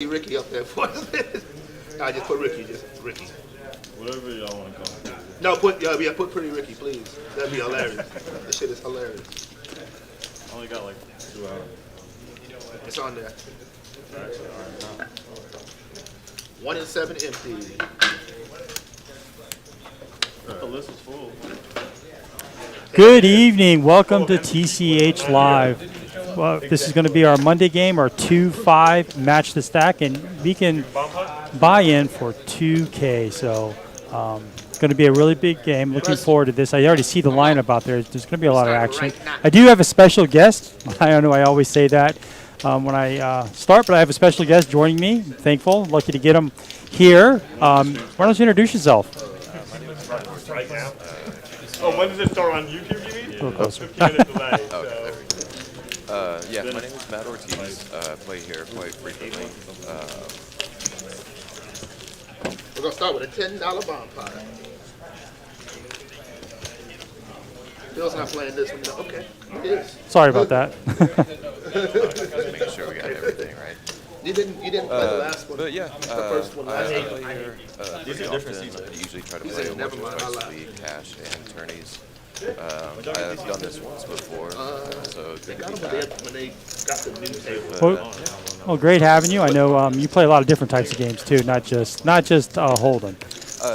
Ricky up there for us. I just put Ricky, just Ricky. Whatever y'all want to call it. No, put Pretty Ricky, please. That'd be hilarious. This shit is hilarious. I only got like 2 hours. It's on there. Alright. 1 and 7 empty. The list is full. Good evening. Welcome to TCH Live. Well, this is going to be our Monday game, our 2-5 match the stack, and we can buy in for 2K. So it's going to be a really big game. Looking forward to this. I already see the lineup out there. There's going to be a lot of action. I do have a special guest. I know I always say that when I start, but I have a special guest joining me. I'm thankful, lucky to get him here. Why don't you introduce yourself? Right now? When does it start on YouTube, you mean? A little closer. 15 minutes delay. Yeah, my name is Matt Ortiz. I play here quite frequently. We're going to start with a $10 bomb pot. Bill's not playing this one. Okay, it is. Sorry about that. Just making sure we got everything right. You didn't play the last one. But yeah, the first one last I night. play here pretty often. I usually try to play said, never mind, I twice a lied. week, cash and tourneys. I've done this once before, so They good got to them be back. when they got the new table. Well, great having you. I know you play a lot of different types of games too, not just Hold'em.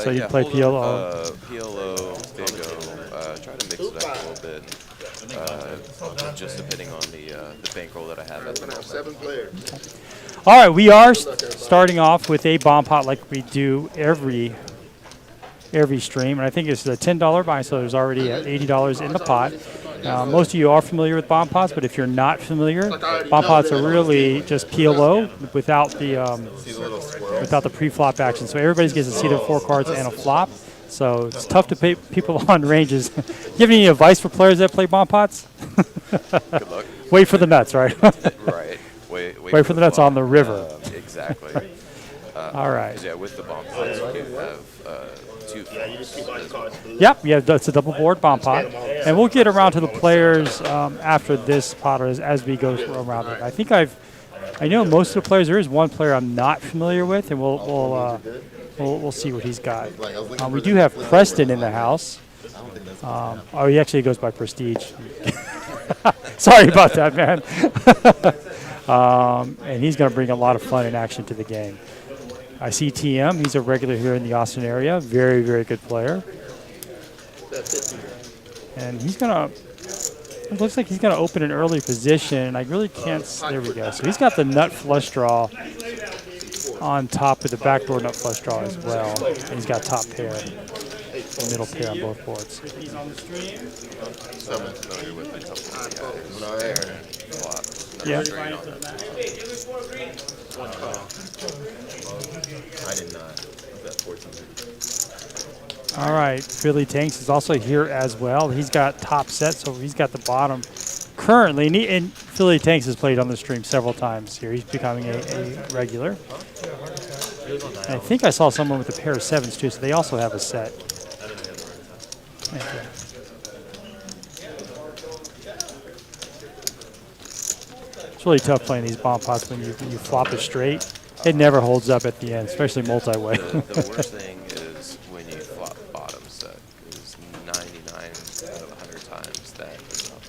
So you Yeah, play Hold'em, PLO. PLO, Big O, try to mix it up a little bit, just depending on the bankroll that I have at the We're going to have moment. 7 players. All right, we are starting off with a bomb pot like we do every stream, and I think it's the $10 buy, so there's already $80 in the pot. Most of you are familiar with bomb pots, but if you're not familiar, bomb pots are really just PLO without the pre-flop action. So everybody gets to see the 4 cards and a flop. So it's tough to pay people on ranges. Do you have any advice for players that play bomb pots? Good luck. Wait for the nuts, right? Right. Wait for the nuts on the river. Exactly. All right. Yeah, with the bomb pots, we do have 2 flops. Yep, yeah, that's a double board bomb pot. And we'll get around to the players after this pot as we go around it. I think I know most of the players. There is one player I'm not familiar with, and we'll see what he's got. We do have Preston in the house. He actually goes by Prestige. Sorry about that, man. And he's going to bring a lot of fun and action to the game. I see TM. He's a regular here in the Austin area. Very, very good player. And he's going to, it looks like he's going to open an early position. I really can't, there we go. So he's got the nut flush draw on top of the backdoor nut flush draw as well. And he's got top pair, middle pair on both boards. He's on the stream. So I'm familiar with a couple of the guys. Yeah. I did not. That 14. All right, Philly Tanks is also here as well. He's got top set, so he's got the bottom currently. And Philly Tanks has played on the stream several times here. He's becoming a regular. And I think I saw someone with a pair of 7s too, so they also have a set. Okay. It's really tough playing these bomb pots when you flop it straight. It never holds up at the end, especially multi-way. The worst thing is when you flop bottom set, because 99 out of 100 times that is not.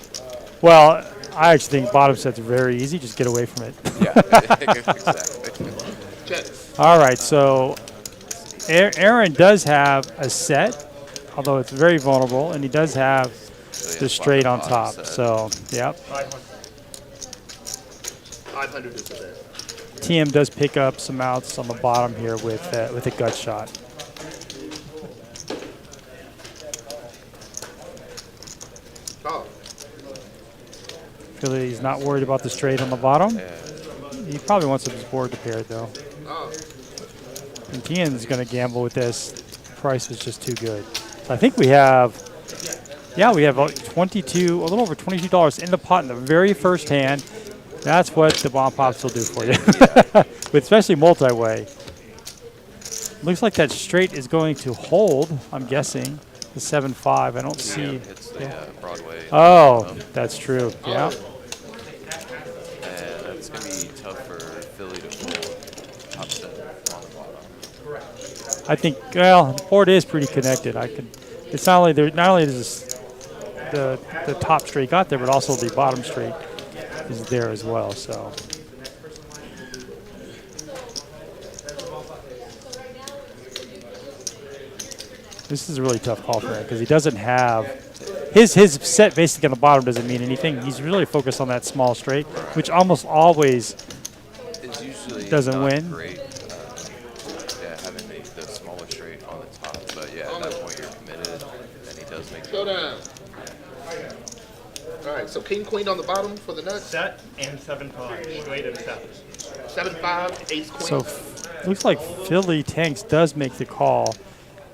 Well, I actually think bottom set's very easy. Just get away from it. Yeah, exactly. All right, so Aaron does have a set, although it's very vulnerable, and he does have the straight on top. So, yep. 500 is the best. TM does pick up some outs on the bottom here with a gut shot. Oh, Philly's not worried about the straight on the bottom. He probably wants his board to pair though. oh. And TM's going to gamble with this. Price was just too good. So I think we have, we have a little over $22 in the pot in the very first hand. That's what the bomb pops will do for you, with especially multi-way. Looks like that straight is going to hold, I'm guessing, the 7-5. I don't see. It's the Broadway. Oh, that's true, yeah. And that's going to be tough for Philly to fold. I think, well, the board is pretty connected. It's not only there, not only is the top straight got there, but also the bottom straight is there as well. So this is a really tough call for him because he doesn't have his set basically on the bottom doesn't mean anything. He's really focused on that small straight, which almost always It's usually doesn't not win. great. Yeah, having the smaller straight on the top. But yeah, at that point you're committed, and he does make Showdown. All right, so king queen on the bottom for the nuts. Set and 7-5. Straight and 7. 7-5, ace queen. So looks like Philly Tanks does make the call.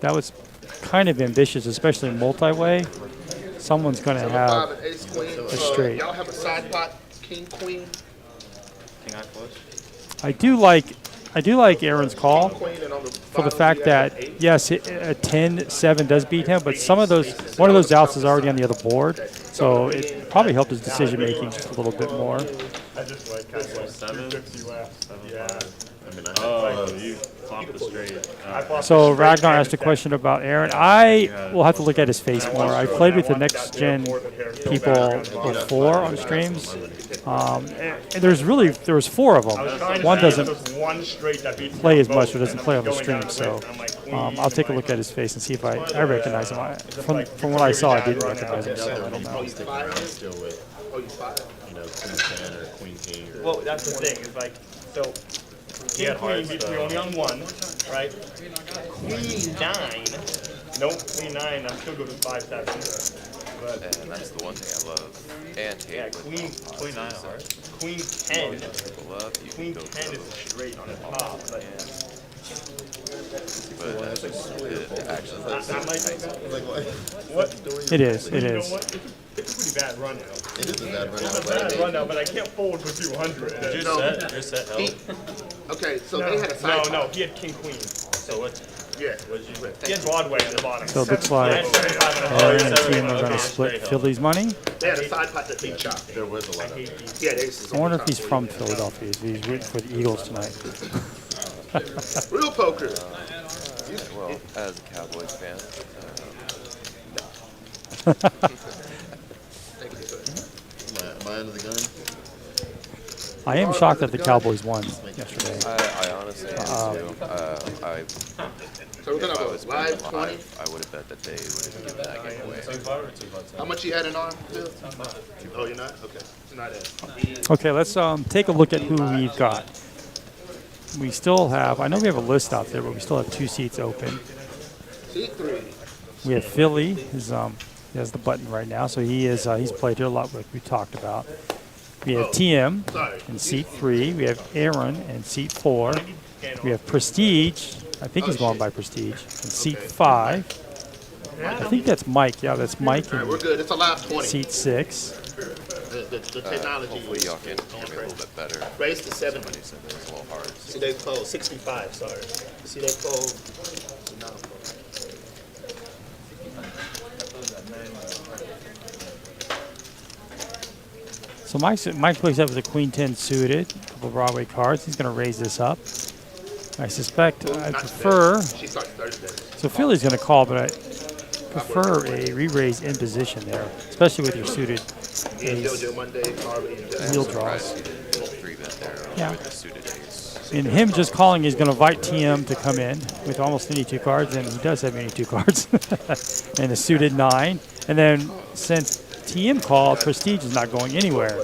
That was kind of ambitious, especially multi-way. Someone's going to 7-5 have and ace queen. a straight. Y'all have a side pot, king queen. King eye flush. I do like Aaron's call Queen, and on the for the bottom fact you have that an eight. yes, a 10-7 does beat him, but some of those one of those outs is already on the other board, so it probably helped his decision making just a little bit more. I just like kind of like 250 left. Yeah. I mean, oh, you flopped the straight. I flopped So the straight Ragnar and asked a set. question about Aaron. I will have to look at his face more. I played with the next gen people before on streams. And there was 4 of them. One doesn't one straight that beats play as both, much or doesn't and play on the going stream, down so the list, I'm like, queen, I'll take a look like, at his face and see if I recognize him. From what I saw, I didn't recognize him, so I don't know. Sticking around still with, Oh, you five. you know, queen 10 or queen king or. Well, that's the thing. It's like, so king had queen hearts, beats me though. only on 1, right? Queen 9. Nope, queen 9. I'm still good with 5-7. But And that's the one thing I love and hate yeah, with queen Queen 9 heart. queen 10. people love. You Queen can go 10 is straight on the top. Like, but it actually looks that might Like what? what? It is. It You know is. what? It's a pretty bad run now. It is a bad run It's a bad run now, but I can't fold for 200. Your No. set, your set He, held. okay, so No, they had a side no, pot. he had king queen. So what? Yeah. He had Broadway on the bottom. So it looks I like had 75 and a Aaron half. and the team are going Okay, to split straight Philly's money. They had a side pot that they chopped. There was a lot of. Yeah, they used to I wonder if he's from Philadelphia. If he's rooting for the Eagles tonight. Real poker. well, as a Cowboys fan, Thank you, sir. Am I under the gun? I am shocked that the Cowboys won yesterday. I honestly am too. So we're gonna If I have was a betting live 20. live, I would have bet that they would have given that game away. 2-5 or 2-5? How much you had in on, Bill? Oh, you're not? Okay. It's not it. Okay, let's take a look at who we've got. We still have, I know we have a list out there, but we still have 2 seats open. Seat 3. We have Philly, he has the button right now, so he's played here a lot, like we talked about. We have TM Sorry. in seat 3. We have Aaron in seat 4. We have Prestige. I think he's going by Prestige in seat 5. I think that's Mike. Yeah, that's Mike All right, in we're good. It's a live 20. seat 6. The technology Hopefully is y'all can hear me a little bit better. raised to 70. Somebody said it was a little hard. See, they fold 65, sorry. See, they fold. No. So Mike plays up with a Queen 10 suited, a couple of Broadway cards. He's going to raise this up. I suspect, I prefer, She starts Thursday. so Philly's going to call, but I prefer a re-raise in position there, especially with your suited Me and ace. JoJo Monday, Harvey, and Jack. Wheel Surprised draws. he didn't 3-bet there Yeah. with the suited ace. And him just calling is going to invite TM to come in with almost any 2 cards, and he does have any 2 cards, and a suited 9. And then since TM called, Prestige is not going anywhere.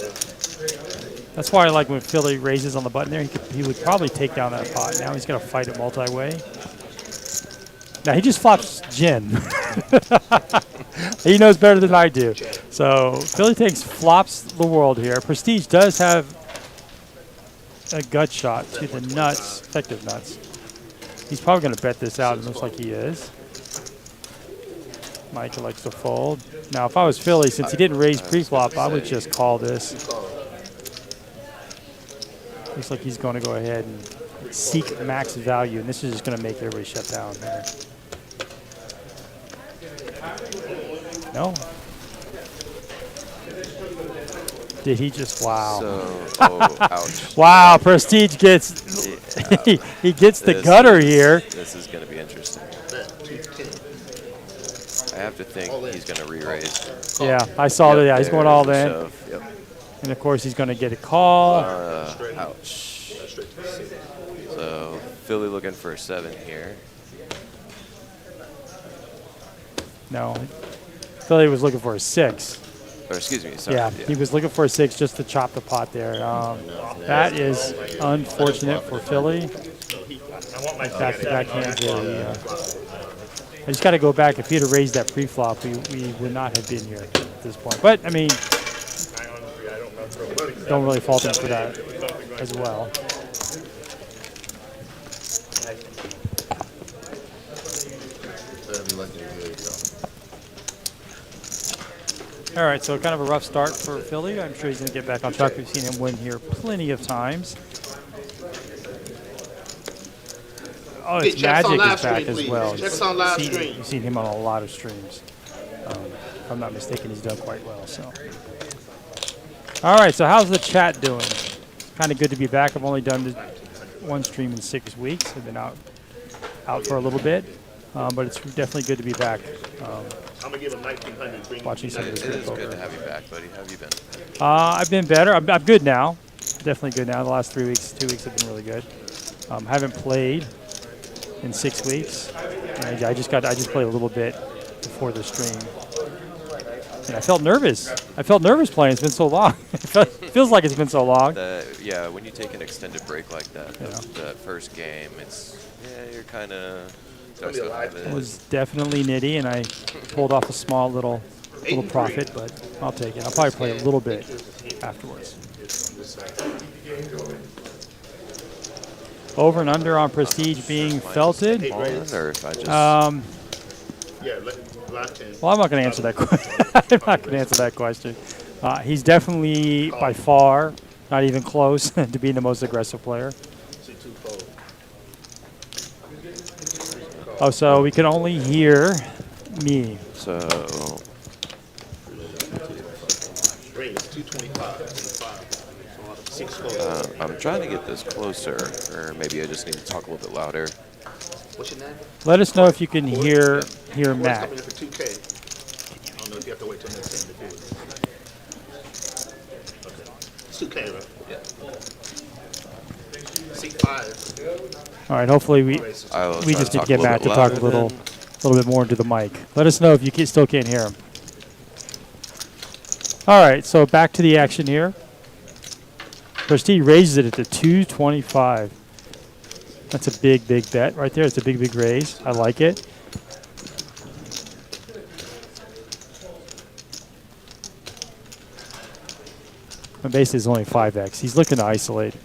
That's why I like when Philly raises on the button there. He would probably take down that pot. Now he's going to fight it multi-way. Now he just flops Jin. He knows better than I do. So Philly takes flops the world here. Prestige does have a gut shot to the nuts, effective nuts. He's probably going to bet this out. It looks like he is. Mike likes to fold. Now, if I was Philly, since he didn't raise pre-flop, I would just call this. Looks like he's going to go ahead and seek max value, and this is just going to make everybody shut down there. No. Did he just, wow. So, oh, ouch. Wow, Prestige gets he gets the This gutter is- here. This is going to be interesting. Bet 210. I have to think he's going to re-raise. Yeah, I saw that. Yeah, he's going all there's in. the shove. Yep. And of course, he's going to get a call. Ouch. That's straight to the 6. So Philly looking for a 7 here. No. Philly was looking for a 6. Or excuse me, sorry. Yeah, he was looking for a 6 just to chop the pot there. That is unfortunate for Philly. I want my Back-to-back hands there. I just got to go back. If he'd have raised that pre-flop, we would not have been here at this point. But, I mean, don't really fault him for that as well. All right, so kind of a rough start for Philly. I'm sure he's going to get back on track. We've seen him win here plenty of times. Oh, it's Check us on Magic live is back stream, as please. well. Check us on live stream. You've seen him on a lot of streams. If I'm not mistaken, he's done quite well. So, all right. So how's the chat doing? Kind of good to be back. I've only done one stream in 6 weeks. I've been out for a little bit, but it's definitely good to be back. I'm going to give him 1900. Bring Watching some of It this is poker. good to have you back, buddy. How have you been? I've been better. I'm good now. Definitely good now. The last 3 weeks, 2 weeks have been really good. Haven't played in 6 weeks. And I just played a little bit before the stream. And I felt nervous. Playing. It's been so long. It feels like it's been so long. Yeah, when you take an extended break like that, the first game, you're kind of. It was definitely nitty, and I pulled off a small little profit, but I'll take it. I'll probably play a little bit afterwards. Over and under on Prestige being felted. Or if I just. Yeah, lock in. Well, I'm not going to answer that question. I'm not going to answer that question. He's definitely, by far, not even close to being the most aggressive player. C2 fold. Oh, so we can only hear me. So. Ring is 225. 6 fold. I'm trying to get this closer, or maybe I just need to talk a little bit louder. What's your name? Let us know if you can hear Matt. Matt. Coming in for 2K. I don't know if you have to wait till next time to do it. Okay. It's 2K, right? Yeah. C5. All right, hopefully we just need to get Matt to talk a little bit more into the mic. Let us know if you still can't hear him. All right, so back to the action here. Prestige raises it at the 225. That's a big bet right there. It's a big raise. I like it. My base is only 5x. He's looking to isolate.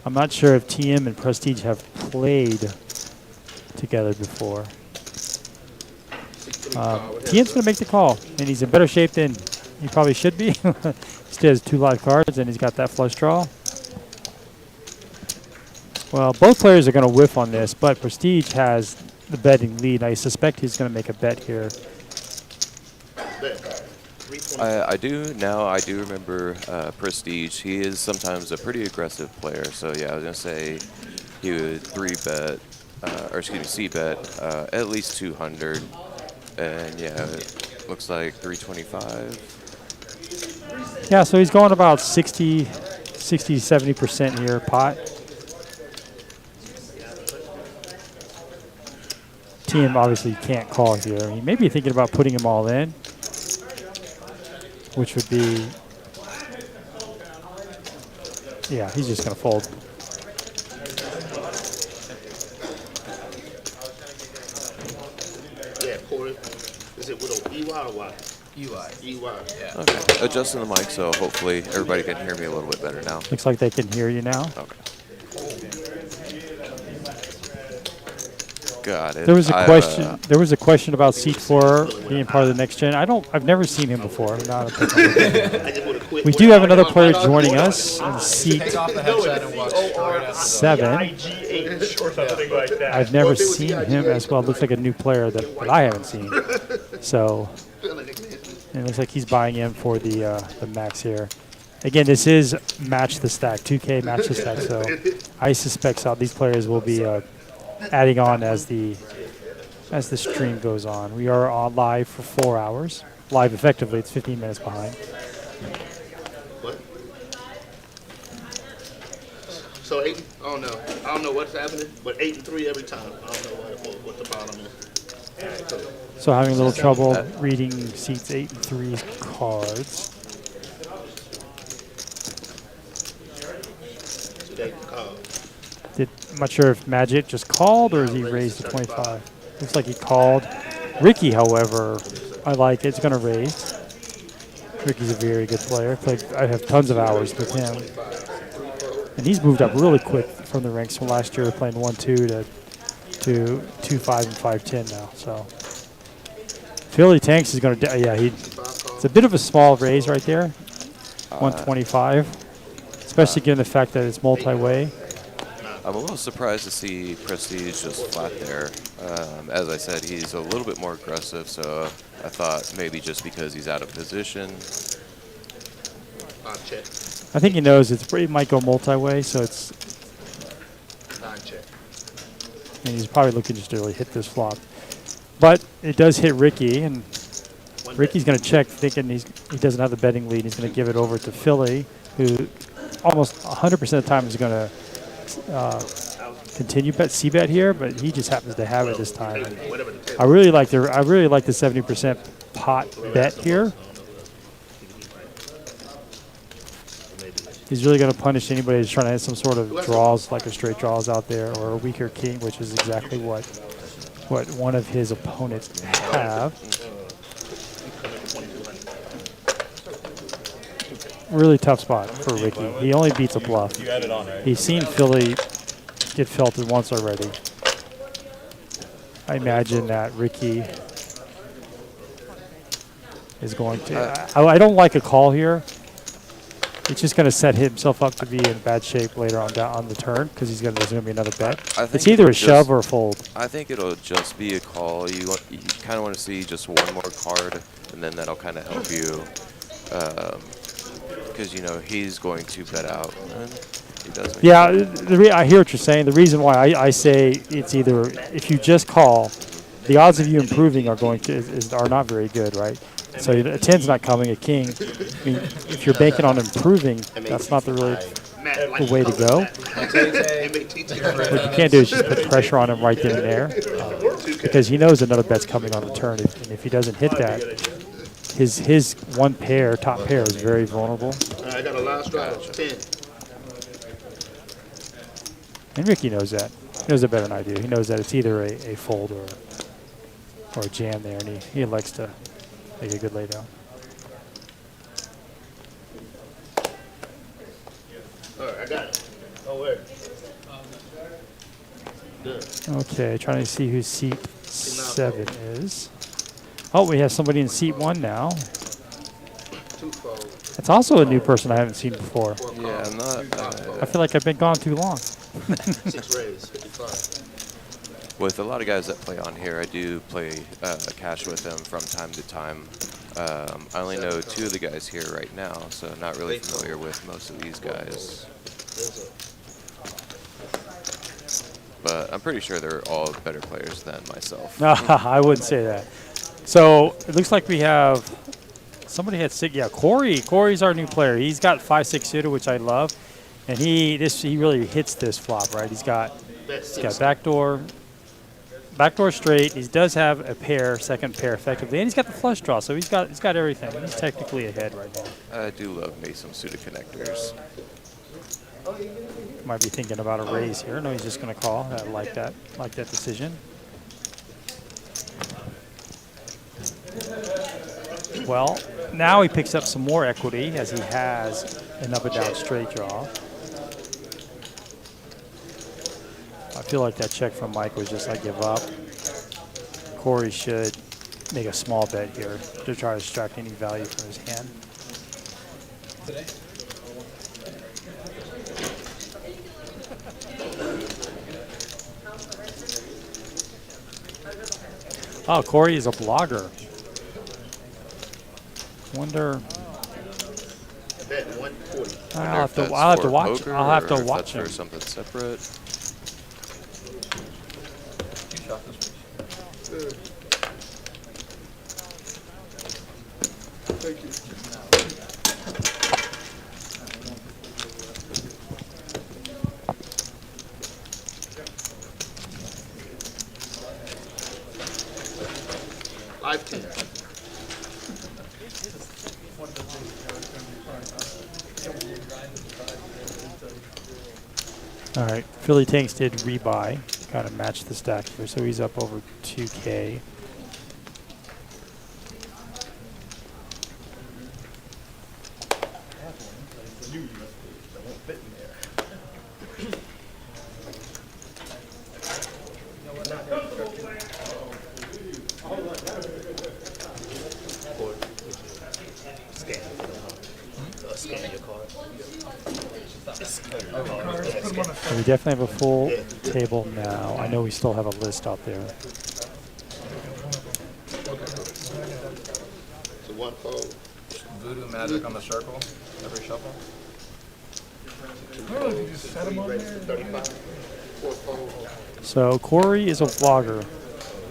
I'm not sure if TM and Prestige have played together before. TM's going to make the call, and he's in better shape than he probably should be. Still has 2 live cards, and he's got that flush draw. Well, both players are going to whiff on this, but Prestige has the betting lead. I suspect he's going to make a bet here. I do remember Prestige. He is sometimes a pretty aggressive player. So yeah, I was gonna say he would C-bet at least 200, and yeah, it looks like 325. Yeah, so he's going about 70% here pot. TM obviously can't call here. He may be thinking about putting them all in, which would be, yeah, he's just going to fold. Yeah, Corey. Is it with an EY or Y? UI. EY. Yeah. Okay, adjusting the mic so hopefully everybody can hear me a little bit better now. Looks like they can hear you now. Okay. Got it. There was a question. There was a question about Seat 4 being part of the next gen. I've never seen him before. I just want to quit. We do have another player joining us in Seat Take off the headset and watch straight at 7. IGH or something like that. I've never seen him as well. Looks like a new player that I haven't seen. So it looks like he's buying in for the max here. Again, this is match the stack, 2K match the stack. So I suspect these players will be adding on as the stream goes on. We are on live for 4 hours. Live effectively, it's 15 minutes behind. What? So 8. I don't know what's happening, but 8 and 3 every time. I don't know what the problem is. So having a little trouble reading seats 8 and 3's cards. I'm not sure if Magic just called or is he raised to 25. Looks like he called. Ricky, however, I like it. It's going to raise. Ricky's a very good player. I have tons of hours with him. And he's moved up really quick from the ranks from last year, playing 1-2 to 2-5 and 5-10 now. So Philly Tanks is going to, it's a bit of a small raise right there, 125, especially given the fact that it's multi-way. I'm a little surprised to see Prestige just flat there. As I said, he's a little bit more aggressive, so I thought maybe just because he's out of position. Check. I think he knows it might go multi-way, so it's. Check. And he's probably looking just to really hit this flop. But it does hit Ricky, and Ricky's going to check, thinking he doesn't have the betting lead. He's going to give it over to Philly, who almost 100% of the time is going to continue c-bet here, but he just happens to have it this time. I really like the 70% pot bet here. He's really going to punish anybody who's trying to hit some sort of draws, like a straight draws out there, or a weaker king, which is exactly what one of his opponents have. Really tough spot for Ricky. He only beats a bluff. You had it on, right? He's seen Philly get felted once already. I imagine that Ricky is going to. I don't like a call here. It's just going to set himself up to be in bad shape later on down on the turn because there's going to be another bet. It's either a shove or a fold. I think it'll just be a call. You kind of want to see just one more card, and then that'll kind of help you. Because he's going to bet out. And he doesn't. Yeah, I hear what you're saying. The reason why I say it's either if you just call, the odds of you improving are are not very good, right? So a 10's not coming. A king. I mean, if you're banking on improving, that's not the way to go. What you can't do is just put pressure on him right then and there, because he knows another bet's coming on the turn, and if he doesn't hit that, his one pair, top pair, is very vulnerable. I got a last drive, 10. And Ricky knows that. He knows it better than I do. He knows that it's either a fold or a jam there, and he elects to make a good laydown. All right, I got it. Don't worry. Good. Okay, trying to see who seat 7 is. Oh, we have somebody in seat 1 now. It's also a new person I haven't seen before. Yeah, I'm not. I feel like I've been gone too long. 6 raise, 55. With a lot of guys that play on here, I do play cash with them from time to time. I only know 2 of the guys here right now, so I'm not really familiar with most of these guys. But I'm pretty sure they're all better players than myself. I wouldn't say that. So it looks like we have somebody had 6. Yeah, Corey. Corey's our new player. He's got 5-6 suited, which I love, and he really hits this flop, right? He's got backdoor straight. He does have a pair, second pair effectively, and he's got the flush draw, so he's got everything. He's technically ahead right now. I do love me some suited connectors. Might be thinking about a raise here. No, he's just going to call. I like that decision. Well, now he picks up some more equity as he has an up and down straight draw. I feel like that check from Mike was just I give up. Corey should make a small bet here to try to extract any value from his hand. Oh, Corey is a blogger. Wonder. Bet 140. I'll have to That's watch. for poker, I'll have to or if watch that's for him. something separate. You shot this week. Thank you. Live team. All right, Philly Tanks did rebuy. Kind of match the stack here, so he's up over 2K. Scan your card. So we definitely have a full table now. I know we still have a list out there. So one fold. Voodoo magic on the circle every shuffle. Raise to 35. Four fold. So Corey is a vlogger.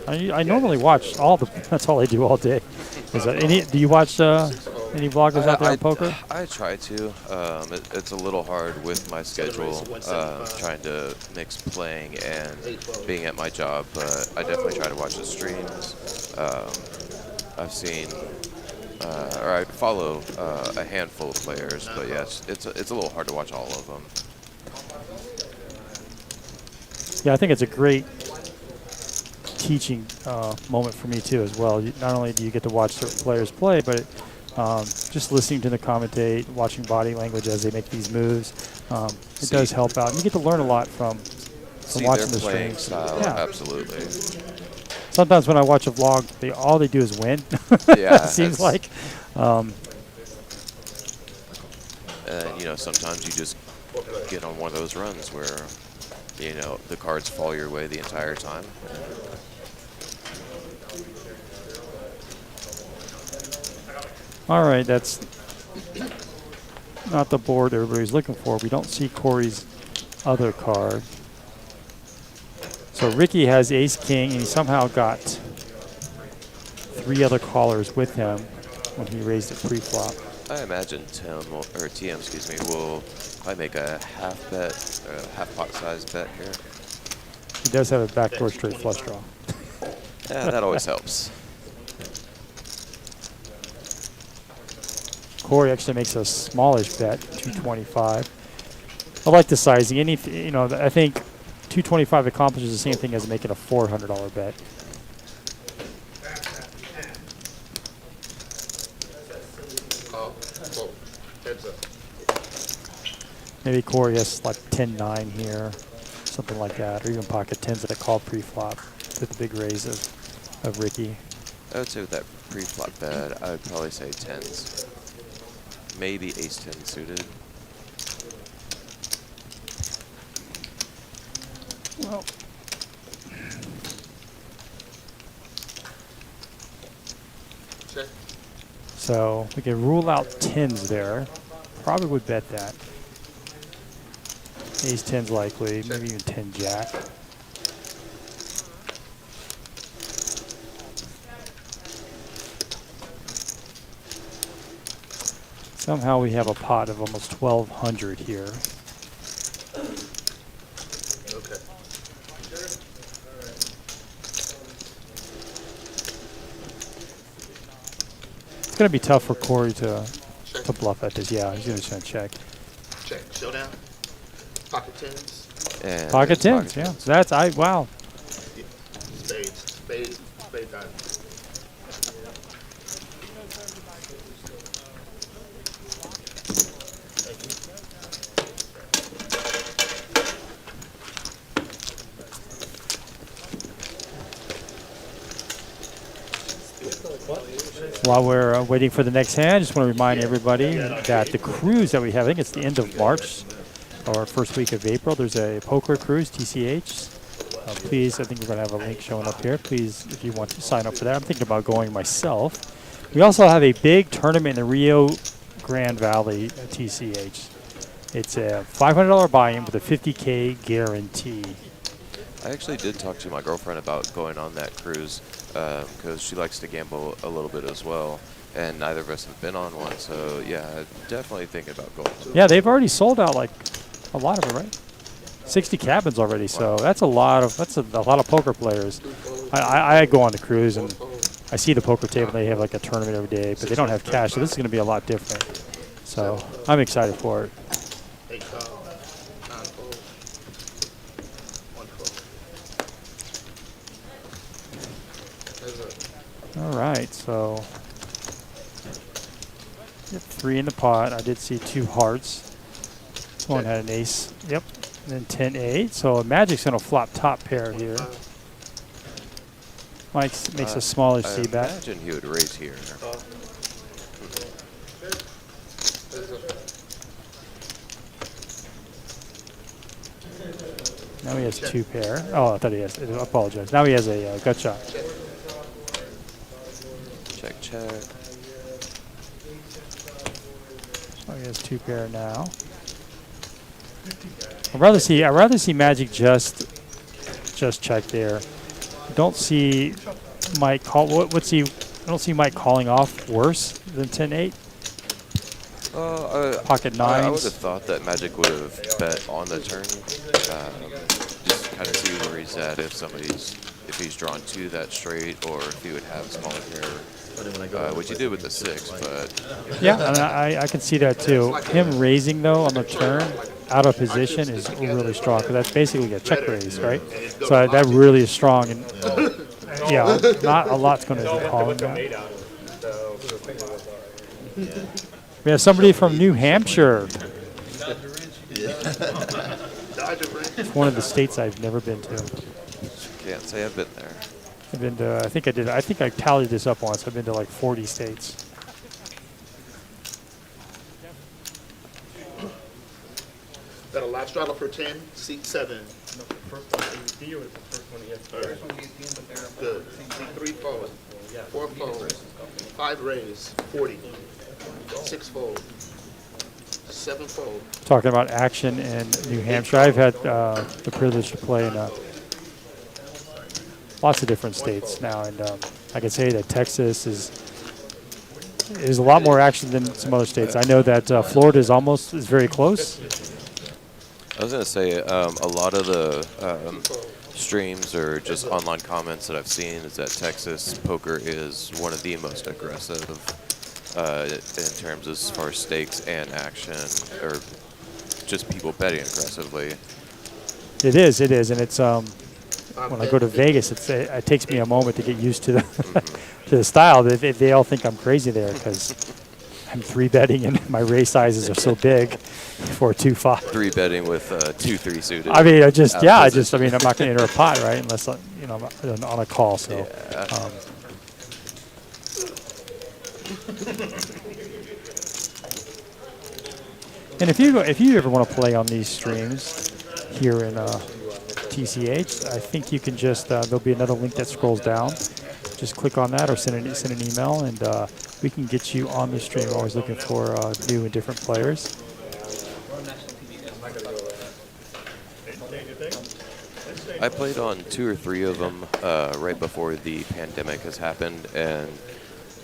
I normally watch all the. That's all I do all day. Is that any? Do you watch any vloggers out there on poker? I try to. It's a little hard with my schedule, trying to mix playing and being at my job. But I definitely try to watch the streams. I've seen, or I follow a handful of players, but yes, it's a little hard to watch all of them. Yeah, I think it's a great teaching moment for me too as well. Not only do you get to watch certain players play, but just listening to them commentate, watching body language as they make these moves, it does help out. You get to learn a lot from watching the playing streams. style, Yeah. absolutely. Sometimes when I watch a vlog, all they do is win. Yeah, it seems that's- like. And sometimes you just get on one of those runs where the cards fall your way the entire time. All right, that's not the board everybody's looking for. We don't see Corey's other card. So Ricky has ace-king, and he somehow got 3 other callers with him when he raised it pre-flop. I imagine TM, will probably make a half bet, half pot size bet here. He does have a backdoor straight flush draw. Yeah, that always helps. Corey actually makes a smallish bet, 225. I like the sizing. I think 225 accomplishes the same thing as making a $400 bet. Oh, fold. Heads up. Maybe Corey has like 10-9 here, something like that, or even pocket 10s that I call pre-flop with the big raise of Ricky. I would say with that pre-flop bet, I would probably say 10s. Maybe ace-10 suited. Well, Check. so we can rule out 10s there. Probably would bet that. Ace 10's likely, maybe even 10 jack. Somehow we have a pot of almost 1,200 here. Okay. It's going to be tough for Corey to bluff at this. Yeah, he's just going to check. Check. Showdown. Pocket tens. And Pocket there's 10s, yeah. So that's, wow. Spades. Spade diamond. While we're waiting for the next hand, I just want to remind everybody that the cruise that we have, I think it's the end of March or first week of April, there's a poker cruise, TCH. Please, I think we're going to have a link showing up here. Please, if you want to sign up for that. I'm thinking about going myself. We also have a big tournament in the Rio Grand Valley TCH. It's a $500 buy-in with a $50K guarantee. I actually did talk to my girlfriend about going on that cruise because she likes to gamble a little bit as well, and neither of us have been on one. So yeah, definitely thinking about going. Yeah, they've already sold out like a lot of it, right? 60 cabins already, so that's a lot of poker players. I go on the cruise and I see the poker table. They have like a tournament every day, but they don't have cash, so this is going to be a lot different. So I'm excited for it. 8 call, 9 fold, 1 fold. All right, so yep, 3 in the pot. I did see 2 hearts. One had an ace. Yep. And then 10-8. So Magic's going to flop top pair here. Mike makes a smaller I C bet. imagine he would raise here. Now he has 2 pair. Oh, I thought he has. I apologize. Now he has a gut shot. Check, check. So he has 2 pair now. I'd rather see Magic just check there. Don't see Mike call. What's he? I don't see Mike calling off worse than 10-8. Pocket nines. I would have thought that Magic would have bet on the turn. Just kind of see where he's at if he's drawn 2 that straight, or if he would have smaller pair, which he did with the 6. But Yeah, I mean, I can see that too. Him raising though on the turn out of position is really strong because that's basically a check raise, right? So that really is strong, and yeah, not a lot's going to be calling that. We have somebody from New Hampshire. It's one of the states I've never been to. can't say I've been there. I've been to, I think I tallied this up once. I've been to like 40 states. Got a live straddle for 10, seat 7. No, the first one, D was the first one he had. Good. Seat 3 fold, 4 fold, 5 raise, 40, 6 fold, 7 fold. Talking about action in New Hampshire, I've had the privilege to play in lots of different states now, and I can say that Texas is a lot more action than some other states. I know that Florida is very close. I was going to say, a lot of the streams or just online comments that I've seen is that Texas poker is one of the most aggressive in terms as far as stakes and action, or just people betting aggressively. It is, and it's when I go to Vegas, it takes me a moment to get used to the to the style. They all think I'm crazy there because I'm 3-betting and my raise sizes are so big for 2-5. 3-betting with 2-3 suited. I mean, I'm not going to enter a pot, right? Unless I'm on a call. So. Yeah. And if you ever want to play on these streams here in TCH, I think you can just there'll be another link that scrolls down. Just click on that or send an email, and we can get you on the stream. Always looking for new and different players. I played on 2 or 3 of them right before the pandemic has happened, and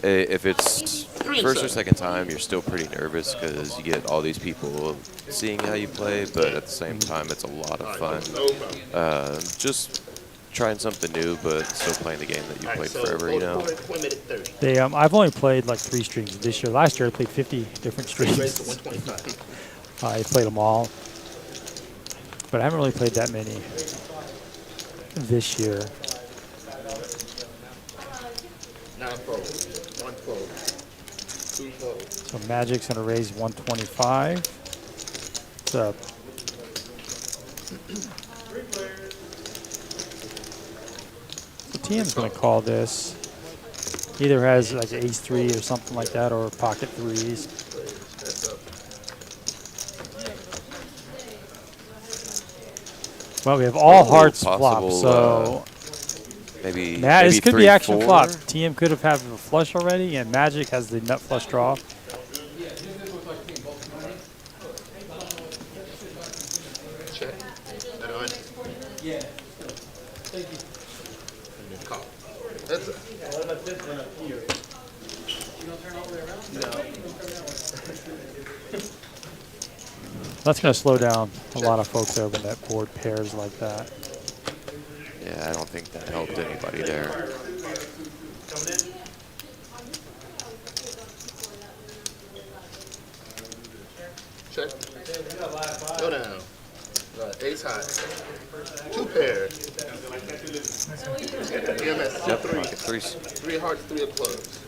if it's first or second time, you're still pretty nervous because you get all these people seeing how you play, but at the same time, it's a lot of fun. Just trying something new, but still playing the game that you played forever, you know? I've only played like 3 streams this year. Last year I played 50 different streams. I played them all, but I haven't really played that many this year. 9 fold, 1 fold, 2 fold. So Magic's going to raise 125. It's a TM's going to call this. Either has like ace-3 or something like that, or pocket 3s. Well, we have all hearts flop, so maybe this could 3, be action 4. flop. TM could have had a flush already, and Magic has the nut flush draw. Call. That's it. What about this one up here? That's going to slow down a lot of folks over that board pairs like that. Yeah, I don't think that helped anybody there. Check. Go down. Ace high. 2 pair. EMS. Yep, 3. pocket threes. 3 hearts, 3 of clubs.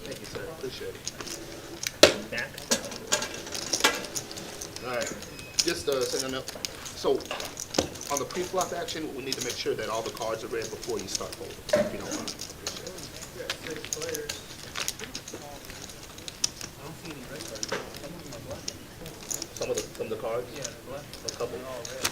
Thank you, sir. Appreciate it. All right. Just saying a note. So, on the pre-flop action, we need to make sure that all the cards are read before you start folding, if you don't mind. Some of the cards? Yeah, a couple.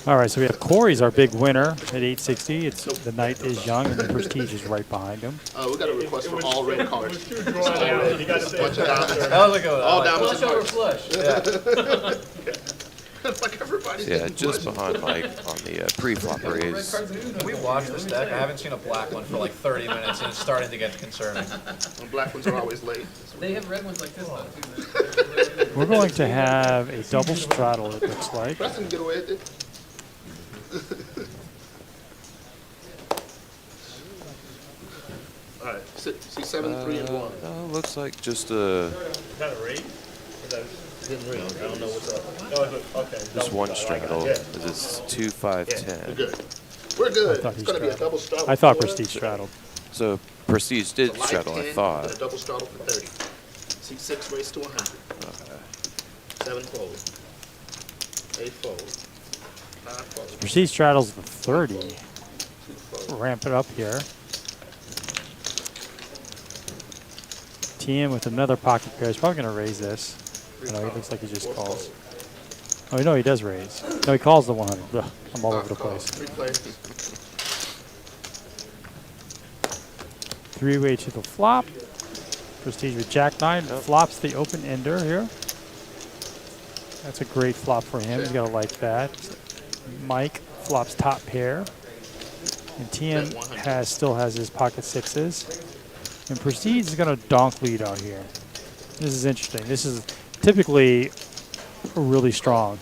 All right, so we have Corey's our big winner at 860. It's the Knight is young, and the Prestige is right behind him. We got a request for all red cards. You got to say Bunch of diamonds. That was like a All like, diamonds Flush and over hearts. flush. Like everybody's Yeah, getting just flushed. behind Mike on the pre-flop raise. we watched this deck. I haven't seen a black one for like 30 minutes, and it's starting to get concerning. And black ones are always late. They have red ones like this though too. We're going to have a double straddle, it looks like. Preston can get away with it. All right, see 7, 3, and 1. No, looks like just a Is that a raise? Didn't ring. I don't know what's up. Okay. just one straddle. Yeah. This is 2, 5, We're 10. good. We're good. thought he It's gonna be a straddled. double straddle. I thought for Prestige straddled. So Prestige did live straddle, 10 I and a thought. double straddle for 30. See 6 raised to 100. 7 fold. 8 fold. 9 fold. Prestige straddles the 30. 2 fold. Ramp it up here. TM with another pocket pair. He's probably going to raise this. No, he looks like he just 4 calls. fold. Oh, no, he does raise. No, he calls the 100. Ugh, I'm all over the Call. place. 3 players. 3-way to the flop. Prestige with Jack-9 flops the open ender here. That's a great flop for him. He's got to like that. Mike flops top pair. And TM still has his pocket sixes. And Prestige is going to donk lead out here. This is interesting. This is typically really strong.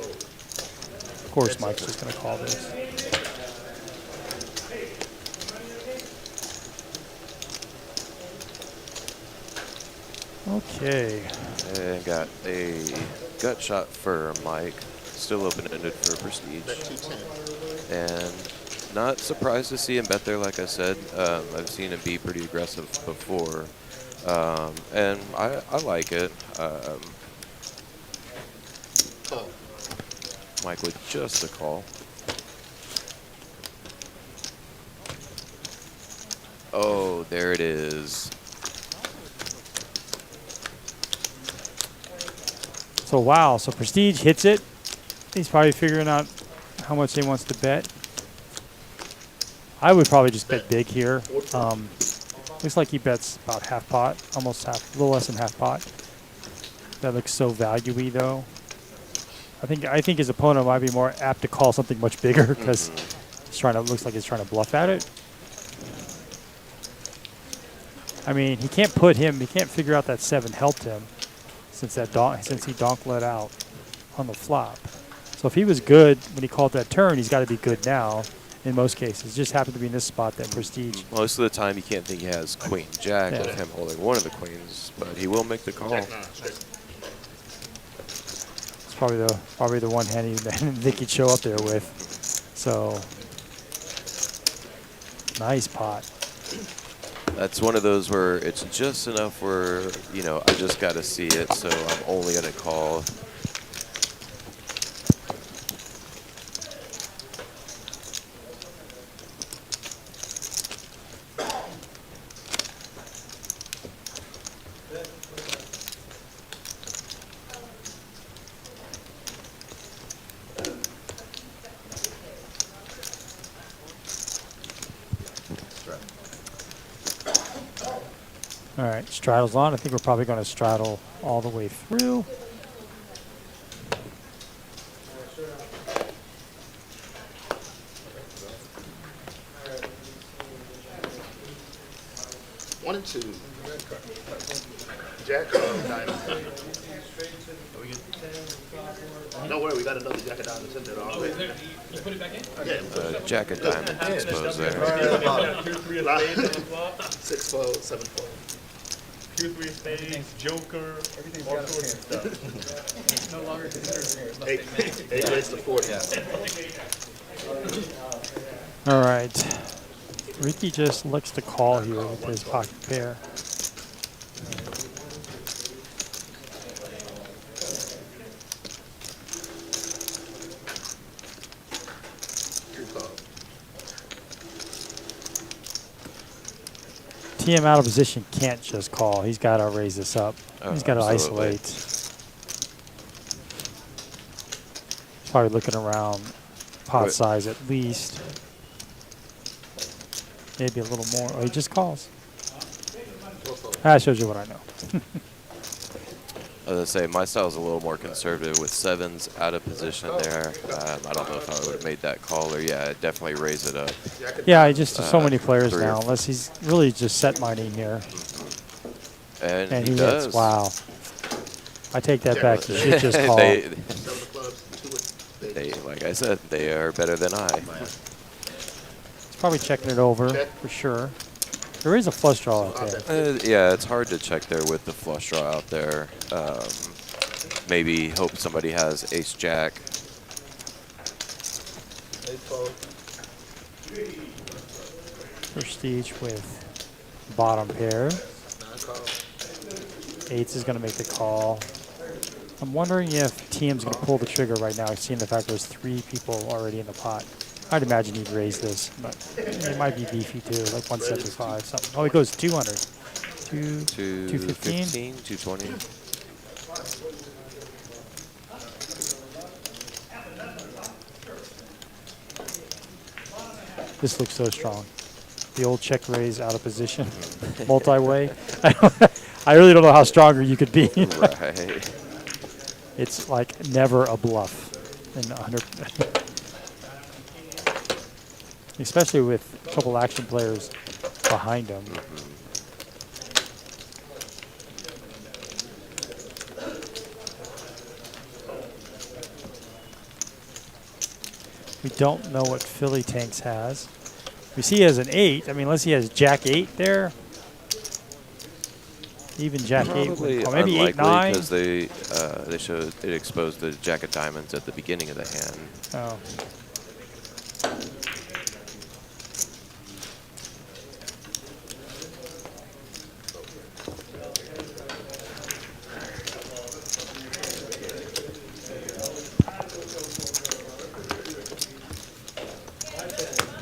Of course, Mike's just going to call this. Okay. And got a gut shot for Mike. Still open-ended for Prestige. Bet 210. And not surprised to see him bet there, like I said. I've seen him be pretty aggressive before. And I like it. Call. Mike with just a call. Oh, there it is. So wow, so Prestige hits it. He's probably figuring out how much he wants to bet. I would probably just bet big here. Looks like he bets about half pot, almost half, a little less than half pot. That looks so value-y though. I think his opponent might be more apt to call something much bigger because looks like he's trying to bluff at it. I mean, he can't figure out that 7 helped him since he donk let out on the flop. So if he was good when he called that turn, he's got to be good now in most cases. It just happened to be in this spot that Prestige. Most of the time, you can't think he has Queen Jack Yeah. with him holding one of the queens, but he will make the call. Jack 9, straight. It's probably the one hand he didn't think he'd show up there with. So nice pot. That's one of those where it's just enough where, you know, I just got to see it, so I'm only going to call. All right, straddle's on. I think we're probably going to straddle all the way through. 1 and 2. Jack of diamonds. Don't worry, we got another jack of diamonds in there already. You put it back in? Yeah. Jack of diamonds exposed there. Two, three of spades on the flop. 6 fold, 7 fold. Two, three of spades, joker, all sorts of stuff. It's no longer considered a 8 raised to 40. All right. Ricky just looks to call here with his pocket pair. TM out of position can't just call. He's got to raise this up. Oh, He's got to absolutely. isolate. He's probably looking around pot Right. size at least. Maybe a little more. Oh, he just calls. That shows you what I know. I was gonna say my style's a little more conservative with 7s out of position there. I don't know if I would have made that call or definitely raise it up. Yeah, I just so many players 3 or now, unless he's really just set mining here. And, And he he does. hits. Wow. I take that back. You should just call. they, 7 of clubs, 2 of spades. they, like I said, they are better than I. He's probably checking it over for sure. There is a flush draw out there. Yeah, it's hard to check there with the flush draw out there. Maybe hope somebody has ace jack. 8 fold. Prestige with bottom pair. 9 call. 8s is going to make the call. I'm wondering if TM's going to pull the trigger right now, seeing the fact there's 3 people already in the pot. I'd imagine he'd raise this, but it might be beefy too, like 175 something. Oh, he goes 200. 215. 220. This looks so strong. The old check raise out of position, multi-way. I really don't know how stronger you could be. Right. It's like never a bluff. And 100, especially with a couple action players behind him. We don't know what Philly Tanks has. We see he has an 8. I mean, unless he has Jack 8 there. Even Jack 8 Probably would call. Maybe 8, unlikely 9. because they showed it exposed the jack of diamonds at the beginning of the hand. Oh.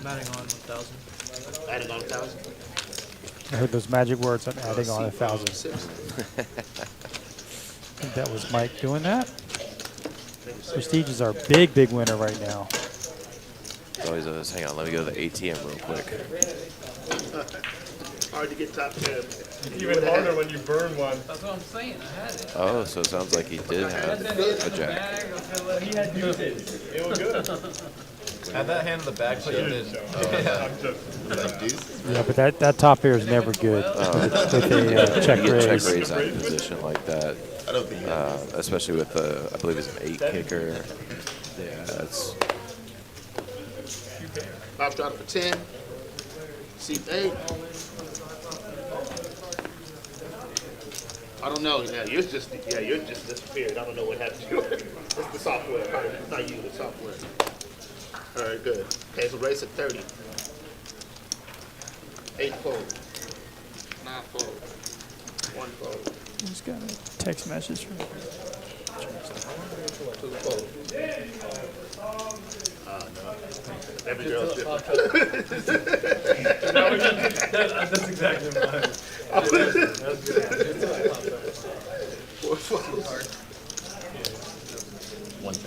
I'm adding on 1,000. Adding on 1,000. I heard those magic words on adding on 1,000. 6. I think that was Mike doing that. Prestige is our big, big winner right now. Always hang on, let me go to the ATM real quick. Hard to get top 10. It's even harder when you burn one. That's what I'm saying. I had it. Oh, so it sounds like he did have a jack. He had uses. It was good. Had that hand in the bag, so you did. I'm just. Yeah, but that top pair is never good with a check You get raise. check raise out of position like that, especially with I believe it's an 8 kicker. Yeah, that's Flop drop for 10. Seat 8. I don't know. Yeah, yours just disappeared. I don't know what happened to it. It's the software. It's not you, the software. All right, good. Okay, so raise at 30. 8 fold. 9 fold. 1 fold. Just got a text message from 2 fold. Oh, no. Every girl's different. That's exactly what I was. 4 folds.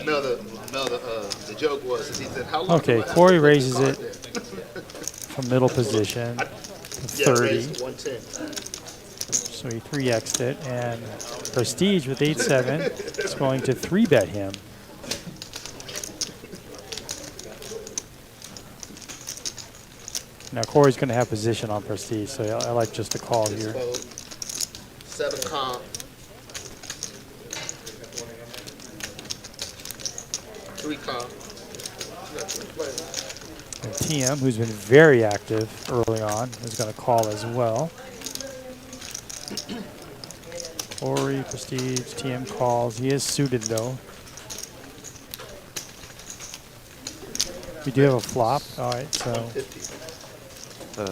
No, the joke was, is he said, how long Okay, do I have Corey to put raises the it card from middle position to there? Yeah, 30. raised to 110. So he 3x'd it, and Prestige with 8-7 is going to 3-bet him. Now Corey's going to have position on Prestige, so I like just the call Six here. fold. 7 calm. 3 calm. You got 3 players. And TM, who's been very active early on, is going to call as well. Corey, Prestige, TM calls. He is suited though. We do have a flop. All right, so 150. So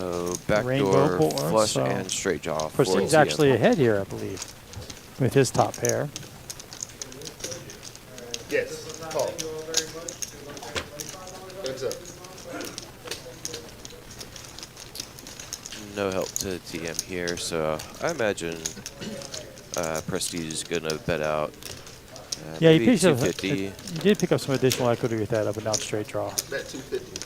Rainbow backdoor board, flush so and straight jaw. for Prestige's TM. actually ahead here, I believe, with his top pair. Yes. Call. Heads up. No help to TM here, so I imagine Prestige is gonna bet out. Yeah, he maybe picked up. 250. He did pick up some additional equity with that up and down straight draw. Bet 250.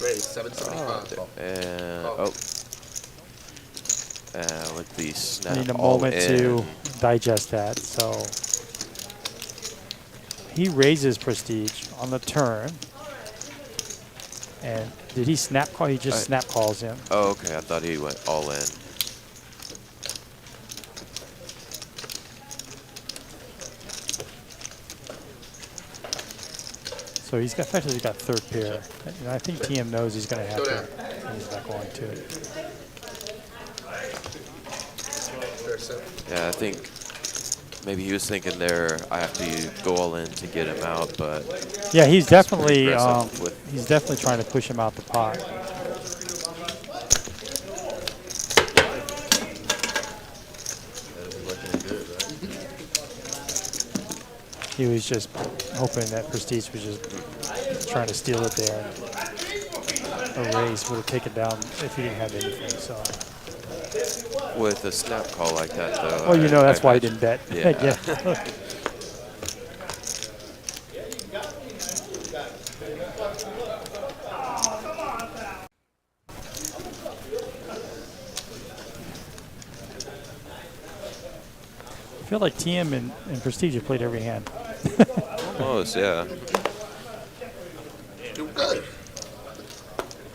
Raise 775. And with the I snap need a all moment in. to digest that. So he raises Prestige on the turn. And did he snap call? He just snap calls him. Oh, okay. I thought he went all in. So he's got effectively got third pair. And I think TM knows he's going to have Showdown. to. He's not going to. Fair 7. Yeah, I think maybe he was thinking there I have to go all in to get him out, but Yeah, he's definitely aggressive with- he's definitely trying to push him out the pot. He was just hoping that Prestige was just trying to steal it there. A raise would have taken down if he didn't have anything. So, with a snap call like that, though. well, you know that's I why he imagine- didn't bet. Yeah. I feel like TM and Prestige have played every hand. Almost, yeah. You're good.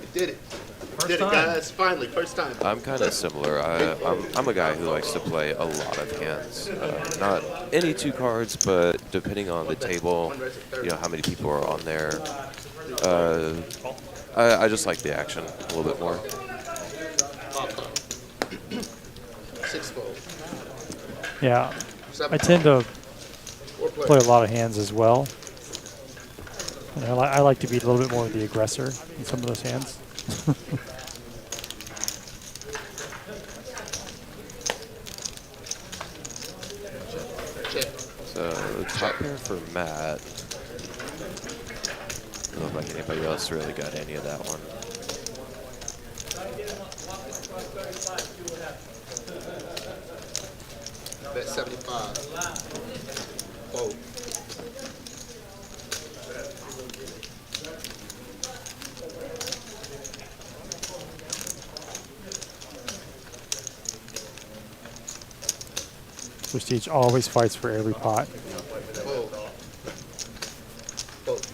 You did it. First Did it, time. guys. Finally, first time. I'm kind of similar. I'm a guy who likes to play a lot of hands. Not any 2 cards, but depending on the table, you know, how many people are on there. I just like the action a little bit more. All calm. 6 fold. Yeah, 7 I tend to 4 players. play a lot of hands as well. And I like to be a little bit more of the aggressor in some of those hands. Check. So top pair for Matt. Doesn't look like anybody else really got any of that one. Bet 75. Fold. Prestige always fights for every pot. Fold. Fold.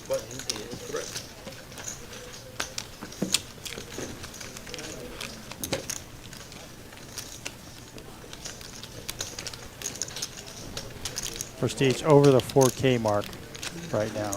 Button is correct. Prestige over the 4K mark right now.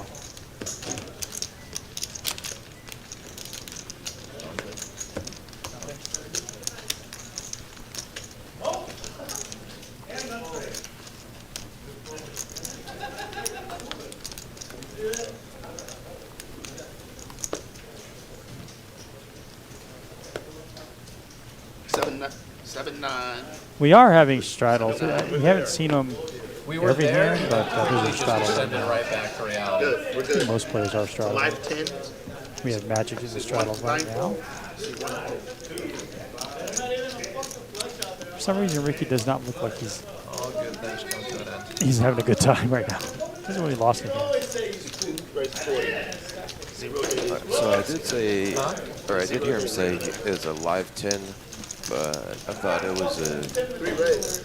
Seven, 9. We are having straddles. We haven't seen them We were every there. hand, but there's a Just straddle. send it right back to reality. Good. We're good. Most players are straddles. Live 10. We have Magic in the straddles right now. See 1 fold. For some reason, Ricky does not look like All good things come to an end. he's having a good time right now. He hasn't really lost anything. Raise 40. 0 days. So I did say, or I did hear him say it was a live 10, but I thought it was a 3 rays.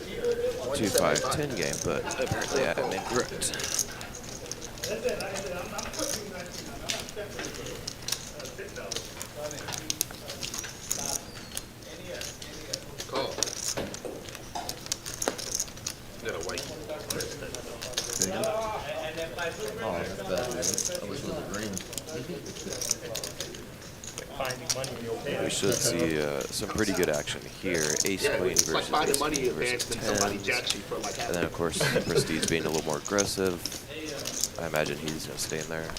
2-5-10 game, but apparently I am incorrect. Call. Got a white. Oh, that's bad, man. I wish it was a green. Finding money in your pay. We should see some pretty good action here. Ace Yeah, queen it's like versus finding ace money queen advanced versus and somebody tens. jacks you for like half. And then of course Prestige being a little more aggressive. I imagine he's gonna stay in there.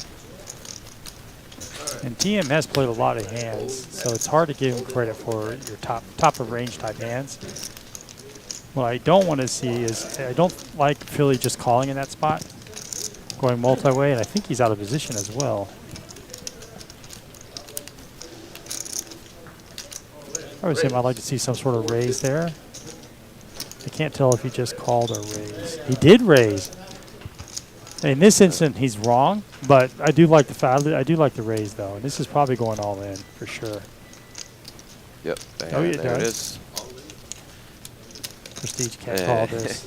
And TM has played a lot of hands, so it's hard to give him credit for your top of range type hands. What I don't want to see is, I don't like Philly just calling in that spot, going multi-way, and I think he's out of position as well. I was saying I'd like to see some sort of raise there. I can't tell if he just called or raised. He did raise. In this instance, he's wrong, but I do like the raise though, and this is probably going all in for sure. Yep, and Oh, it there it does. is. Prestige can't call this.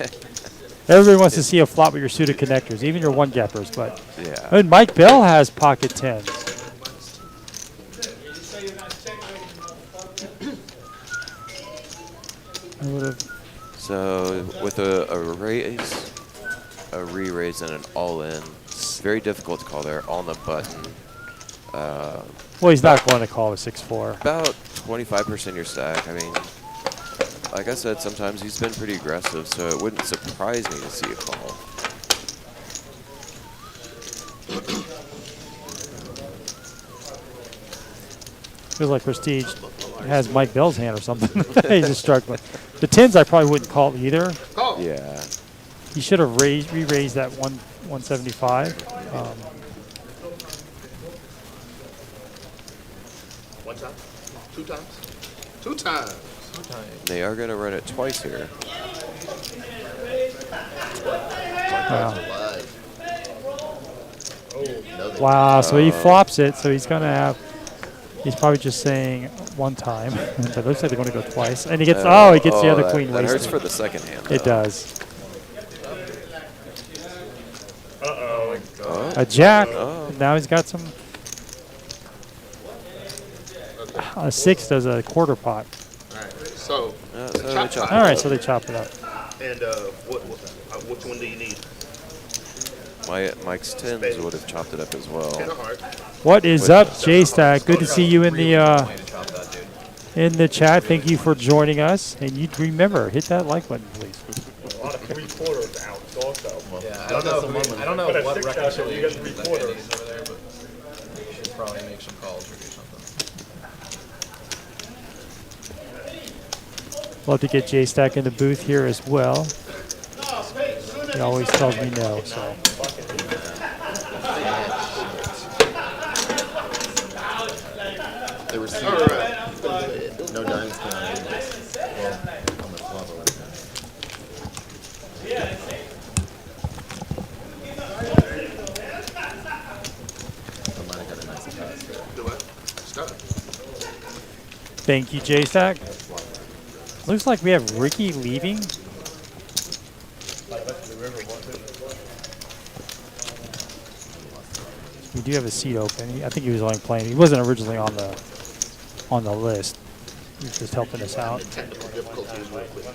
Everybody wants to see a flop with your suited connectors, even your one gappers, but Yeah. and Mike Bell has pocket tens. I would have. So with a raise, a re-raise, and an all-in, it's very difficult to call there on the button. Well, he's not going to call a 6-4. About 25% your stack. I mean, like I said, sometimes he's been pretty aggressive, so it wouldn't surprise me to see a call. Feels like Prestige has Mike Bell's hand or something. He's just struck with the tens. I probably wouldn't call either. Call. Yeah. He should have re-raised that 175. One time? 2 times? 2 times. They are going to run it twice here. Wow. Wow, so he flops it, so he's going to have, he's probably just saying one time. But it looks like they're going to go twice. And he gets, he gets the other that, queen that hurts wasted. for the second hand. It though. does. Oh, A jack. Oh. Now he's got some. A 6 does a quarter pot. Alright, so, Yeah, the so they chop chop top. All right, so they chop it up. And which one do you need? Mike's tens would have chopped it up as well. 10 of heart. What is up, J-Stack? Good to see you in Really the wanted to chop that, dude. chat. Thank you for joining us. And you remember, hit that like button, please. A lot of 3/4 outs also. Yeah, I don't know But a what 6 out there, you got reconciliation that 3/4. guy needs over there, but you should probably make some calls or do something. Love to get J-Stack in the booth here as well. He always tells me no, so. They were seated. Alright. No dimes came out. Well, on the flop or whatever. I might have got a nice pass there. Do what? Start. Thank you, J-Stack. Looks like we have Ricky leaving. We do have a seat open. I think he was only playing. He wasn't originally on the list. He was just helping us out. Technical difficulties real quick now.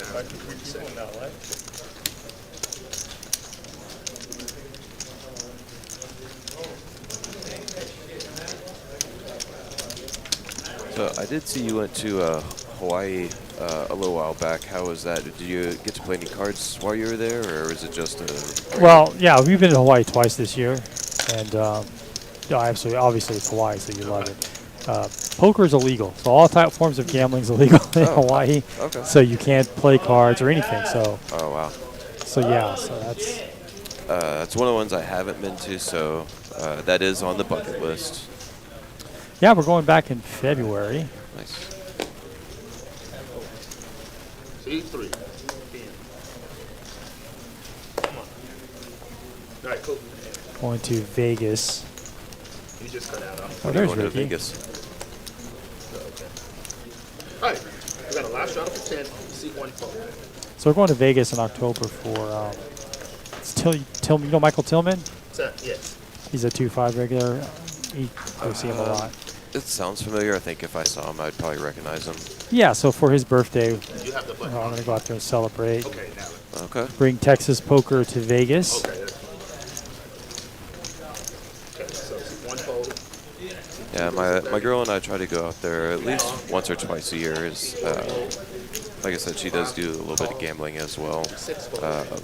So I did see you went to Hawaii a little while back. How was that? Did you get to play any cards while you were there, or was it just a... Well, yeah, we've been to Hawaii twice this year, and obviously it's Hawaii, so you love it. Poker is illegal, so all forms of gambling is illegal in Hawaii. Okay. So you can't play cards or anything. So, Oh, wow. so yeah, so that's. That's one of the ones I haven't been to, so that is on the bucket list. Yeah, we're going back in February. Nice. C3. Alright, cool. Going to Vegas. You just cut out. Oh, When are you there's going to Ricky. Vegas? All right, we got a last shot for 10. Seat 1 fold. So we're going to Vegas in October for it's Till, you know Michael Tillman? Yes. He's a 2-5 regular. You go see him a lot. It sounds familiar. I think if I saw him, I'd probably recognize him. Yeah, so for his birthday, You have the I'm button. going to go out there and celebrate. Okay, now. Okay. Bring Texas poker to Vegas. Okay. Okay, so seat 1 fold. Yeah, my girl and I try to go out there at least once or twice a year. Like I said, she does do a little bit of gambling as well. 6 fold.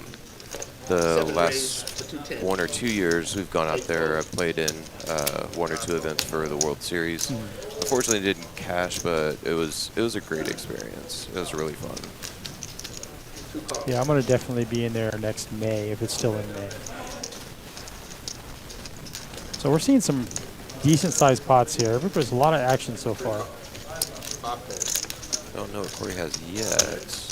The last 1 or 2 years we've gone out there. I've played in 1 or 2 events for the World Series. Unfortunately, didn't cash, but it was a great experience. It was really fun. Yeah, I'm going to definitely be in there next May if it's still in May. So we're seeing some decent sized pots here. There's a lot of action so far. 5 fold. I don't know what Corey has yet.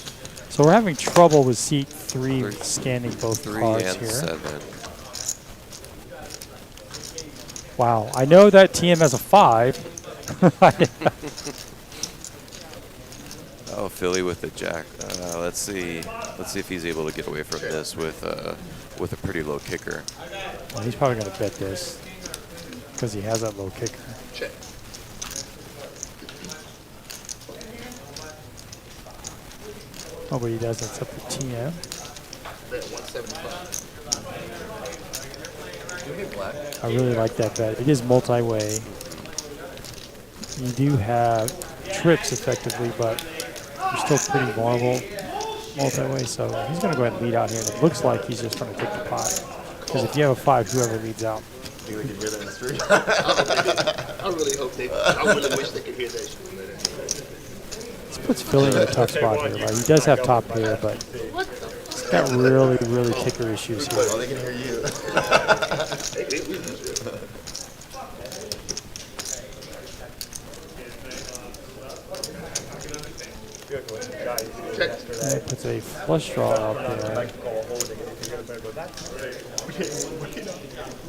So we're having trouble with seat 3 scanning both 3 cards and here. 7. Wow, I know that TM has a 5. Oh, Philly with the jack. Let's see. Let's see if he's able to get away from this with a pretty low kicker. Well, he's probably going to bet this because he has that low kicker. Check. Oh, but he doesn't. It's up to TM. Bet 175. Do we hit black? I really like that bet. It is multi-way. You do have trips effectively, but you're still pretty vulnerable multi-way. So he's going to go ahead and lead out here. And it looks like he's just going to take the pot. Because if you have a 5, whoever leads out. You can hear that in the street. I really hope they. I really wish they could hear that. This puts Philly in a tough spot here, right? He does have top pair, but he's got really, really kicker issues here. Well, they can hear you. Check. And he puts a flush draw out there.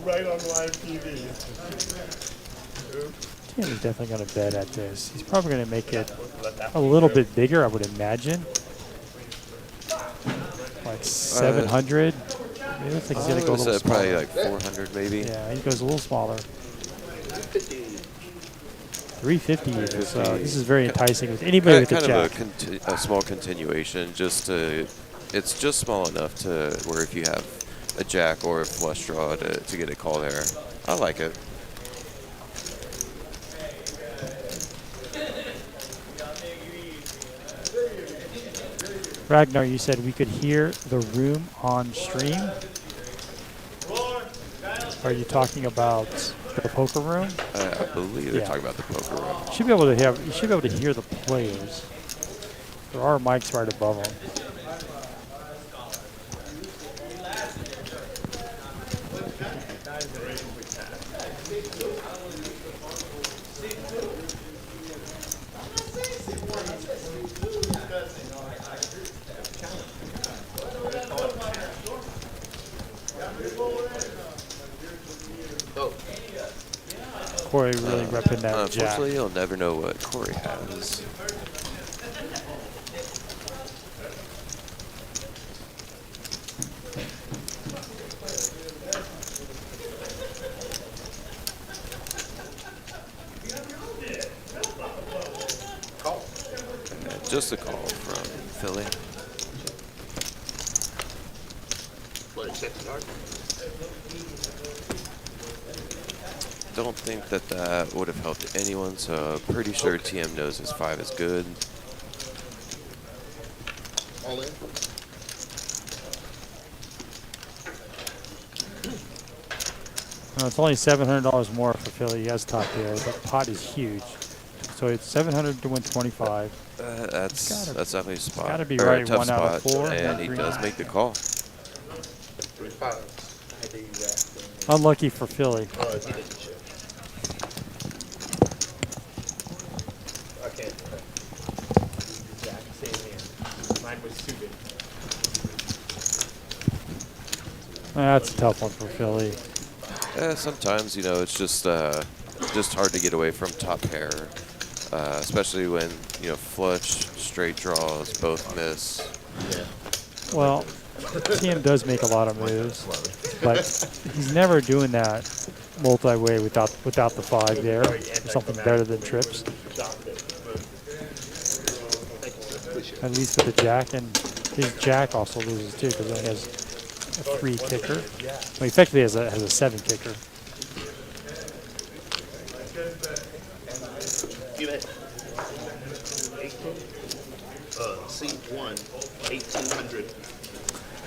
Right on live TV. Tim is definitely going to bet at this. He's probably going to make it a little bit bigger, I would imagine. Like 700. It looks like he's going to go a little probably smaller. like 400 maybe. Yeah, he goes a little smaller. 350 even. So this is very enticing with anybody with a Kind jack. of a small continuation. It's just small enough to where if you have a jack or a flush draw to get a call there. I like it. Ragnar, you said we could hear the room on stream. Are you talking about the poker room? I believe they're Yeah. talking about the poker room. You should be able to have. You should be able to hear the players. There are mics right above them. Corey really repping that jack. Unfortunately, you'll never know what Corey has. And just a call from Philly. What, check the card? Don't think that would have helped anyone, so pretty sure TM knows his 5 is good. All in? It's only $700 more for Philly. He has top here. The pot is huge. So it's 700 to win 25. That's definitely a spot. gotta be or a right, tough 1 out of spot, 4. and he does make the call. 3-5. Unlucky for Philly. He didn't check. I can't. Jack, same hand. Mine was suited. That's a tough one for Philly. Sometimes, you know, it's just hard to get away from top pair, especially when, you know, flush, straight draws both miss. Yeah. Well, TM does make a lot of moves, but he's never doing that multi-way without the 5 there. Or something better than trips. At least with the jack, and his jack also loses too because he has a 3 kicker. Well, effectively has a 7 kicker. You bet. 18. C1, 1800.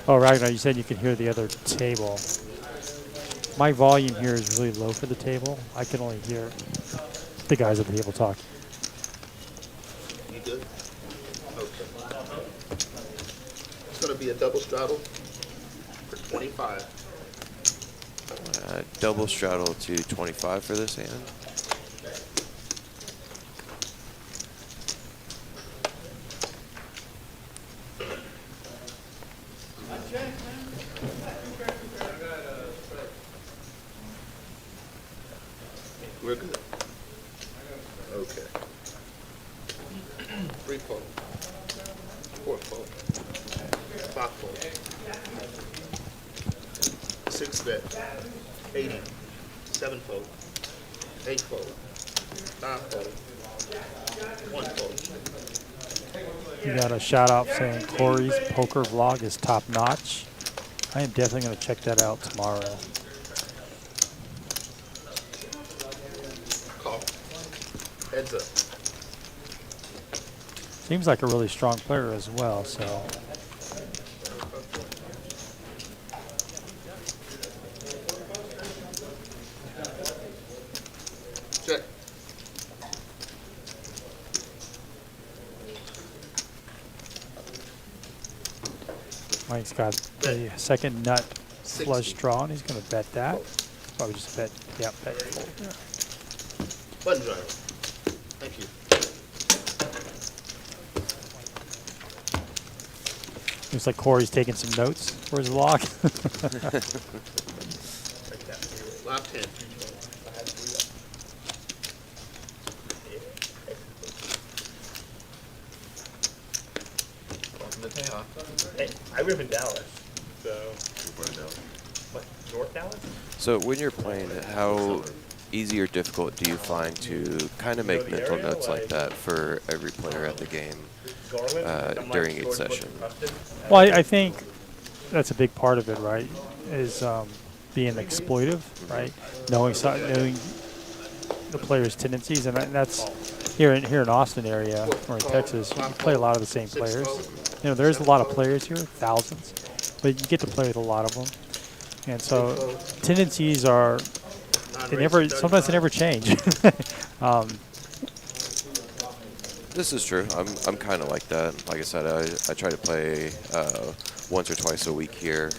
Oh, Ragnar, you said you could hear the other table. My volume here is really low for the table. I can only hear the guys at the table talking. You good? Okay. It's gonna be a double straddle for 25. Double straddle to 25 for this hand. We're good. Okay. 3 fold. 4 fold. 5 fold. 6 bet. 80. 7 fold. 8 fold. 9 fold. 1 fold. You got a shout out saying Corey's poker vlog is top notch. I am definitely going to check that out tomorrow. Call. Heads up. Seems like a really strong player as well, so. Check. Mike's got the second nut flush 60. draw, and he's going to bet that. Probably just bet, yeah, bet. Button driver. Thank you. Looks like Corey's taking some notes for his vlog. Lock 10. Welcome to Tejas. Hey, I live in Dallas, so what, North Dallas? So when you're playing, how easy or difficult do you find to kind of make mental notes like that for every player at the game during each session? Well, I think that's a big part of it, right? Is being exploitive, right? Knowing the player's tendencies, and that's here in Austin area or in Texas. You play a lot of the same players. You know, there's a lot of players here, thousands, but you get to play with a lot of them, and so tendencies are sometimes they never change. This is true. I'm kind of like that. Like I said, I try to play once or twice a week here,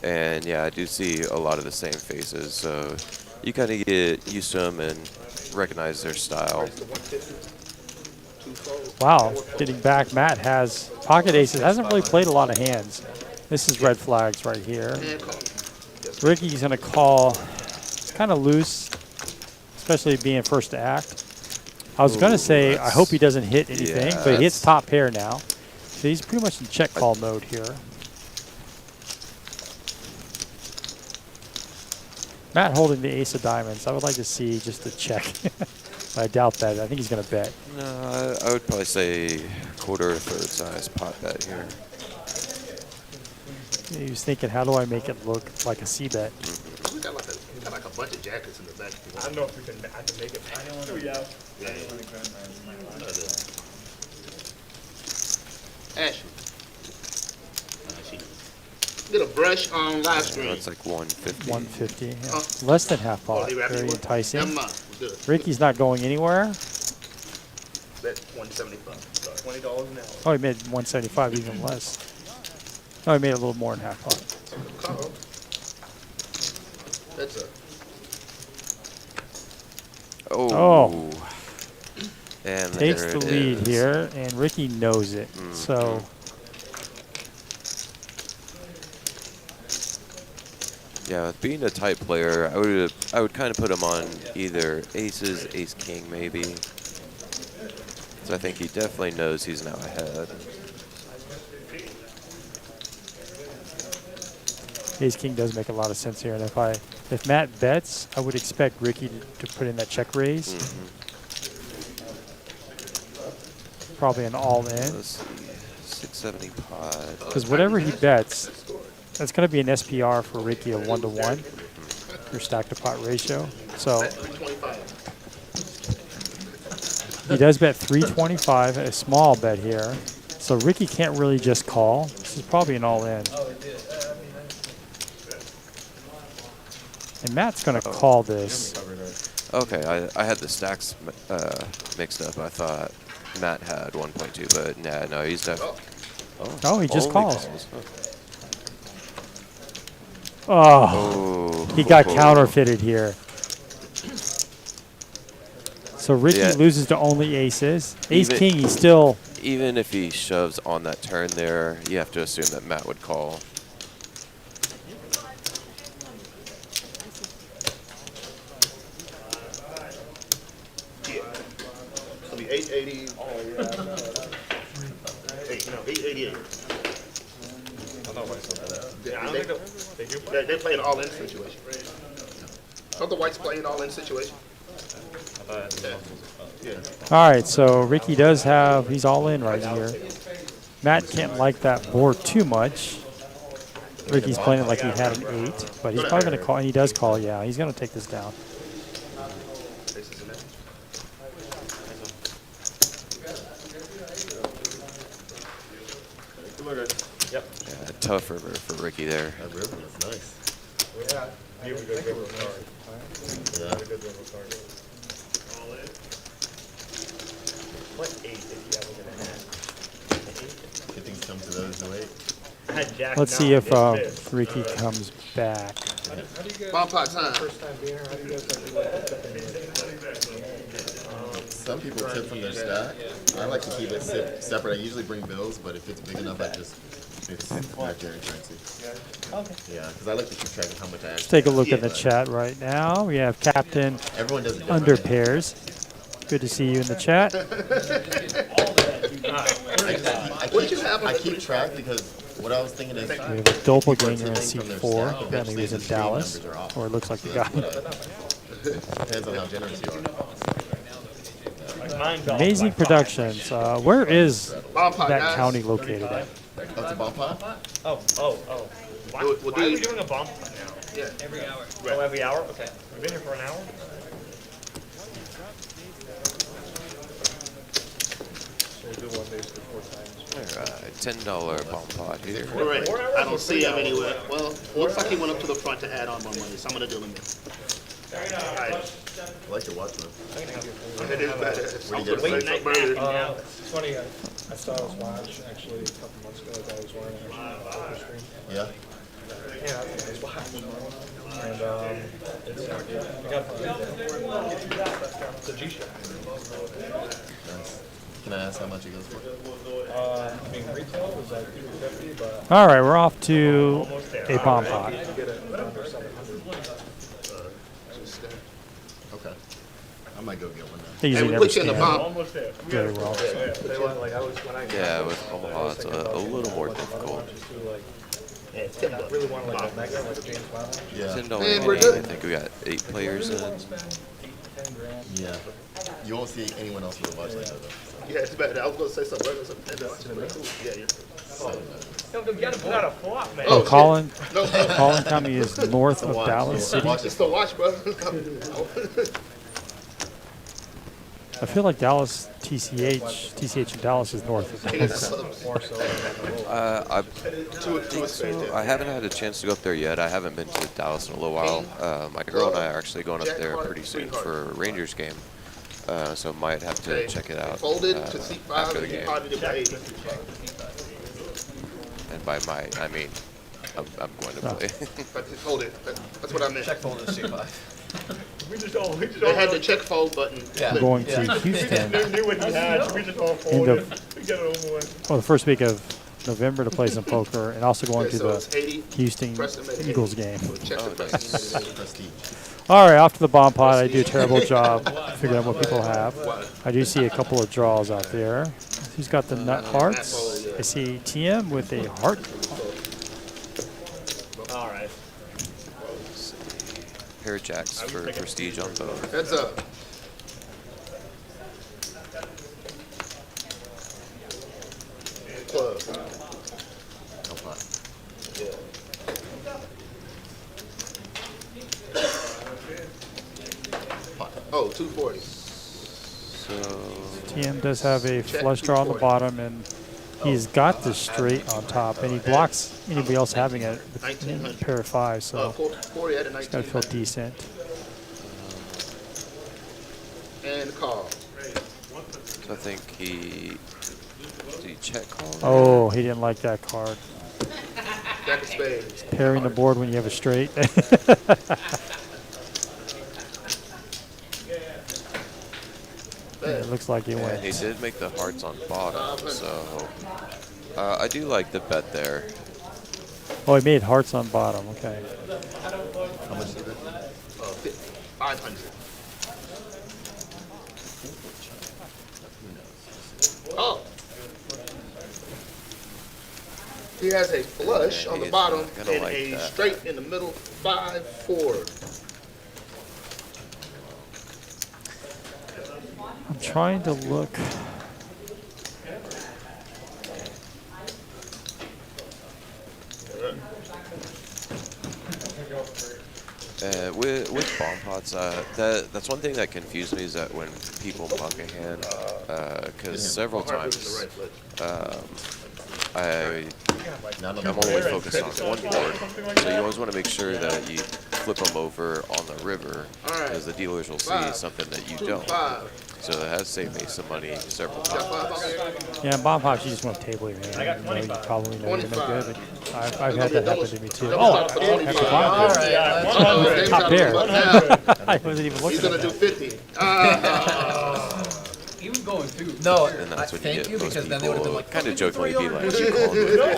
and yeah, I do see a lot of the same faces. So you kind of get used to them and recognize their style. Wow, getting back, Matt has pocket aces. Hasn't really played a lot of hands. This is red flags right here. Ricky's going to call kind of loose, especially being first to act. I was going to say, I hope he doesn't hit anything, yeah, but he hits top pair now. So he's pretty much in check call mode here. Matt holding the ace of diamonds. I would like to see just a check. But I doubt that. I think he's going to bet. No, I would probably say quarter or third size pot bet here. He was thinking, how do I make it look like a C bet? We got like a bunch of jackets in the back. I don't know if I can make it. Oh, yeah. Ashley. Get a brush on live stream. That's like 150. 150. Yeah. Less than half pot. Very enticing. Never mind. Good. Ricky's not going anywhere. Bet 175. Sorry. $20 an hour. Oh, he made 175, even less. Oh, he made a little more than half pot. Call. That's a. Oh. And Takes there the it lead is. here, and Ricky knows it. So Yeah, with being a type player, I would kind of put him on either aces, ace king maybe. So I think he definitely knows he's now ahead. Ace king does make a lot of sense here, and if Matt bets, I would expect Ricky to put in that check raise. Probably an all in. Let's see, 670 pot. Because whatever he bets, that's going to be an SPR for Ricky, a 1-to-1, your stack to pot ratio. So he does bet 325, a small bet here. So Ricky can't really just call. This is probably an all in. And Matt's going to call this. Okay, I had the stacks mixed up. I thought Matt had 1.2, but nah, no, he's definitely. Oh, he just only calls. Huh. Oh, he got counterfeited here. So Ricky loses to only aces. Ace king, he's still. Even if he shoves on that turn there, you have to assume that Matt would call. It'll be 880. No, 888. They play an all-in situation. Don't the whites play an all-in situation? Yeah. All right, so Ricky does have, he's all in right here. Matt can't like that board too much. Ricky's playing it like he had an 8, but he's probably going to call, and he does call, yeah. He's going to take this down. Yeah, tough river for Ricky there. That river is nice. Yeah. You have a good river card. Yeah. A good river card. What 8 if you ever gonna have? Good things come to those who wait. I had Jack Let's see if Ricky comes back. Bomb pot time. Some people tip from their stack. I like to keep it separate. I usually bring bills, but if it's big enough, it's Nigerian currency. Yeah, because I like to keep track of how much I Let's actually take a look at the chat right now. We have Captain Everyone does it Under differently. Pairs. Good to see you in the chat. I keep track because what I was thinking is We have a doppelganger in tipping from their C4. stack, Apparently he was in eventually the shade Dallas, numbers are off. or it looks like the So guy. depends on how generous you are. Amazing Productions. Where is Bomb pot, that guys. county located at? Oh, it's a bomb pot? Oh. Why, We'll why are we do- doing a bomb pot now? Yeah. Every hour. Oh, every hour? Okay. We've been here for an hour? Alright, $10 bomb pot here. Correct. I don't see him anywhere. Well, looks like he went up to the front to add on more money, so I'm gonna do him. Alright. I like your watch, man. It is badass. Where'd you get it Play from? some murder. It's funny, I saw his watch actually a couple months ago that I was wearing it on the stream. Yeah? Yeah, that's a nice watch. And it's, I got it's a G-Shock. Nice. Can I ask how much it goes for? I mean, retail was like $250, but All right, we're off to a bomb pot. you get it under 700. Okay. I might go get one now. They Hey, usually we never put you in the scan bomb. Almost there. very well. They want, like, I was, when I Yeah, with Omaha, it's a little more difficult. just do like, I really want like a mega, like a James Bond. Yeah. $10 Man, we're game. I good. think we got 8 players in. 10 grand. Yeah. You won't see anyone else with a watch like that, though. Yeah, it's bad. I was gonna say something. Yeah, yeah. No, you gotta put out a flop, man. Oh, Colin No, County is north of watch, Dallas yeah. City. Watch it's the watch, bro. I feel like Dallas, TCH in Dallas is north of Dallas. More so than I To a spade. I haven't had a chance to go up there yet. I haven't been to Dallas in a little while. My girl and I are actually going up there pretty soon for a Rangers game. So might have to check it out Folded to C5 after the and he game. potted it by 80. And by might, I mean I'm going to play. But hold it. That's what I meant. Check fold in C5. We just all They had the check fold button. Yeah. Going to Houston. knew what he had. We just all folded. We got it over with. Well, the first week of November to play some poker, and also going Okay, to so it's 80. the Houston Preston made 80. Eagles game. So check the Preston made 80. Prestige. All right, off to the bomb pot. I do a terrible job figuring out what people have. I do see a couple of draws out there. Who's got the nut hearts? I see TM with a heart. All right. Pair of jacks for prestige on both. Heads up. Club. No pot. Oh, 240. So TM does have a flush draw on the bottom, and he's got the straight on top, and he blocks anybody else having it with a pair of fives, so 40 at a it's got to feel 1900. decent. And call. I think he did he check call? Oh, he didn't like that card. Jack of spades. Pairing the board when you have a straight. It looks like he And went. he did make the hearts on bottom, so I do like the bet there. Oh, he made hearts on bottom. Okay. How much is it? 500. Oh. He has a flush Yeah, on the he's bottom not gonna and like a that. straight in the middle. 5-4. I'm trying to look. With bomb pots, that's one thing that confused me is that when people muck a hand, because several times I'm only focused on one board, so you always want to make sure that you flip them over on the river, because the dealers will see something that you don't. So it has saved me some money several times. Yeah, bomb pops, you just want to table your hand. You know, you probably know you're no good, but I've had that happen to me too. Oh, heck of All bomb. right. Top pair. Now, I wasn't even he's looking gonna at do that. 50. He was going too. No, And that's when you thank get you, most because then they would have been people like, kind of "Fucking jokingly be 300." like, you called with all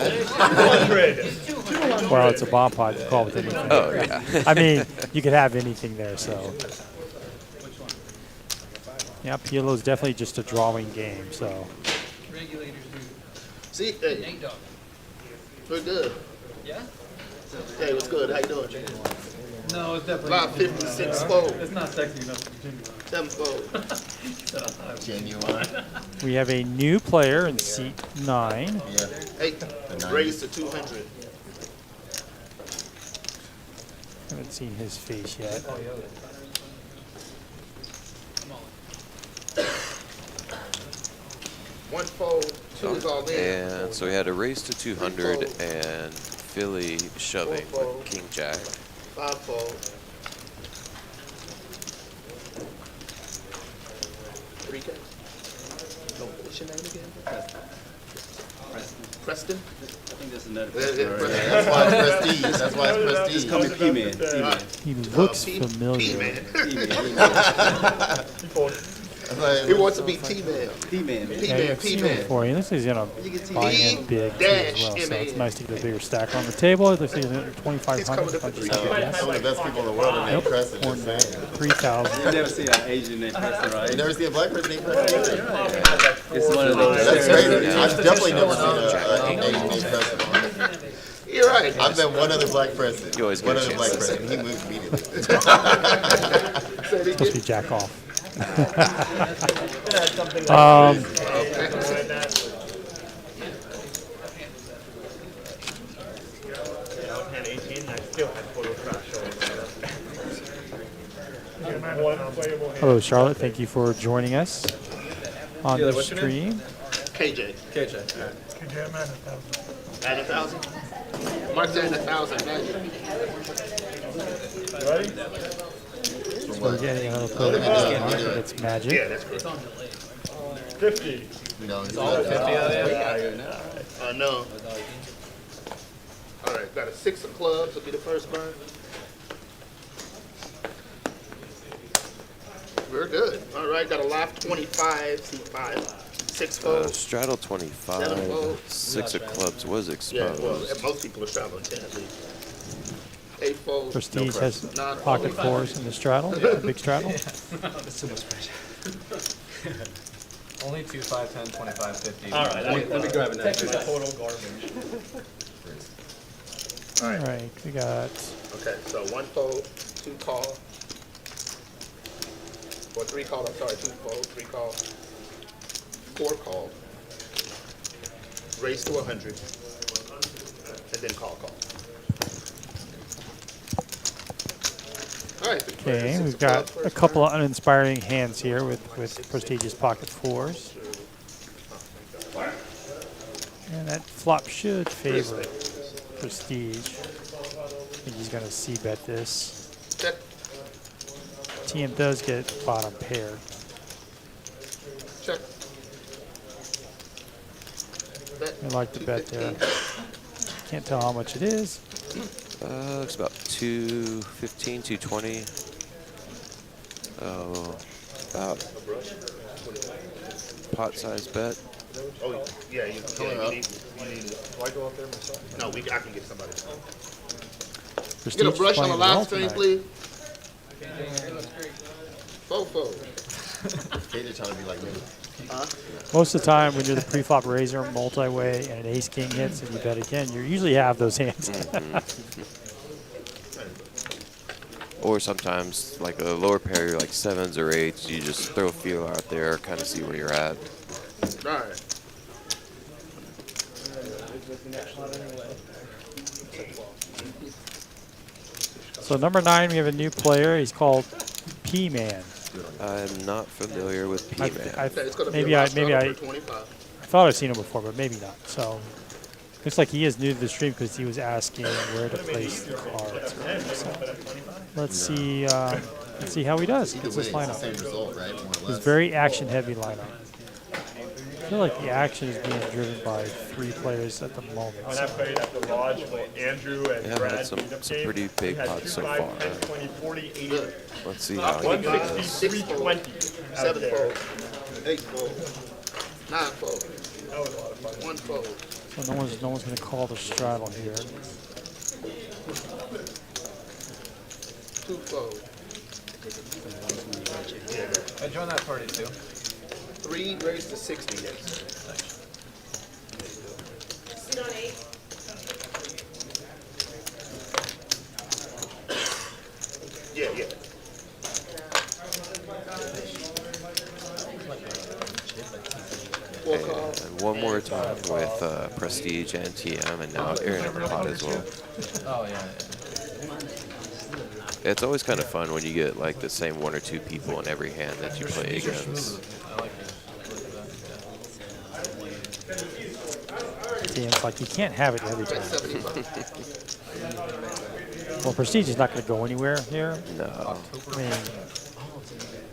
200. Well, it's a bomb pot. You call it with anything. Oh, yeah. I mean, you could have anything there, so. Yeah, PLO is definitely just a drawing game, so. Regulators do. See, hey, Nate Dogg. we're good. Yeah? Hey, what's good? How you doing? No, it's definitely. About 56 fold. It's not sexy enough to continue. 7 fold. Genuine. We have a new player in seat 9. Yeah. 8. Raised to 200. Haven't seen his face yet. One fold, 2 is all in. And so we had a raise to 200 and Philly shoving with King Jack. 5 fold. 3K. No, what's your name again? Preston. I think that's another Yeah, person. Preston. That's why it's prestige. That's why it's prestige. Call me P-Man. P-Man. He looks P- familiar. P-Man. That's why He wants to be T-Man. P-Man. Yeah, P-Man, I've seen him P-Man. before. He looks like he's going to buy in big too as well, so it's nice to get a bigger stack on the table. It looks like he's at 2,500. If I just have to guess. some of the best people in the world are named Preston. Just saying. 3,000. You never see an Asian named Preston, You right? never see a black person named Preston either. It's one of those. That's crazy. I've definitely never seen an Asian named Preston. You're right. I've met one other black person. You always get One a other chance black to say person. He moved immediately. Supposed to be jack off. Had 18, I still had photo crash Hello, Charlotte. Thank you for joining us on the what's your name? stream. KJ. KJ. At 1,000. Mark's at 1,000. Magic. So we're getting another player. It's Magic. Yeah, that's correct. 50. No, it's All 50 out there? No. All right, got a 6 of clubs. Will be the first burn. We're good. All right, got a live 25, seat 5. 6 fold. Straddle Seven 25. fold. 6 of clubs was Yeah, well, exposed. most people are straddling 10 at least. 8 fold. Prestige no has pressure. 9 pocket fold. fours in the straddle, the big straddle. That's too much pressure. Only 2, 5, 10, 25, 50. All right, Let me grab an Texas extra. total garbage. All right, we got Okay, so 1 fold, 2 call. Or 3 call, I'm sorry, 2 fold, 3 call. 4 call. Raise to 100. And then call. All right. okay. 6 We've of got clubs a first couple of uninspiring hands here with prestigious pocket fours, and that flop should favor Prestige. I think he's going to c-bet this. Check. TM does get bottom pair. Check. Bet. I like the bet there. Can't tell how much it is. Looks about 215, 220. Oh, about pot size bet. Oh, yeah, you need it. Do I go up there myself? No, I can get somebody. Prestige Get a brush on the playing well last string, tonight. please. 4 fold. Katie trying to be like me. Most of the time, when you're the pre-flop raiser, multi-way, and an ace-king hits, and you bet again, you usually have those hands. Or sometimes, like a lower pair, you're like 7s or 8s. You just throw a feel out there, kind of see where you're at. All right. So number 9, we have a new player. He's called P-Man. I'm not familiar with P-Man. Okay, it's gonna be Maybe a I last straddle for 25. I thought I've seen him before, but maybe not. So looks like he is new to the stream because he was asking where to place the cards. So let's see how he does. Either What's way, this it's the lineup? same result, right? More or It's less. very action-heavy lineup. I feel like the action is being driven by 3 players at the moment. When I played at the lodge with Andrew and Yeah, Brad, that's some game, pretty big we had pots 2, so 5, far. 10, 20, 40, 80, Let's see how he 160, does. 320 out 7 there. fold. 8 fold. 9 fold. That was a lot of fun. 1 fold. So no one's going to call the straddle here. 2 fold. I joined that party too. 3 raised to 60, yes. Sit on 8. Yeah. 4 call. And one more time with Prestige and TM, and now Aaron in the pot as well. Oh, yeah. It's always kind of fun when you get like the same 1 or 2 people in every hand that you play against. I like it. TM's like, you can't have it every Bet time. 75. Well, Prestige is not going to go anywhere here. No, I mean,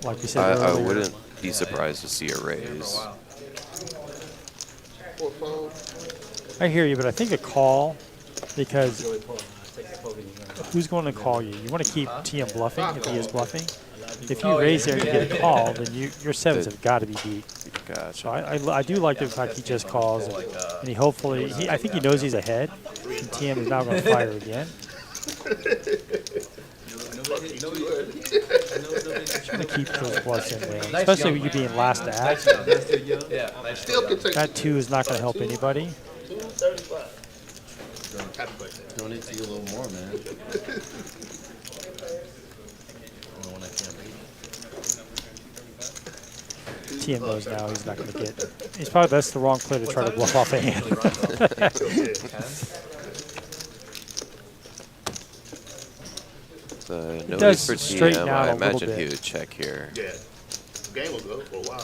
like we said I earlier. wouldn't be surprised to see a raise. 4 fold. I hear you, but I think a call, because who's going to call you? You want to keep TM bluffing if he is bluffing. If you raise there and you get a call, then your 7s have got to be beat. So Gotcha. I do like the fact he just calls, and he hopefully, I think he knows he's ahead, and TM is now going to fire again. Just want to keep those bluffs in there, especially with you being last to act. Yeah, nice. Still can take That 2 is not going to help anybody. 235. Happy birthday. Donate to you a little more, man. Only one I can't read. TM knows now he's not going to get. That's the wrong play to try to bluff off a hand. No does need for straighten TM. out I a little imagine bit. he would check here. Yeah. The game will go for a while.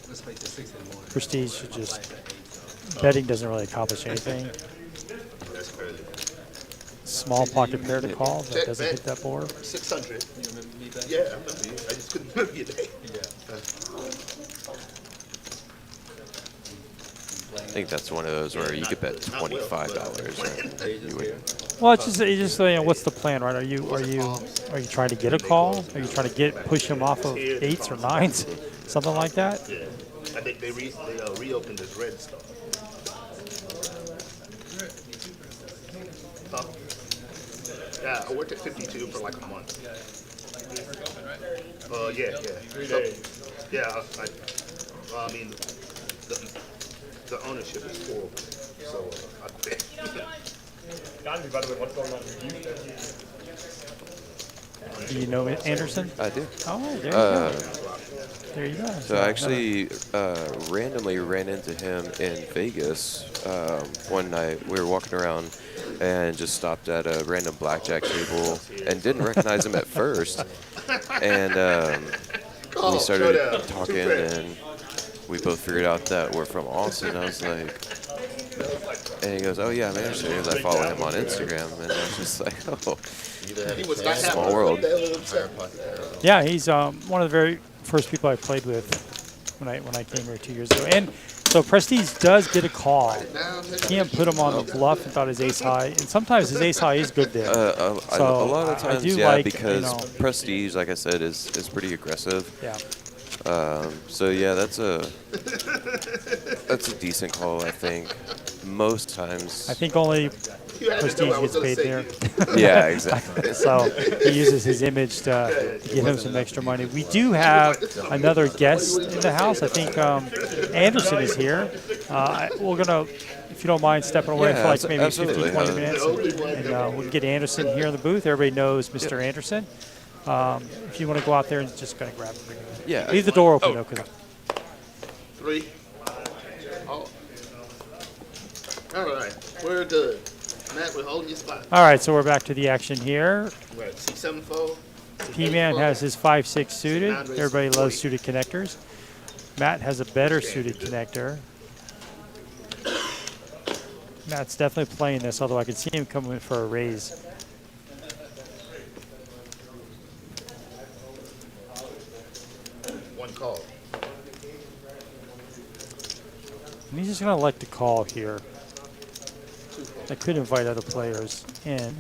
Let's make the 6 anymore. Prestige should just betting doesn't really accomplish anything. That's crazy. Small pocket pair to call that Check, doesn't bet. hit that board. 600. You remember me back? Yeah, I remember you. I just couldn't remember your name. I think that's one of those where you could bet $25 and you would. Well, it's just what's the plan, right? Are you trying to get a call? Are you trying to push him off of 8s or 9s? something like that. Yeah. I think they reopened this Red Star. Huh? Yeah, I worked at 52 for like a month. Yeah. 3 So, days. yeah, I mean, the ownership is horrible. So I quit. Gandhi, by the way, what's going on with you? Do you know Anderson? I do. Oh, there you go. There you go. So I actually randomly ran into him in Vegas one night. We were walking around and just stopped at a random blackjack table and didn't recognize him at first. And we started talking, and we both figured out that we're from Austin. I was like, and he goes, "Oh yeah, I'm Anderson." Because I follow him on Instagram, and I was just like, "Oh, He was not happy. small world." Yeah, he's one of the very first people I played with when I came here 2 years ago. And so Prestige does get a call. Can't put him on the bluff and thought his ace high, and sometimes his ace high is good there. A lot of I times, do yeah, like, because Prestige, like I said, is pretty aggressive. Yeah. So yeah, that's a decent call, I think. Most times. I think only Prestige gets paid there. Yeah, exactly. So he uses his image to get him some extra money. We do have another guest in the house. I think Anderson is here. We're gonna, if you don't mind stepping away for like maybe 15, 20 minutes, and we can get Anderson here in the booth. Everybody knows Mr. Anderson. If you want to go out there and just gonna grab him. Yeah. Leave the door open though, 'cause 3. Oh. All right, we're good. Matt, we're holding your spot. all right, so we're back to the action here. We're at 6-7-4. P-Man has his 5-6 suited. Everybody loves suited connectors. Matt has a better suited connector. Matt's definitely playing this, although I can see him coming in for a raise. One call. And he's just going to elect to call here. I could invite other players in.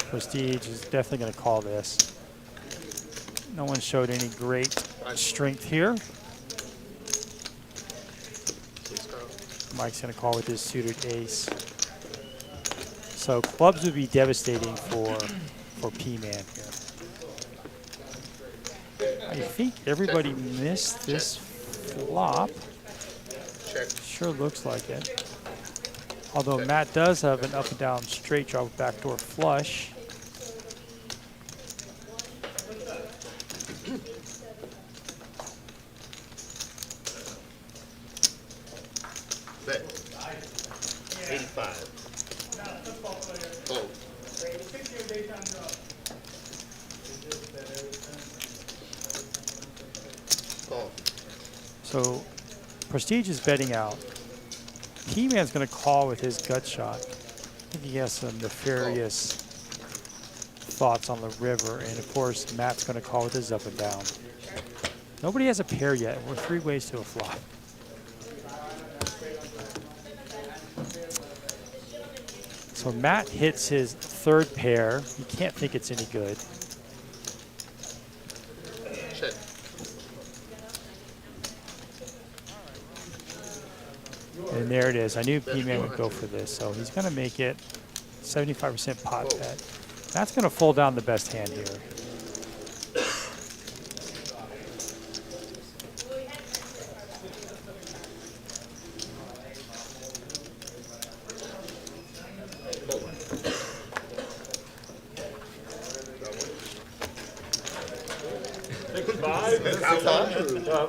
Prestige is definitely going to call this. No one showed any great strength here. Mike's going to call with his suited ace. So clubs would be devastating for P-Man here. I think everybody missed this flop. Check. Sure looks like it. Although Matt does have an up and down straight draw with backdoor flush. Bet. 85. Oh. Call. So Prestige is betting out. P-Man's going to call with his gut shot. I think he has some nefarious thoughts on the river. And of course, Matt's going to call with his up and down. Nobody has a pair yet. We're 3 ways to a flop. So Matt hits his 3rd pair. You can't think it's any good. Check. And there it is. I knew P-Man would go for this, so he's going to make it 75% pot bet. That's going to fold down the best hand here.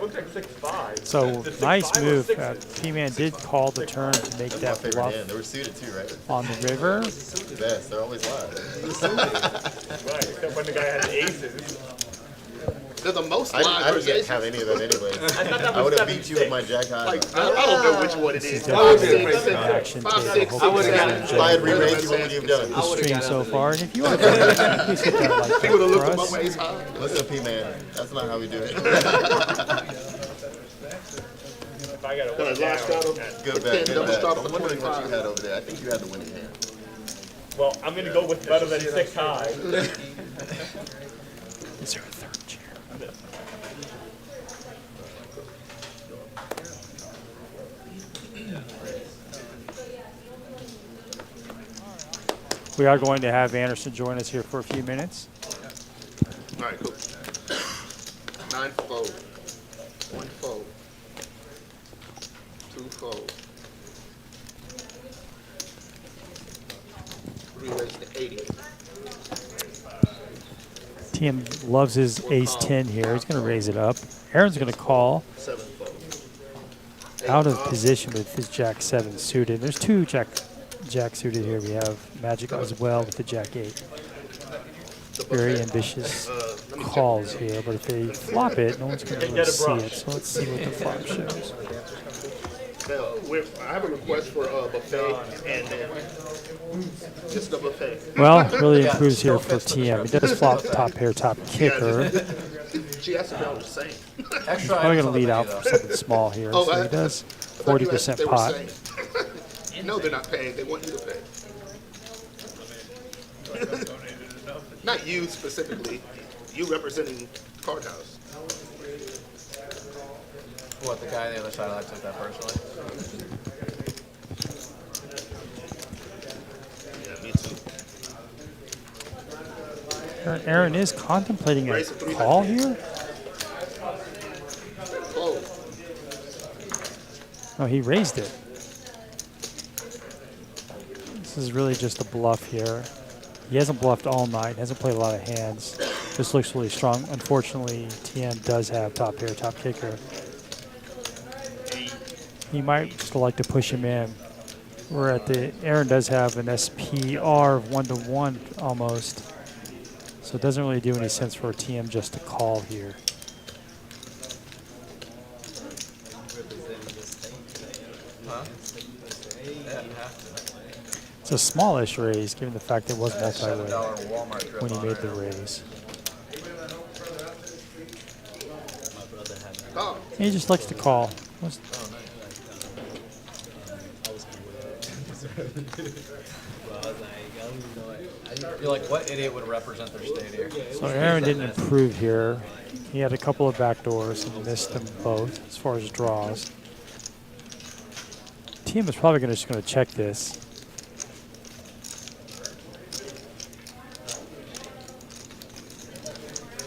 Looks like 6-5. So nice move. P-Man did call the turn to make that Favorite bluff hand. They were suited too, right? on the river. The best. They're always live. Right, except when the guy has aces. They're the most I live didn't versus have any of that anyway. I thought that I was would have beat you with 7-6. my jack high. like, I don't know which one it is. Definitely 5, a 6, great action 5, table. 6, Hope I you would've guys got it. enjoyed If I had re-raised you, what would you have done? the stream so far. And if you want to please hit that like He would have button looked for above us. my ace high. Listen, P-Man. That's not how we do it. If I got a Gonna one last down, shot him. at Good With bet, 10 good double bet. stop I'm for wondering what 25. you had over there. I think you had the winning hand. Well, I'm gonna go with better than 6 high. Is there a third chair? We are going to have Anderson join us here for a few minutes. All right, cool. 9 fold. 1 fold. 2 fold. 3 raised to 80. TM loves his ace-10 here. He's going to raise it up. Aaron's going to call 7 fold. out of position with his jack-7 suited. There's 2 jack suited here. We have Magic as well with the jack-8. Very ambitious calls here, but if they flop it, no one's going to really see it. So let's see what the flop shows. I have a request for a buffet and just a buffet. Well, really improves here for TM. He does flop top pair, top kicker. She asked if I was saying. Extra Probably items going to on the lead out menu, for something small here. Oh, So he does 40% pot. No, they're not paying. They want you to pay. Not you specifically. You representing Card House. What, the guy on the other side, I took that personally. Yeah, me too. Aaron is contemplating a Raise to 300. call here. Oh, Oh, he raised it. This is really just a bluff here. He hasn't bluffed all night, hasn't played a lot of hands. This looks really strong. Unfortunately, TN does have top pair, top kicker. He might just like to push him in. We're at the, Aaron does have an SPR of 1-to-1 almost. So it doesn't really do any sense for a TM just to call here. Huh? Yeah, you have to. It's a smallish raise given the fact it was multi-way $7 Walmart drip when he on made right the now. raise. oh. He just likes to call. You're like, what idiot would represent their state here? So Aaron didn't improve here. He had a couple of backdoors and missed them both as far as draws. Team is probably just going to check this.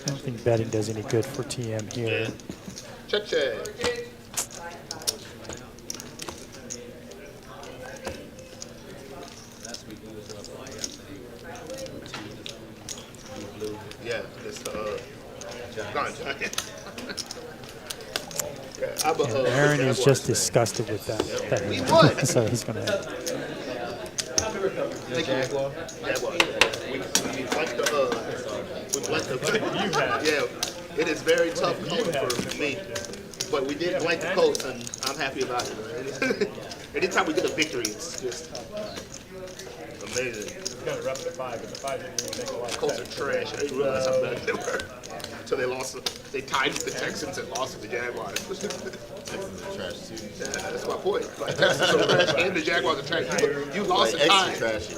I don't think betting does any good for TM here. Check, check. Yeah, it's And Aaron is just disgusted with that He hand. would. So he's going to Jaguar. We blanked the yeah, it is very tough calling for me. But we did blank the Colts, and I'm happy about it. Anytime we get a victory, it's just amazing. It's gonna rep the 5, but the 5 didn't really make a lot of Colts sense. are trash. I didn't realize how bad they were until they lost. They tied with the Texans and lost to the Jaguars. Texans are trash too. Yeah, that's my point. Like, Texans are trash and the Jaguars are trash. You lost Like and extra tied, trashy.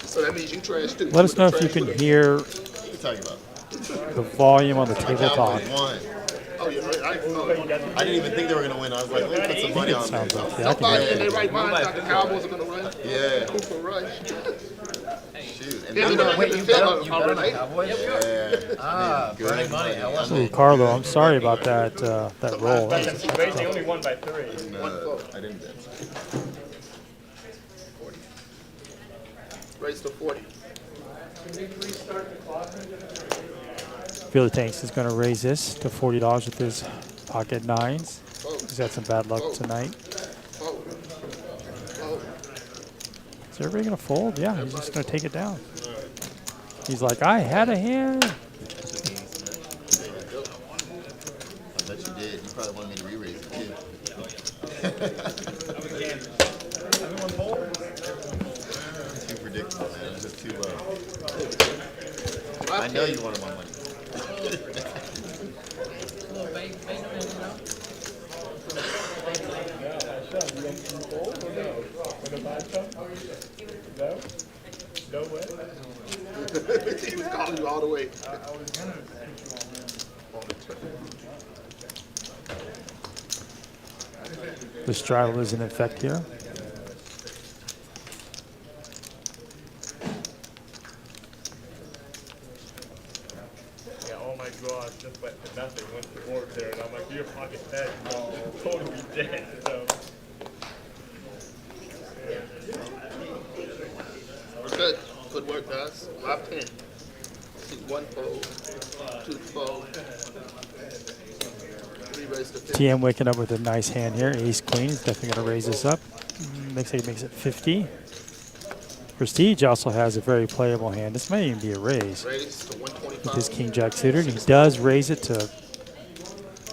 so that means you trash too. let us know if you can hear What are you talking about? the volume on the My tabletop. Cowboys won. Oh, yeah, right. I didn't even think they were gonna win. I was like, let me put some money on them. Sounds like yeah, I can Nobody hear in it. their right mind thought the Cowboys are going to run. Yeah. Cooper Rush. Shoot. And Yeah, then but Wait, you bet on the already. Cowboys? yeah. Ah, Good burning money. I love Ooh, it. Carlo, I'm sorry about that that roll. But since he raised, they only won by 3. I didn't bet. Race to 40. Fielder Tanks is going to raise this to $40 with his pocket nines. He's had some bad luck tonight. Oh. Oh. Is everybody going to fold? Yeah, he's just going to take it down. He's like, I had a hand. I bet you did. You probably wanted me to re-raise it too. Too predictable, man. It's just too low. I know you wanted my money. he was calling you all the way. I was gonna put you all in. On the turn. The straddle is in effect here. Yeah, oh my gosh, just went to nothing. Went to board there, and I'm like, your pocket dead. Totally dead. So. Good. Good work, guys. 5-10. See, 1 fold, 2 fold, 3 raised to 50. TM waking up with a nice hand here. Ace queen is definitely going to raise this up. Looks like he makes it 50. Prestige also has a very playable hand. This might even be a raise Raise to 125. with his king jack suited. He does raise it to,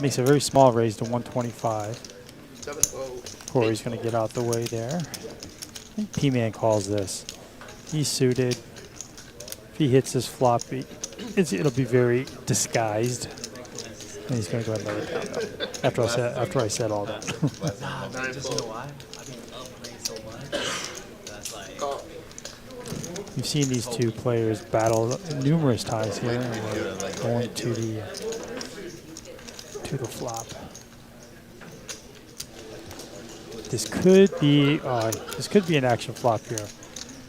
makes a very small raise to 125. 7 fold. Corey's going to get out the way there. I think P-Man calls this. He's suited. If he hits this flop, it'll be very disguised. And he's going to go ahead and let it down though, after I said all that. 9 fold. why? I've been up playing so much. That's like. Call. We've seen these two players battle numerous times here, and we're going to the flop. This could be an action flop here.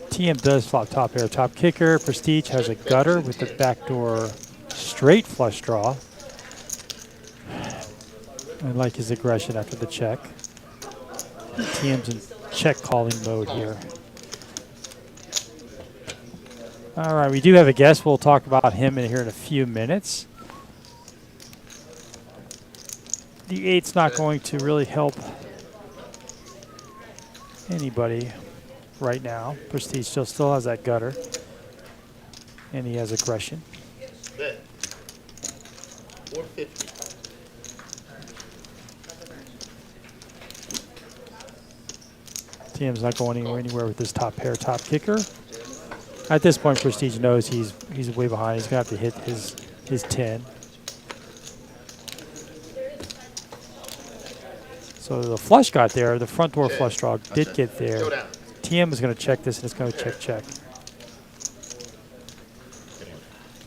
TM does flop top pair, top kicker. Prestige has a gutter with the backdoor straight flush draw. I like his aggression after the check. TM's in check calling mode here. All right, we do have a guest. We'll talk about him in here in a few minutes. The 8's not going to really help anybody right now. Prestige still has that gutter, and he has aggression. Bet. 450. TM's not going anywhere with this top pair, top kicker. At this point, Prestige knows he's way behind. He's going to have to hit his 10. So the flush got there. The front door flush draw did get there. Showdown. TM is going to check this, and it's going to check.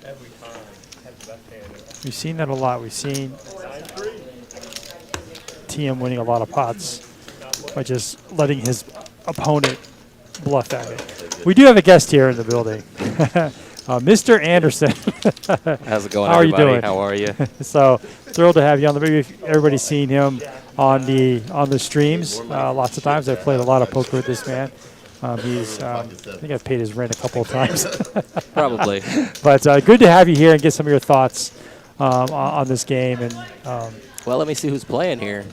Every time, have left hand. We've seen that a lot. We've seen 9-3. TM winning a lot of pots by just letting his opponent bluff at it. We do have a guest here in the building, Mr. Anderson. How's it going, How are you everybody? doing? How are you? So thrilled to have you on the video. Everybody's seen him on the streams lots of times. I've played a lot of poker with this man. I think I've paid his rent a couple of times. Probably. But good to have you here and get some of your thoughts on this game. And Well, let me see who's playing here.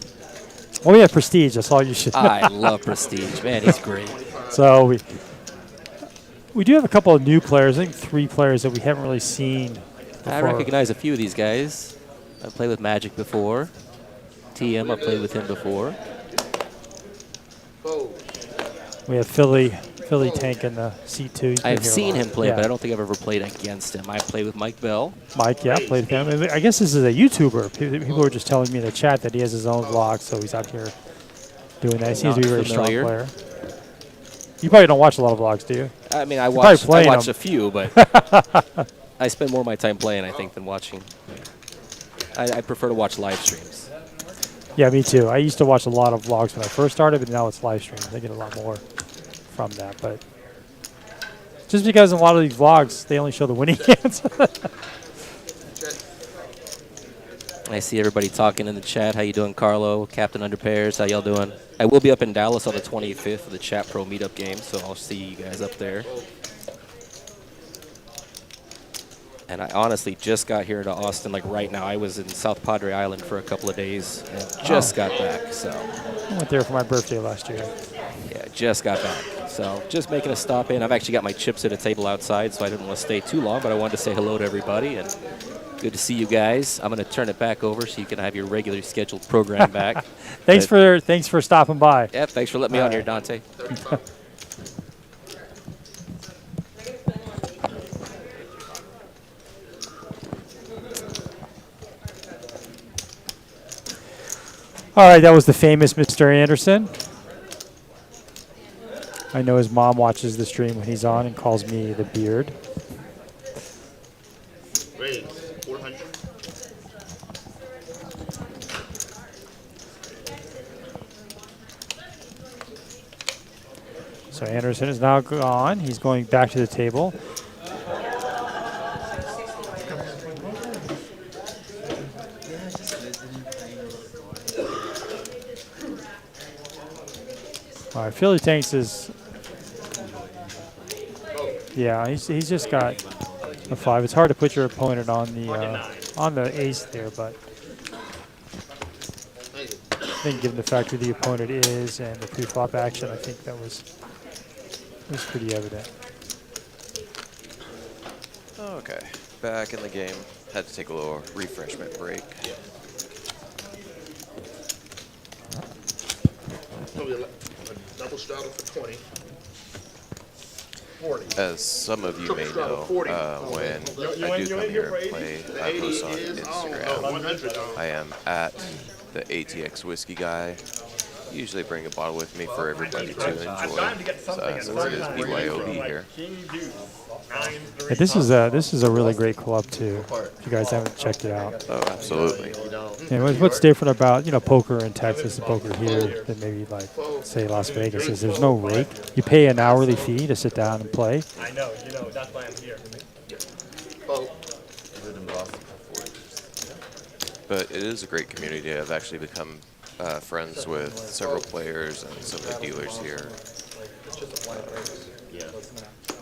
well, we have Prestige. That's all you should know. I love Prestige. Man, he's great. So we do have a couple of new players. I think 3 players that we haven't really seen before. I recognize a few of these guys. I've played with Magic before. TM, I've played with him before. Fold. We have Philly Tank in the C2. He's been I've here a seen lot. him play, Yeah. but I don't think I've ever played against him. I played with Mike Bell. Mike, yeah, played with him. And I guess this is a YouTuber. People were just telling me in the chat that he has his own vlog, so he's out here doing that. He seems to be a very familiar. strong player. You probably don't watch a lot of vlogs, do you? I mean, I You're watched probably playing them. a few, but I spend more of my time playing, I think, than watching. I prefer to watch live streams. Yeah, me too. I used to watch a lot of vlogs when I first started, but now it's live streams. I get a lot more from that. But just because in a lot of these vlogs, they only show the winning hands. I see everybody talking in the chat. How you doing, Carlo? Captain Under Pairs, how y'all doing? I will be up in Dallas on the 25th for the Chat Pro meetup game, so I'll see you guys up there. And I honestly just got here to Austin, like right now. I was in South Padre Island for a couple of days and just got back, so. I went there for my birthday last year. Yeah, just got back. So just making a stop in. I've actually got my chips at a table outside, so I didn't want to stay too long, but I wanted to say hello to everybody, and good to see you guys. I'm going to turn it back over so you can have your regularly scheduled program back. Thanks for stopping by. Yeah, thanks for letting me on here, Dante. All right, that was the famous Mr. Anderson. I know his mom watches the stream when he's on and calls me the beard. So Anderson is now gone. He's going back to the table. All right, Philly Tanks is, yeah, he's just got a 5. It's hard to put your opponent on the ace there, but I think given the fact who the opponent is and the pre-flop action, I think that was pretty evident. Okay, back in the game. Had to take a little refreshment break. Probably a double straddle for 20. 40. As some of you may know, when I do come here and play, I post on Instagram. I am at the ATX Whiskey Guy. Usually bring a bottle with me for everybody to enjoy. Since it is BYOB here. Yeah, this is a really great club too. If you guys haven't checked it out. Oh, absolutely. And what's different about poker in Texas and poker here than maybe like say Las Vegas is there's no rake. You pay an hourly fee to sit down and play. I know, that's why I'm here. But it is a great community. I've actually become friends with several players and some of the dealers here.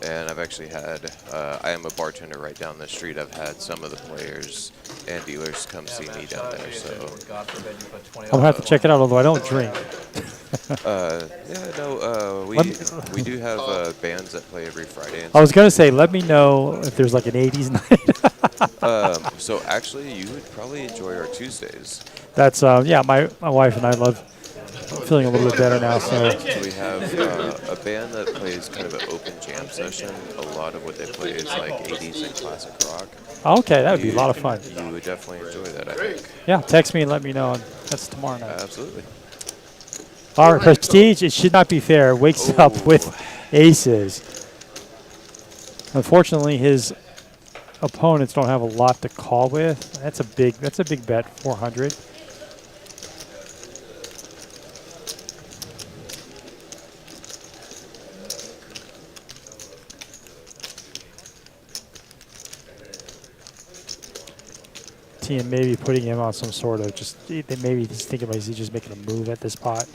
And I've actually had, I am a bartender right down the street. I've had some of the players and dealers come see me down there. So I'm gonna have to check it out, although I don't drink. yeah, no, we do have bands that play every Friday. And I was gonna say, let me know if there's like an 80s night. So actually, you would probably enjoy our Tuesdays. That's yeah, my wife and I love. I'm feeling a little bit better now. So we have a band that plays kind of an open jam session. A lot of what they play is like 80s and classic rock. Okay, that would be a lot of fun. You would definitely enjoy that, I think. Yeah, text me and let me know. That's tomorrow night. Absolutely. All right, Prestige, it should not be fair. Wakes up with aces. Unfortunately, his opponents don't have a lot to call with. That's a big bet, 400. Team maybe putting him on some sort of they maybe he's thinking about is he just making a move at this pot.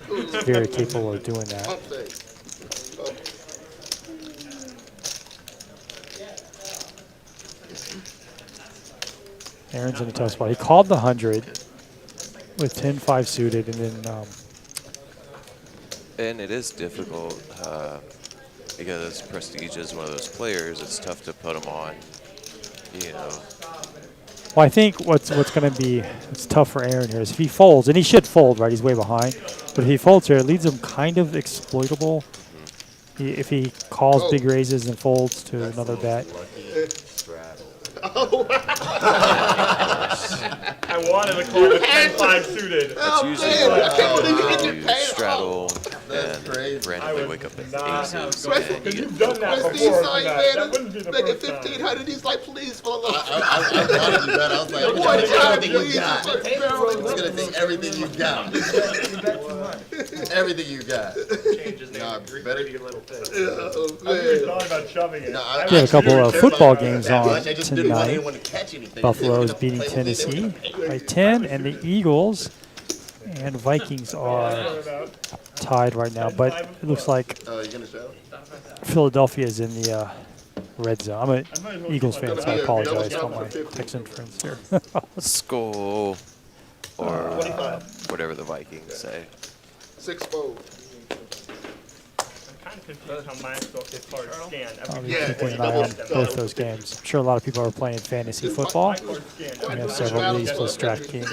He's very capable of doing that. Aaron's in a tough spot. He called the 100 with 10-5 suited, and then. And it is difficult because Prestige is one of those players. It's tough to put him on, Well, I think what's going to be tough for Aaron here is if he folds, and he should fold, right? He's way behind. But if he folds here, it leaves him kind of exploitable. If he calls big raises and folds to another bet. I wanted to call it 10-5 suited. That's usually you straddle and randomly wake up with aces. And you You've done that before. That wouldn't be the Make it first time. 1,500. He's like, please, for the love. I wanted to do that. I was like, One time, everything you please. got. It's gonna take everything you got. Everything you got. Nah, better get a little pissed. I was talking about shoving it. We have a couple of football games on I just didn't want tonight. anyone to catch anything. Buffalo's beating Tennessee by 10, and the Eagles and Vikings are tied right now. But it looks like Oh, you gonna show? Philadelphia is in the red zone. I'm an Eagles fan, so I apologize for my Texan friends here. Skull or whatever the Vikings say. 6-fold. I'm kind of confused how mine is hard scanned. I'll be keeping an eye on both those games. I'm sure a lot of people are playing fantasy football. We have several leagues plus DraftKings.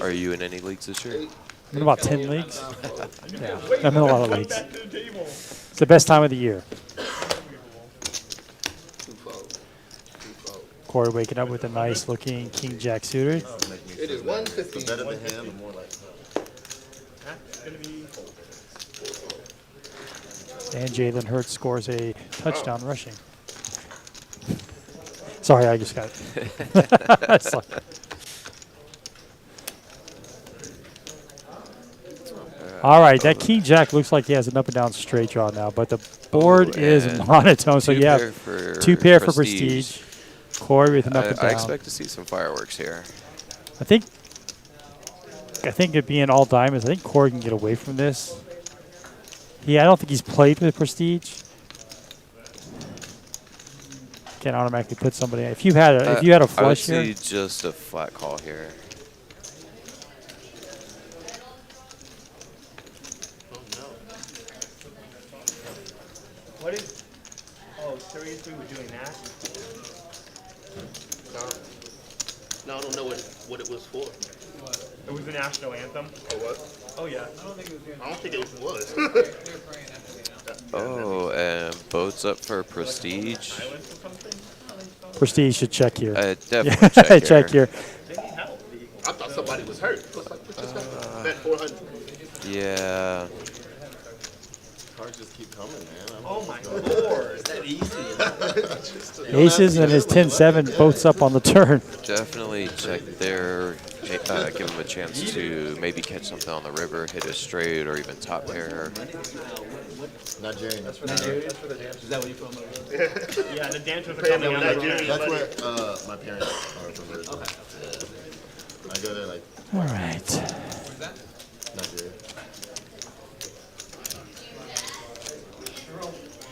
Are you in any leagues this year? I'm in about 10 leagues. Yeah, I'm in a lot of leagues. It's the best time of the year. Corey waking up with a nice looking King Jack suited. It is 150. Better than him, the more like. And Jalen Hurts scores a touchdown rushing. Sorry, I just got it. All right, that king jack looks like he has an up and down straight draw now, but the board is and monotone, so two you have pair for 2 pair for prestige. prestige. Corey with an up and I down. expect to see some fireworks here. I think it being all diamonds, I think Corey can get away from this. I don't think he's played with prestige. Can automatically put somebody. If you had a I would flush here, see just a flat call here. What is? Oh, seriously, we're doing that? No, I don't know what it was for. It was the national anthem. Oh, what? Oh yeah. I don't think it was. Oh, and boats up for prestige. prestige should check here. Definitely check here. I thought somebody was hurt. Looks like just got bet 400. Yeah. Cards just keep coming, man. Oh my lord. Is that easy? Aces and his 10-7 boats up on the turn. Definitely check there. Give him a chance to maybe catch something on the river, hit a straight, or even top pair. Nigerian. That's for Nigerian? Is that what you're from? Yeah, the dancers are Paying coming them out. Nigerian That's money. where my parents are from. Okay. I go there like All right. Nigeria.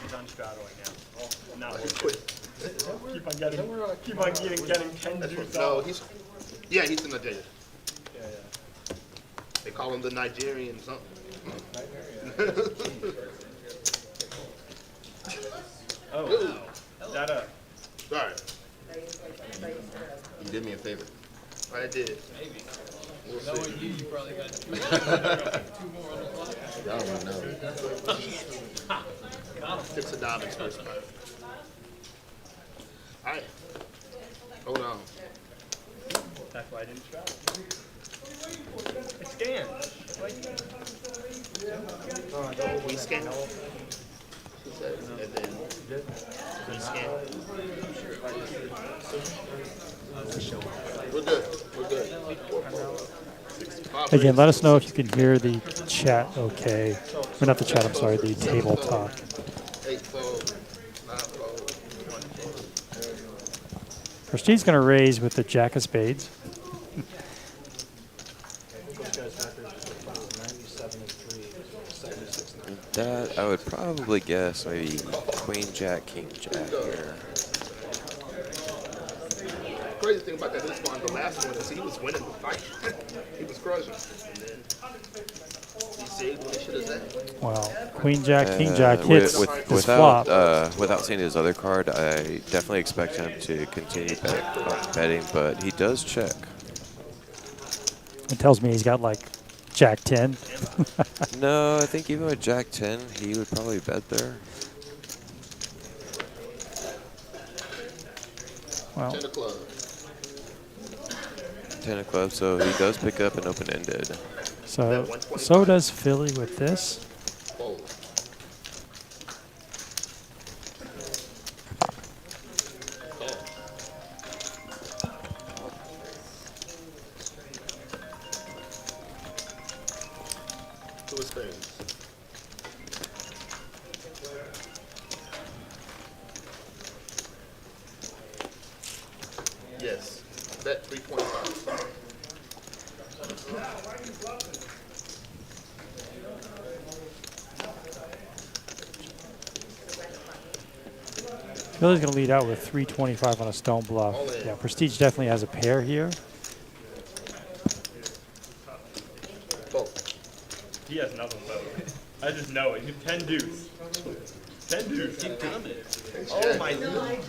He's on straddling now. No, keep on getting 10 juice No, out. he's in Nigeria. They call him the Nigerian something. Oh, that Sorry, You did me a favor. I did. We'll see. Y'all don't know. 6 of diamonds first time. All right. Hold on. That's why I didn't straddle. It scans. We scan. And then we scan. We're good. We're good. 65 Again, let us know if you can hear the chat okay. Or not the chat, I'm sorry, the table talk. 8 fold, 9 fold, 1 fold. Prestige's going to raise with the jack of spades. That I would probably guess maybe queen jack, king jack here. Crazy thing about that this one, the last one, is he was winning the fight. He was crushing. And then he saved what he should have said. Well, queen jack, king jack hits this without flop. without seeing his other card, I definitely expect him to continue betting, but he does check. It tells me he's got like jack 10. No, I think even with jack 10, he would probably bet there. Well, 10 of clubs. 10 of clubs, so he does pick up an open-ended. so does Philly with this. Fold. Two of spades. Yes. Bet 325. Philly's going to lead out with 325 on a stone bluff. All in. Yeah, Prestige definitely has a pair here. Fold. He has another vote. I just know it. 10 deuce. 10 deuce. Keep coming. Oh my lord.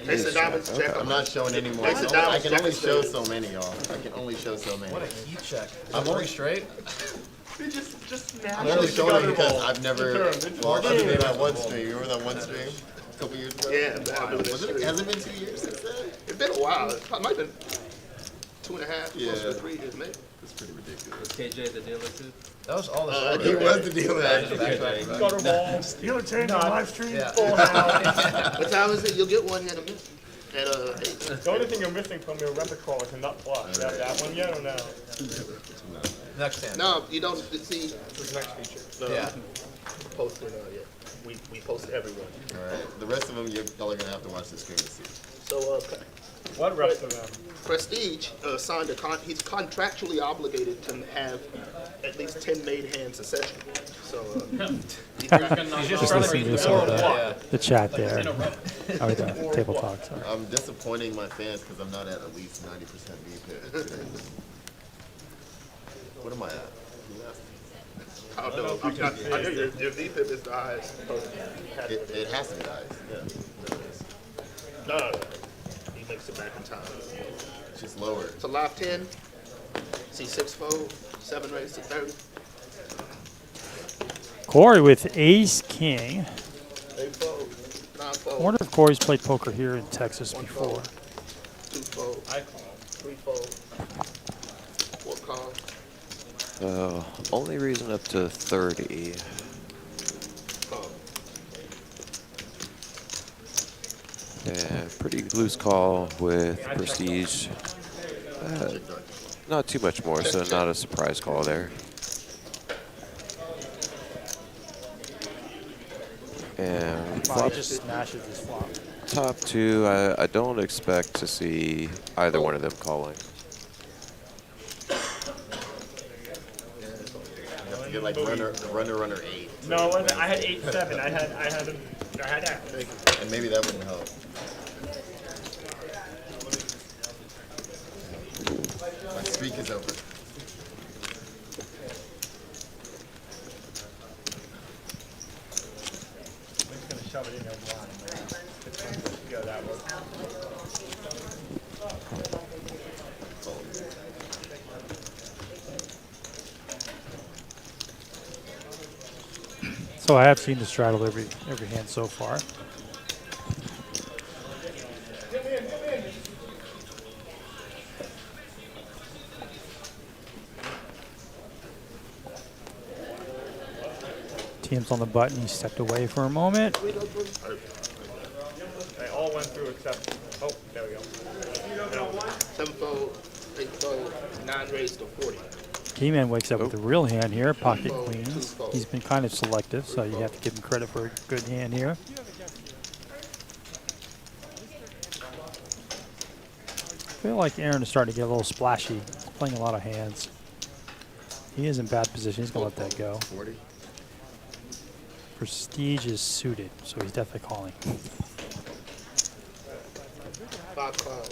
Ace of diamonds, check. I'm not showing any more. Ace of I diamonds, can jack only of show spades. so many, y'all. I can only show so many. What a heat check. I'm only straight. Just smash I'm only it showing it together because ball. I've never. Well, other than that one stream. You remember that one stream a couple years ago? Yeah, I've been with Was this it? stream. Has it been 2 years since then? It's been a while. It might have been 2.5, Yeah. close to 3 years, maybe. It's pretty ridiculous. KJ the dealer too? That was all the He was the dealer. Gutter ball. You'll change the live stream. Yeah. Full house. What time is it? You'll get one in a minute. At 8. The only thing you're missing from your repertoire is a nut flush. You have that one yet or no? Next hand. No, you don't see. This is next feature. No, Yeah. posted yet. We post everyone. All right. The rest of them, y'all are gonna have to watch the screen to see. So What rest of them? Prestige signed he's contractually obligated to have at least 10 made hands a session. So He's just trying to listening be to some of yeah. the chat there. Oh, the table talk, sorry. I'm disappointing my fans because I'm not at least 90% VP. What am I at? Who asked me? I don't know. I know your VPIP is the highest. It has to be the highest. Yeah. No. He makes it back in time. It's just lower. It's a live 10. See 6-fold, 7 raised to 30. Corey with Ace King. 8-fold, 9-fold. I wonder if Corey's played poker here in Texas before. 2-fold, I call. 3-fold, 4 call. Only reason up to 30. Call. Yeah, pretty loose call with Prestige. Not too much more, so not a surprise call there. And Wow, flop he just smashes this flop. top two, I don't expect to see either one of them calling. You have to get like runner 8. No, I had 8-7. I had that. And maybe that wouldn't help. My streak is over. I'm just gonna shove it in there blind. Go that way. So I have seen the straddle every hand so far. TM's on the button. He stepped away for a moment. They all went through except. Oh, there we go. 7-fold, 8-fold, 9 raised to 40. T-Man wakes up with a real hand here, pocket queens. He's been kind of selective, so you have to give him credit for a good hand here. I feel like Aaron is starting to get a little splashy. He's playing a lot of hands. He is in bad position. He's going to let that go. 40. Prestige is suited, so he's definitely calling. 5 call.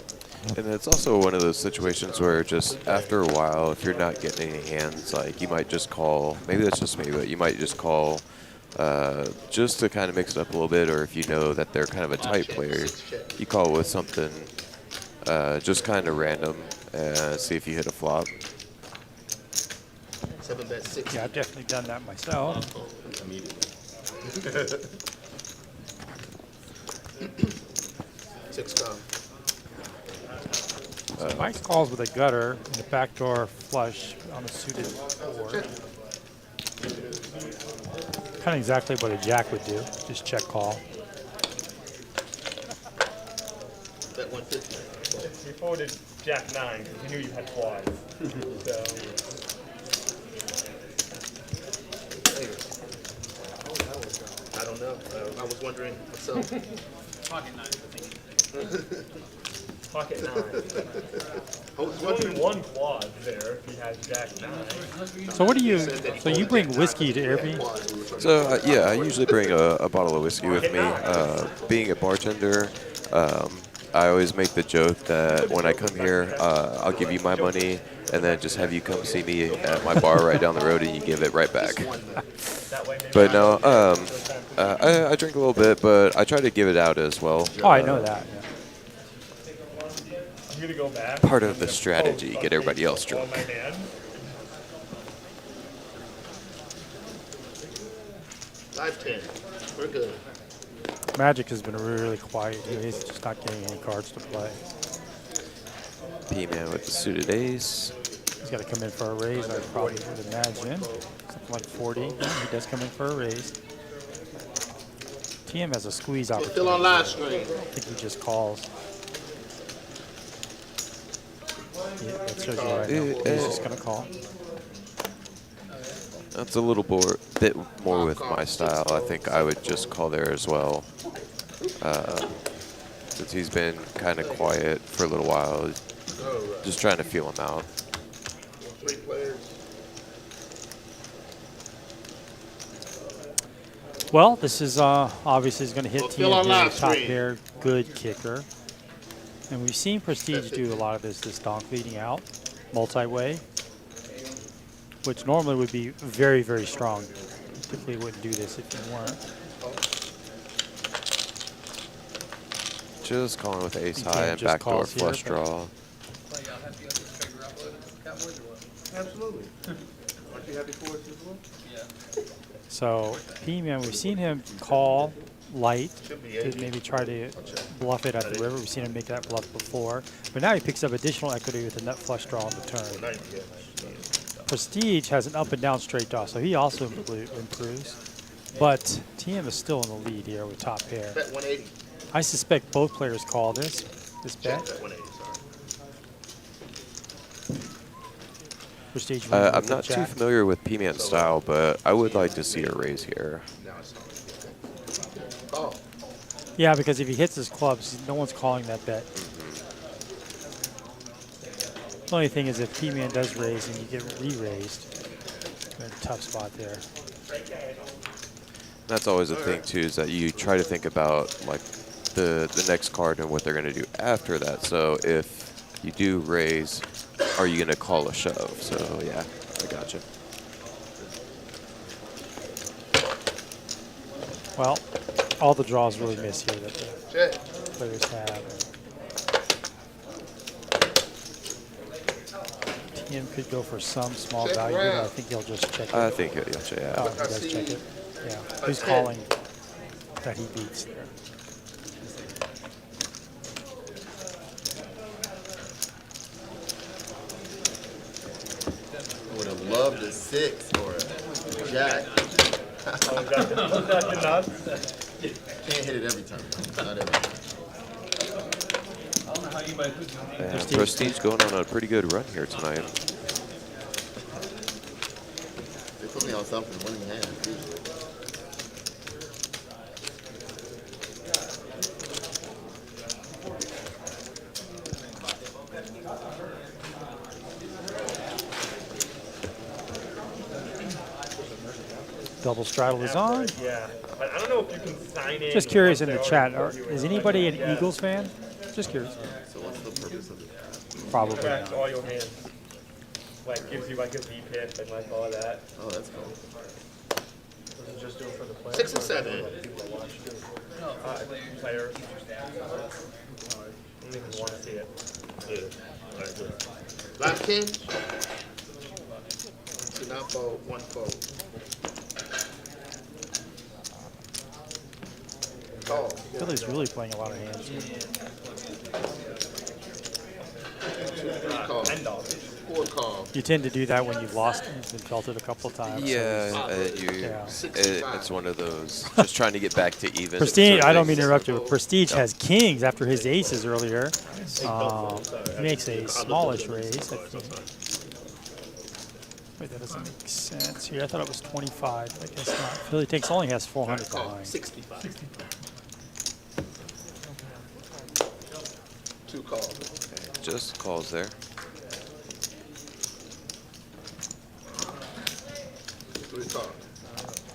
And it's also one of those situations where just after a while, if you're not getting any hands, like you might just call, maybe that's just me, but you might just call just to kind of mix it up a little bit, or if you know that they're kind of a tight player, you call with something just kind of random and see if you hit a flop. 7-bet 6. Yeah, I've definitely done that myself. Immediately. 6 call. Mike's calls with a gutter and a backdoor flush on a suited board. Kind of exactly what a jack would do, just check call. Bet 150. You folded Jack 9 because you knew you had quads. So. I don't know. I was wondering myself. Pocket 9. Pocket 9. I was There's only wondering. one quad there if he has Jack 9. So what do you, so you bring whiskey to every, So yeah, I usually bring a bottle of whiskey with me. Being a bartender, I always make the joke that when I come here, I'll give you my money and then just have you come see me at my bar right down the road and you give it right back. But no, I drink a little bit, but I try to give it out as well. oh, I know that, yeah. I'm going to go back. Part of the strategy, get everybody else drunk. My hand. Live 10. We're good. Magic has been really quiet here. He's just not getting any cards to play. P-Man with the suited ace. He's got to come in for a raise, I probably would imagine. Something like 40. Yeah, he does come in for a raise. TM has a squeeze We're opportunity. still on live stream. I think he just calls. Yeah, that shows you right now. He's just going to call. That's a little bit more with my style. I think I would just call there as well. Since he's been kind of quiet for a little while, just trying to feel him out. 3 players. Well, this is obviously is going to hit Well, still on TM live top stream. pair, good kicker. And we've seen Prestige do a lot of this donk leading out, multi-way, which normally would be very, very strong. Typically wouldn't do this if you weren't. Just calling with ace TM high and just backdoor calls here, flush but- draw. Absolutely. Aren't you happy for us as well? So P-Man, we've seen him call light Should be to 80. maybe try to bluff it at the river. We've seen him make that bluff before. But now he picks up additional equity with a nut flush draw on the turn. 90, yeah. Prestige has an up and down straight draw, so he also improves. But TM is still in the lead here with top pair. Bet 180. I suspect both players call this Check bet. bet 180, sorry. Prestige I'm with the not too jack. familiar with P-Man style, but I would like to see a raise here. Now it's oh, Yeah, because if he hits his clubs, no one's calling that bet. The only thing is if P-Man does raise and you get re-raised, you're in a tough spot there. That's always the thing too, is that you try to think about like the next card and what they're going to do after that. So if you do raise, are you going to call a shove? So yeah, I gotcha. Well, all the draws really miss here that the check. players have. TM could go for some small Check value here, but I round. think he'll just check it. I think yeah, Oh, yeah. he does check it. Yeah. Who's 10. calling that he beats there? I would have loved a 6 or a jack. Can't hit it every time. Not every time. And Prestige going on a pretty good run here tonight. They put me on something winning hand. Usually. Double straddle is on. Yeah, but I don't know if you can sign in. Just curious in the once chat, they already is anybody an Eagles fan? Just curious. So what's the purpose of it? Probably Tracks not. all your hands. Like gives you like a V pip and like all that. Oh, that's cool. Just do it for the player. 6 and 7. Player. I don't even want to see it. Good. All right, good. Last 10. 2 not fold, 1 fold. Call. Philly's really playing a lot of hands here. 2, 3 call. $10. 4 call. You tend to do that when you've lost and you've been felted a couple of times. so Yeah, Yeah. it's one of those. Just trying to get back to even. Prestige, I don't mean things. to interrupt you, but Prestige has kings after his aces earlier. He makes a smallish raise. I think. Wait, that doesn't make sense here. I thought it was 25. I guess not. Philly takes only has 400 Call. behind. 65. 2 call. Just calls there. 3 call.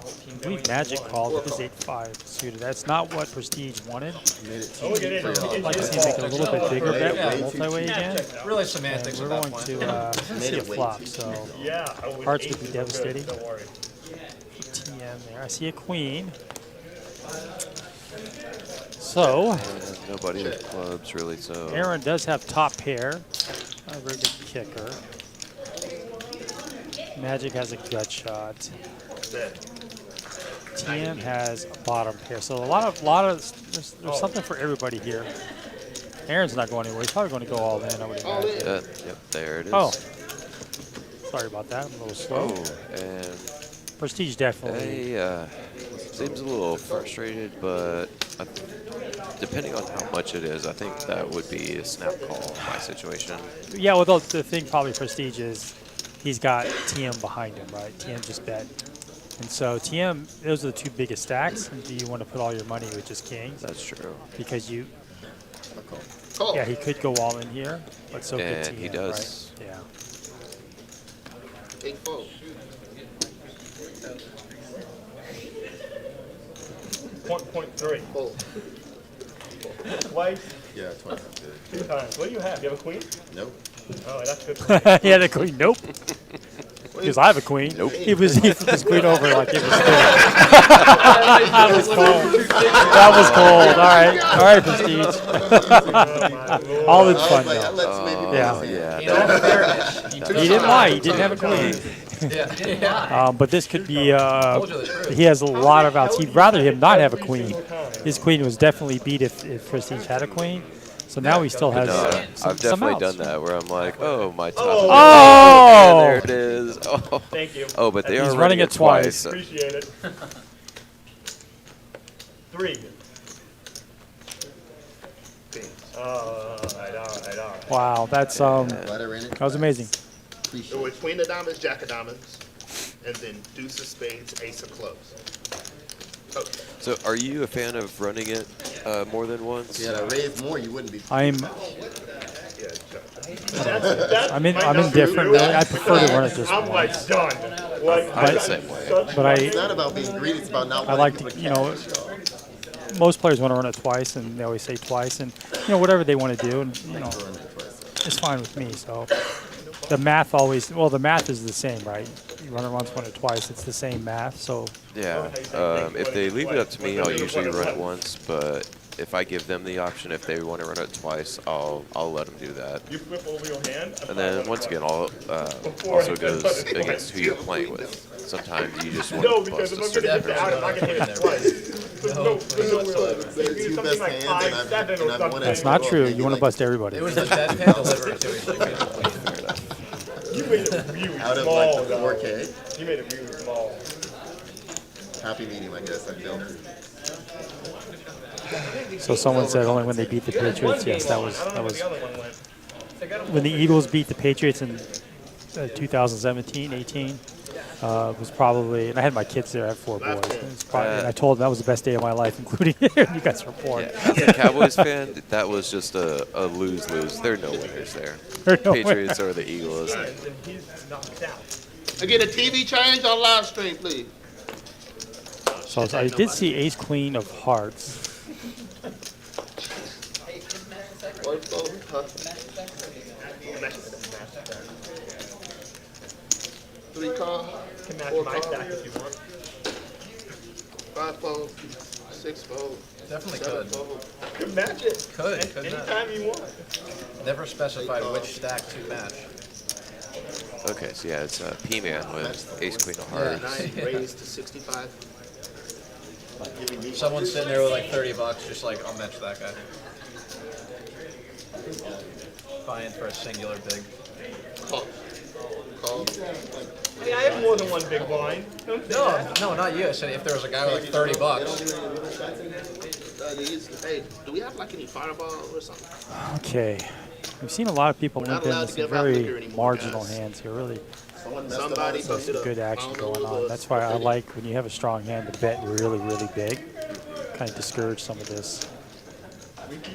I believe Magic called with his 8-5 suited. That's not what Prestige wanted. Made it Oh, get in. I'd like to see him make it a little bit bigger bet Yeah. with multi-way again. Really And semantics we're at that going point. to see a flop, so Yeah. Oh, Hearts aces could be are good, devastating. Don't worry. TM there. I see a queen. So And nobody with clubs really. So Aaron does have top pair. A very good kicker. Magic has a gut shot. TM has a bottom pair. So there's something for everybody here. Aaron's not going anywhere. He's probably going to go all in, I would All imagine. in. yep, there it is. Oh. Sorry about that. I'm a little slow. Oh, and Prestige definitely. he seems a little frustrated, but depending on how much it is, I think that would be a snap call in my situation. Yeah, well, the thing probably Prestige is he's got TM behind him, right? TM just bet. And so TM, those are the two biggest stacks. And do you want to put all your money with just kings? That's true. Because you, Call. yeah, he could go all in here, but so could And TM, he does. right? Yeah. Take fold. Point three. Fold. Twice, Yeah, 20. 2 times. What do you have? You have a queen? Nope. Oh, that's good. He had a queen. Nope. Because I have a queen. Nope. He flipped his queen over like it was that was cold. That was cold. All right, Prestige. All in fun Like, though. let's maybe Yeah. raise Yeah. In all fairness, He didn't lie. He didn't have a queen. Yeah. But this could be. Told you the truth. He has a lot of outs. He'd rather him not have a queen. His queen was definitely beat if Prestige had a queen. So now he still has No, some I've definitely outs. done that where I'm like, oh, my top. Oh! And there it is. Oh. Thank you. Oh, but they He's are running it twice. Appreciate it. 3. All right. Wow, that's Glad I ran it. that was amazing. So Appreciate with Queen of Diamonds, Jack of Diamonds, and then Deuce of Spades, Ace of Clubs. Oh, So are you a fan of running it more than once? it. Yeah, to raise more, you wouldn't be. I'm yeah, I'm indifferent really. I prefer to run it this I'm way. like done. Like, I'm the same way. But It's not about being greedy, it's about not I wanting like people to, you know, most players want to run it twice, and they always say twice, and whatever they want to do, and it's fine with me. So the math the math is the same, right? You run it once, run it twice. It's the same math. So Yeah. If they leave it up to me, I'll usually run it once, but if I give them the option, if they want to run it twice, I'll let them do that. you flip over your hand. And then once again, all also goes against who you're playing with. Sometimes you just want No, to because bust if a I'm certain going to hit the out, I'm not person. going to hit it twice. There's no way. It's two Something best like hands, 5, and I've 7 or won something. it. that's not true. You want to bust everybody. It was the deadpan delivery too. He's like, You made it really Out of small, like the though. 4K. You made it really small. Happy medium, I guess. I feel. So someone said only when they beat the Patriots. Yes, that was I don't know where the other one went. when the Eagles beat the Patriots in 2017, 18. Was probably, and I had my kids there. I have 4 boys. It was probably, and I told them that was the best day of my life, including you guys were born. Yeah, as a Cowboys fan, that was just a lose-lose. There are no winners there. There are no Patriots or the Eagles. And he's knocked out. I get a TV change on live stream, please. So I did see Ace Queen of Hearts. Or fold, huh? 3 call, Can match 4 my call, stack if you want. 5 fold, 6 fold, Definitely 7 could. fold. You can match it. Could not. Anytime you want. Never specified which stack to match. Okay, so yeah, it's P-Man with Ace Queen of Hearts. 9 raised to 65. Someone's sitting there with like $30, just like, I'll match that guy. Buying for a singular big. Call. Call. I mean, I have more than one big blind. Don't say that. No, not you. I said if there was a guy with like $30. Hey, do we have like any fireball or something? Okay. We've seen a lot of people We're not limp in allowed with to some give out liquor very anymore, marginal guys. hands here. Really Somebody busted up. good action I don't know going who it on. was. That's why I like when you have a strong hand to bet really, really big. Kind of discourage some of this.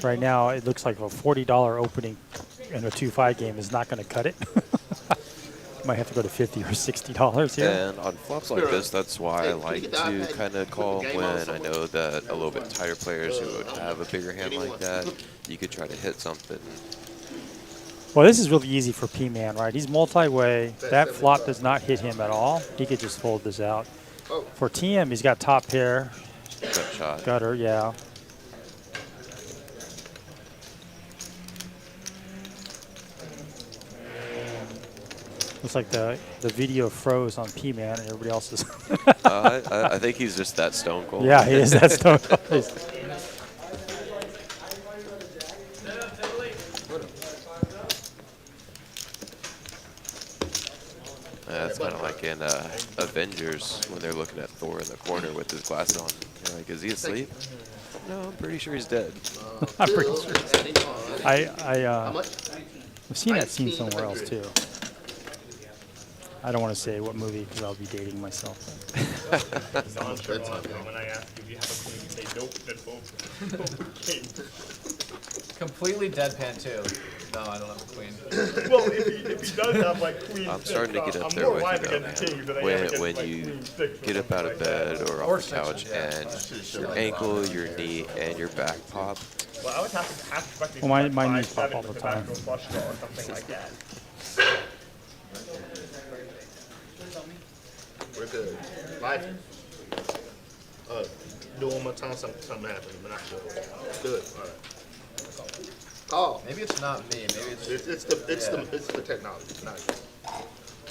Right now, it looks like a $40 opening in a 2-5 game is not going to cut it. Might have to go to $50 or $60 here. And on flops like this, that's why I like to kind of call when I know that a little bit tighter players who would have a bigger hand like that, you could try to hit something. Well, this is really easy for P-Man, right? He's multi-way. That flop does not hit him at all. He could just fold this out. For TM, he's got top pair, Gut shot. gutter, yeah. Looks like the video froze on P-Man and everybody else is. I think he's just that stone cold. Yeah, he is that stone cold. That's kind of like in Avengers when they're looking at Thor in the corner with his glasses on. You're like, is he asleep? No, I'm pretty sure he's dead. I'm pretty sure. How much? I've seen that scene somewhere else too. I don't want to say what movie because I'll be dating myself. Nonchalant, when I ask if you have a queen, you say nope, then both. King. Completely deadpan too. No, I don't have a queen. Well, if he does have like queen I'm six, starting to get up I'm there more with alive you, though, against man. kings than I am against When like you queen six or get up out of something like bed that. or Or off the couch sixes, yeah. and your ankle, your knee, and your back pop, Well, I would have to expect these Well, like my 5'7" knees pop all with the back time. to a flush draw or something like that. We're good. Life. Do one more time, something happened, but not sure. Good. All right. Oh, Maybe it's not me. Maybe it's the technology. Not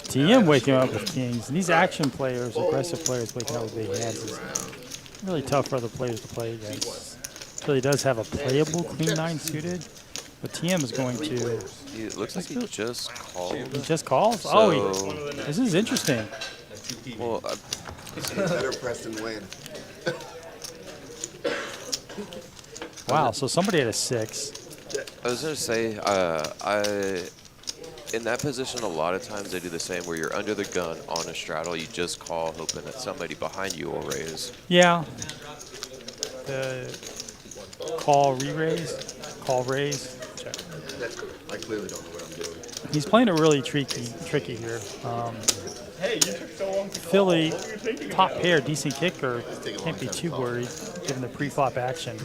TM waking up with kings, and these action players, aggressive players waking up with big hands is really tough for other players to play against. Really does have a playable queen 9 suited, but TM is going to. it looks like he just called. He just calls. So, Oh, this is interesting. well, Better press than win. Wow. So somebody had a 6. I was gonna say, in that position, a lot of times they do the same, where you're under the gun on a straddle, you just call, hoping that somebody behind you will raise. Yeah. The call re-raise, call raise. Check. I clearly don't know what I'm doing. He's playing it really tricky here. Hey, you took so long to call. Philly, What were you thinking top about? pair, decent kicker. Can't be too worried given the pre-flop action.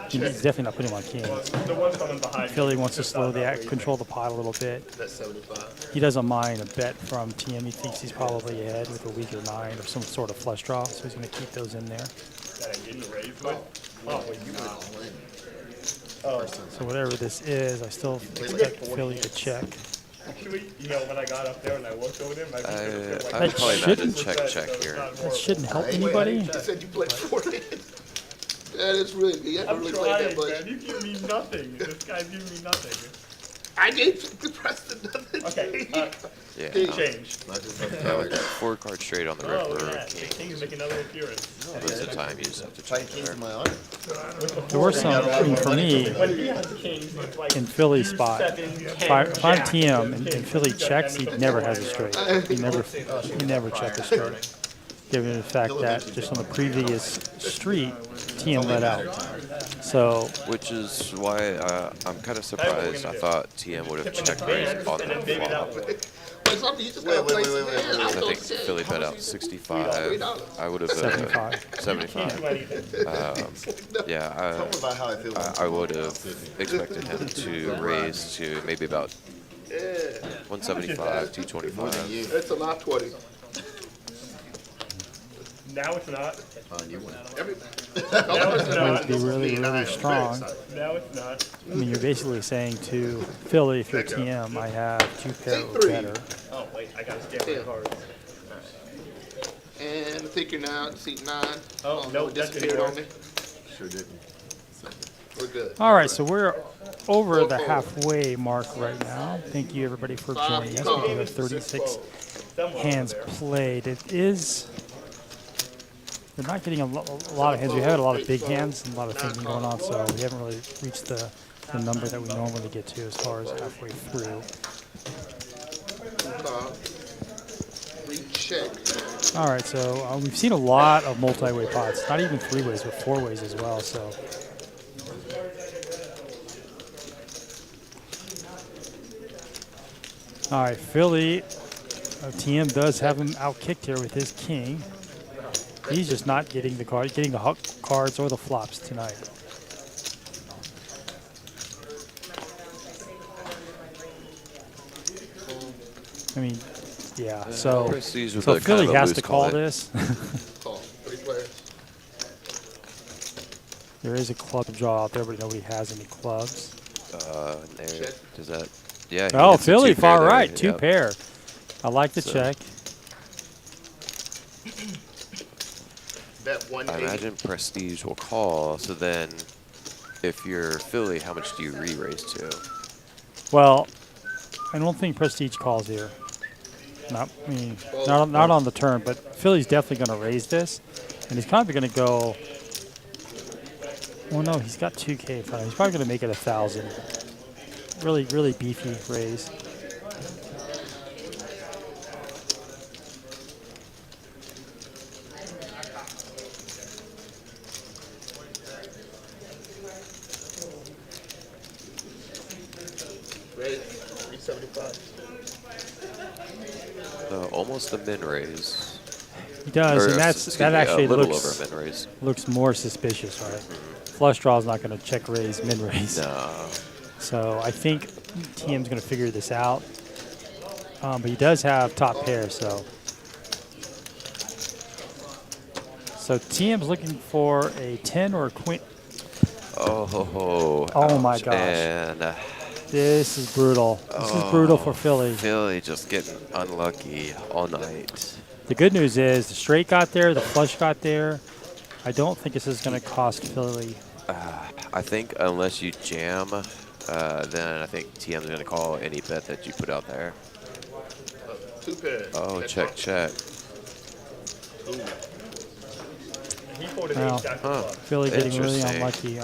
He's definitely not putting him on king. There was someone behind me. Philly wants to slow the control the pot a little bit. That's 75. He doesn't mind a bet from TM. He thinks he's probably ahead with a weaker 9 or some sort of flush draw, so he's going to keep those in there. That I didn't raise with. Oh, wait, you were. So whatever this is, I still expect Philly to check. Actually, you know, when I got up there and I looked over him, I I That would probably imagine shouldn't- check here. That shouldn't help anybody. You said you played 40. That is really. You haven't I'm really played that trying, much. man. You give me nothing. This guy's giving me nothing. I gave the Preston nothing. Okay, Yeah, change. Not just like yeah, with 4 cards straight on the Oh, river, yeah. The king is making another appearance. most of the time you just have to Fight check kings there. in my honor. There were some, I mean, for me, When he has kings, it's like in Philly's spot, 7, 10, if I'm jack. TM and Philly checks, he never has a straight. He never checks a straight. Given the fact that just on the previous street, TM let out. So Which is why I'm kind of surprised. I thought TM would have check raised on And then the maybe flop. that would. But something you just gotta play some hands. I think Philly bet out 65. I would have 75. 75. Yeah, Tell me about how I feel. I would have expected him to raise to maybe about 175, 225. It's a lot 20. Now it's not. You win. Every, Now it's it not. would be really, really strong. Now it's not. I mean, you're basically saying to Philly, if you're TM, I have 2 pair or better. Oh, wait, I gotta scan my cards. and I think you're now at seat 9. Oh, no, it that disappeared didn't on me. Sure didn't. We're good. All right, so we're over the halfway mark right now. Thank you, everybody, for joining us. We do have 36 hands played. It is. We're not getting a lot of hands. We had a lot of big hands and a lot of things going on, so we haven't really reached the number that we normally get to as far as halfway through. Recheck. All right, so we've seen a lot of multi-way pots, not even 3-ways, but 4-ways as well. So all right, Philly, TM does have him outkicked here with his king. He's just not getting the cards or the flops tonight. I mean, yeah. So Prestige with so a kind Philly of a has loose to call call. this. Call. 3 players. There is a club draw out there, but nobody has any clubs. There, Check. does that? Yeah. he Oh, hits a Philly, 2 pair far there, right, 2 yep. pair. I like the So- check. Bet I 180. imagine Prestige will call. So then, if you're Philly, how much do you re-raise to? Well, I don't think Prestige calls here. Not on the turn, but Philly's definitely going to raise this, and he's probably going to go. Well, no, he's got 2K in front of him. He's probably going to make it 1,000. Really, really beefy raise. 275. Almost a min raise. He does, Or, and excuse that me, actually a little looks over a min raise. looks more suspicious, right? Flush draw is not going to check raise, min raise. No. So I think TM's going to figure this out. But he does have top pair, so. So TM's looking for a 10 or a queen. Oh, Oh my ouch. gosh. And This is brutal. This is brutal for Philly. Philly just getting unlucky all night. The good news is the straight got there, the flush got there. I don't think this is going to cost Philly. I think unless you jam, then I think TM's going to call any bet that you put out there. 2 pair. Oh, check, check. He folded Wow. ace jack of clubs. Philly getting really Interesting. unlucky.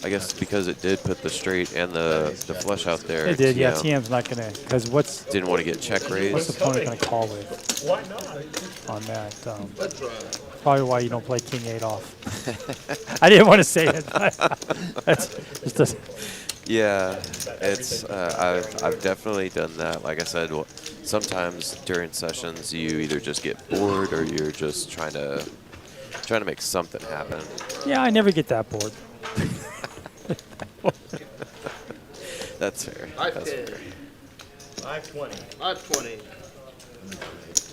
I guess because it did put the straight and the flush out there. It did, yeah. TM TM's not going to, because what's didn't want to get check the raised. opponent going to call with Why not? on that? Let's try. Probably why you don't play King 8 off. I didn't want to say it. That's just a, Yeah, it's I've definitely done that. Like I said, sometimes during sessions you either just get bored or you're just trying to make something happen. yeah, I never get that bored. That's fair. That's fair. 520. 520.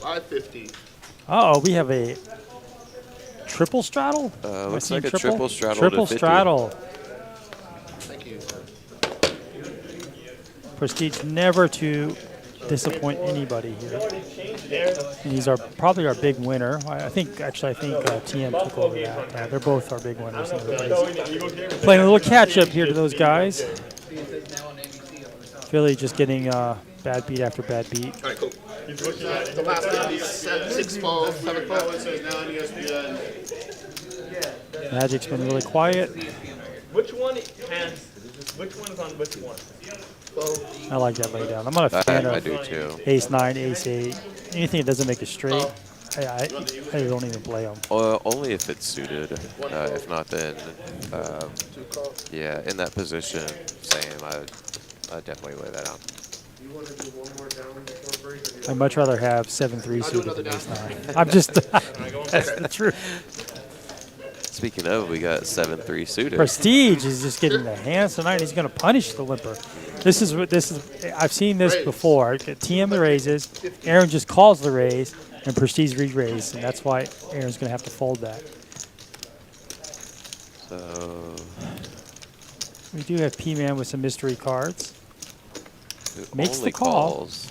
550. Uh-oh, we have a triple straddle? Am I Looks seeing like a triple straddle Triple to 50. straddle. Thank you. Prestige never to disappoint anybody here. And he's probably our big winner. I think TM took over that. They're both our big winners. Playing a little catch up here to those guys. Philly just getting bad beat after bad beat. All right, cool. The last 6 falls, 7 falls. Magic's been really quiet. Which one is on which one? I like that laydown. I'm not a fan I of do too. ace 9, ace 8. Anything that doesn't make it straight, I don't even play them. Only if it's suited. If not, then yeah, in that position, same. I definitely lay that out. I'd much rather have 7-3 suited than ace 9. I'm just, that's the truth. Speaking of, we got 7-3 suited. Prestige is just getting the hands tonight. He's going to punish the limper. This is. I've seen this before. TM the raises, Aaron just calls the raise, and Prestige re-raise, and that's why Aaron's going to have to fold that. So We do have P-Man with some mystery cards. who Makes only the call. calls.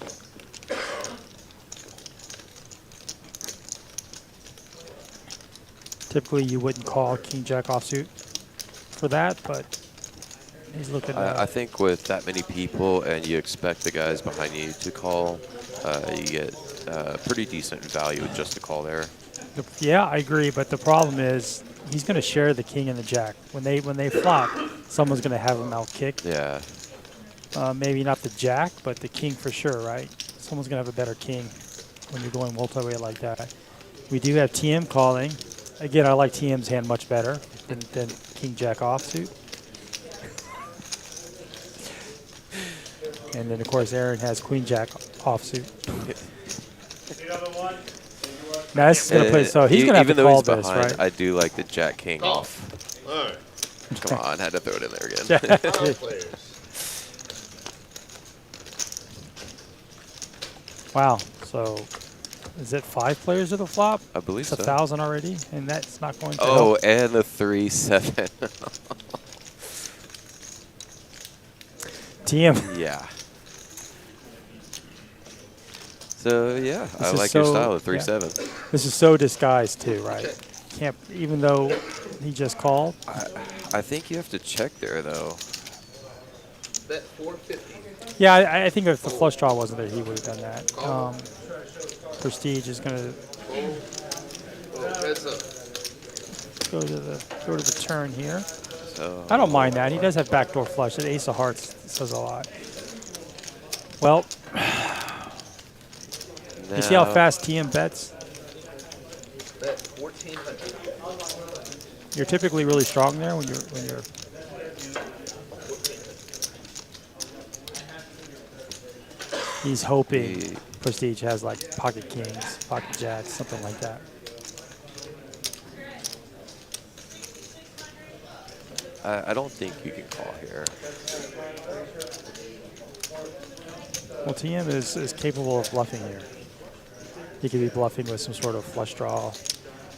Typically, you wouldn't call King Jack offsuit for that, but he's looking. I think with that many people and you expect the guys behind you to call, you get pretty decent value with just a call there. Yeah, I agree, but the problem is he's going to share the king and the jack. When they flop, someone's going to have him out kicked. Yeah. Maybe not the jack, but the king for sure, right? Someone's going to have a better king when you're going multi-way like that. We do have TM calling. Again, I like TM's hand much better than King Jack offsuit. And then, of course, Aaron has Queen Jack offsuit. Now, this is going to play, so he's going to have to even though call he's this, behind, right? I do like the Jack King off. All right. Come on, had to throw it in there again. Final players. Wow. So, is it 5 players at the flop? I believe It's so. 1,000 already, and that's not going to Oh, help. and the 3-7. TM. Yeah. So yeah, I is like your so- style of yeah. 3-7. This is so disguised too, right? Can't, even though he just called. I think you have to check there though. Bet 450. Yeah, I think if the flush draw wasn't there, he would have done that. Prestige is going to Heads up. go to the turn here. So I don't mind that. He does have backdoor flush. The ace of hearts says a lot. Well, you see how fast TM bets? Bet 1,400. You're typically really strong there when you're. He's hoping Prestige has like pocket kings, pocket jacks, something like that. I don't think you can call here. Well, TM is capable of bluffing here. He could be bluffing with some sort of flush draw.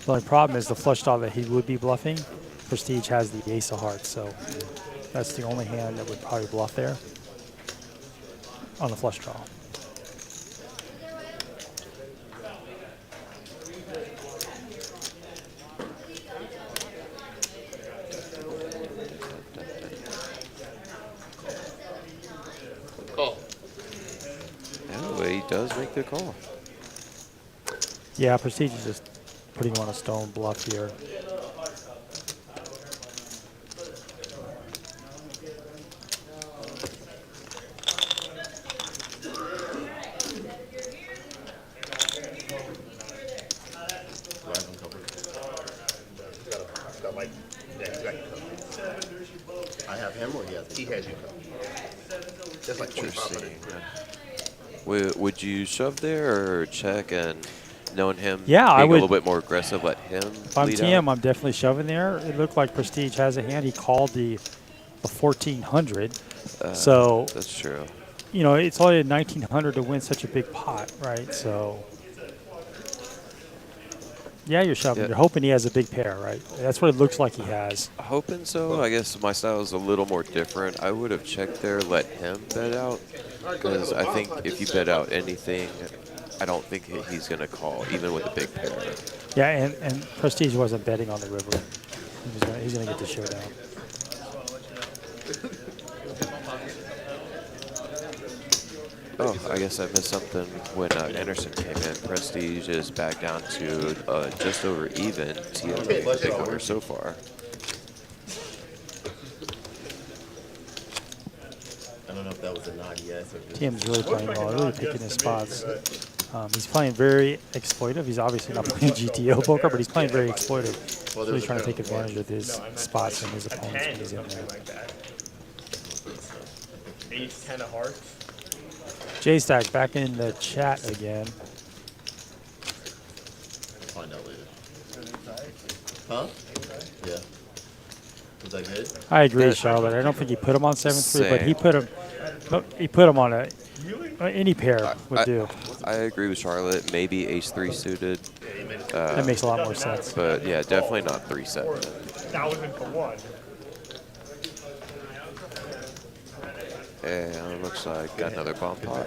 The only problem is the flush draw that he would be bluffing. Prestige has the ace of hearts, so that's the only hand that would probably bluff there on the flush draw. Call. Oh, he does make the call. Yeah, Prestige is just putting him on a stone bluff here. Got like, yeah, you got you covered. I have him or he has He me? has you covered. That's like 2500. Would you shove there or check and knowing him Yeah, being I a would. little bit more aggressive, let him If I'm lead TM, out? I'm definitely shoving there. It looked like Prestige has a hand. He called the 1400. So, That's true. you know, it's only a 1900 to win such a big pot, right? So, yeah, you're shoving. Yeah. You're hoping he has a big pair, right? That's what it looks like he has. Hoping so. I guess my style is a little more different. I would have checked there, let him bet out, because I think if you bet out anything, I don't think he's going to call, even with a big pair. Yeah, and Prestige wasn't betting on the river. He's gonna get the showdown. Oh, I guess I missed something when Anderson came in. Prestige is back down to just over even. TM being the big winner so far. I don't know if that was a nod yes or just. TM's really playing well, really picking his spots. He's playing very exploitive. He's obviously not playing GTO poker, but he's playing very exploitive. So he's trying to take advantage of his spots and his A opponents 10 when or he's in something there. like that. Ace, 10 of hearts. J-Stack back in the chat again. Find out later. Huh? Yeah. Was that good? I agree, Charlotte. I don't think he put him on 7-3, but he Same. put him. No, he put him on any pair would do. I agree with Charlotte. Maybe ace-3 suited. That makes a lot more sense. But yeah, definitely not 3-7. 1,000 for one. And it looks like got another bomb pot.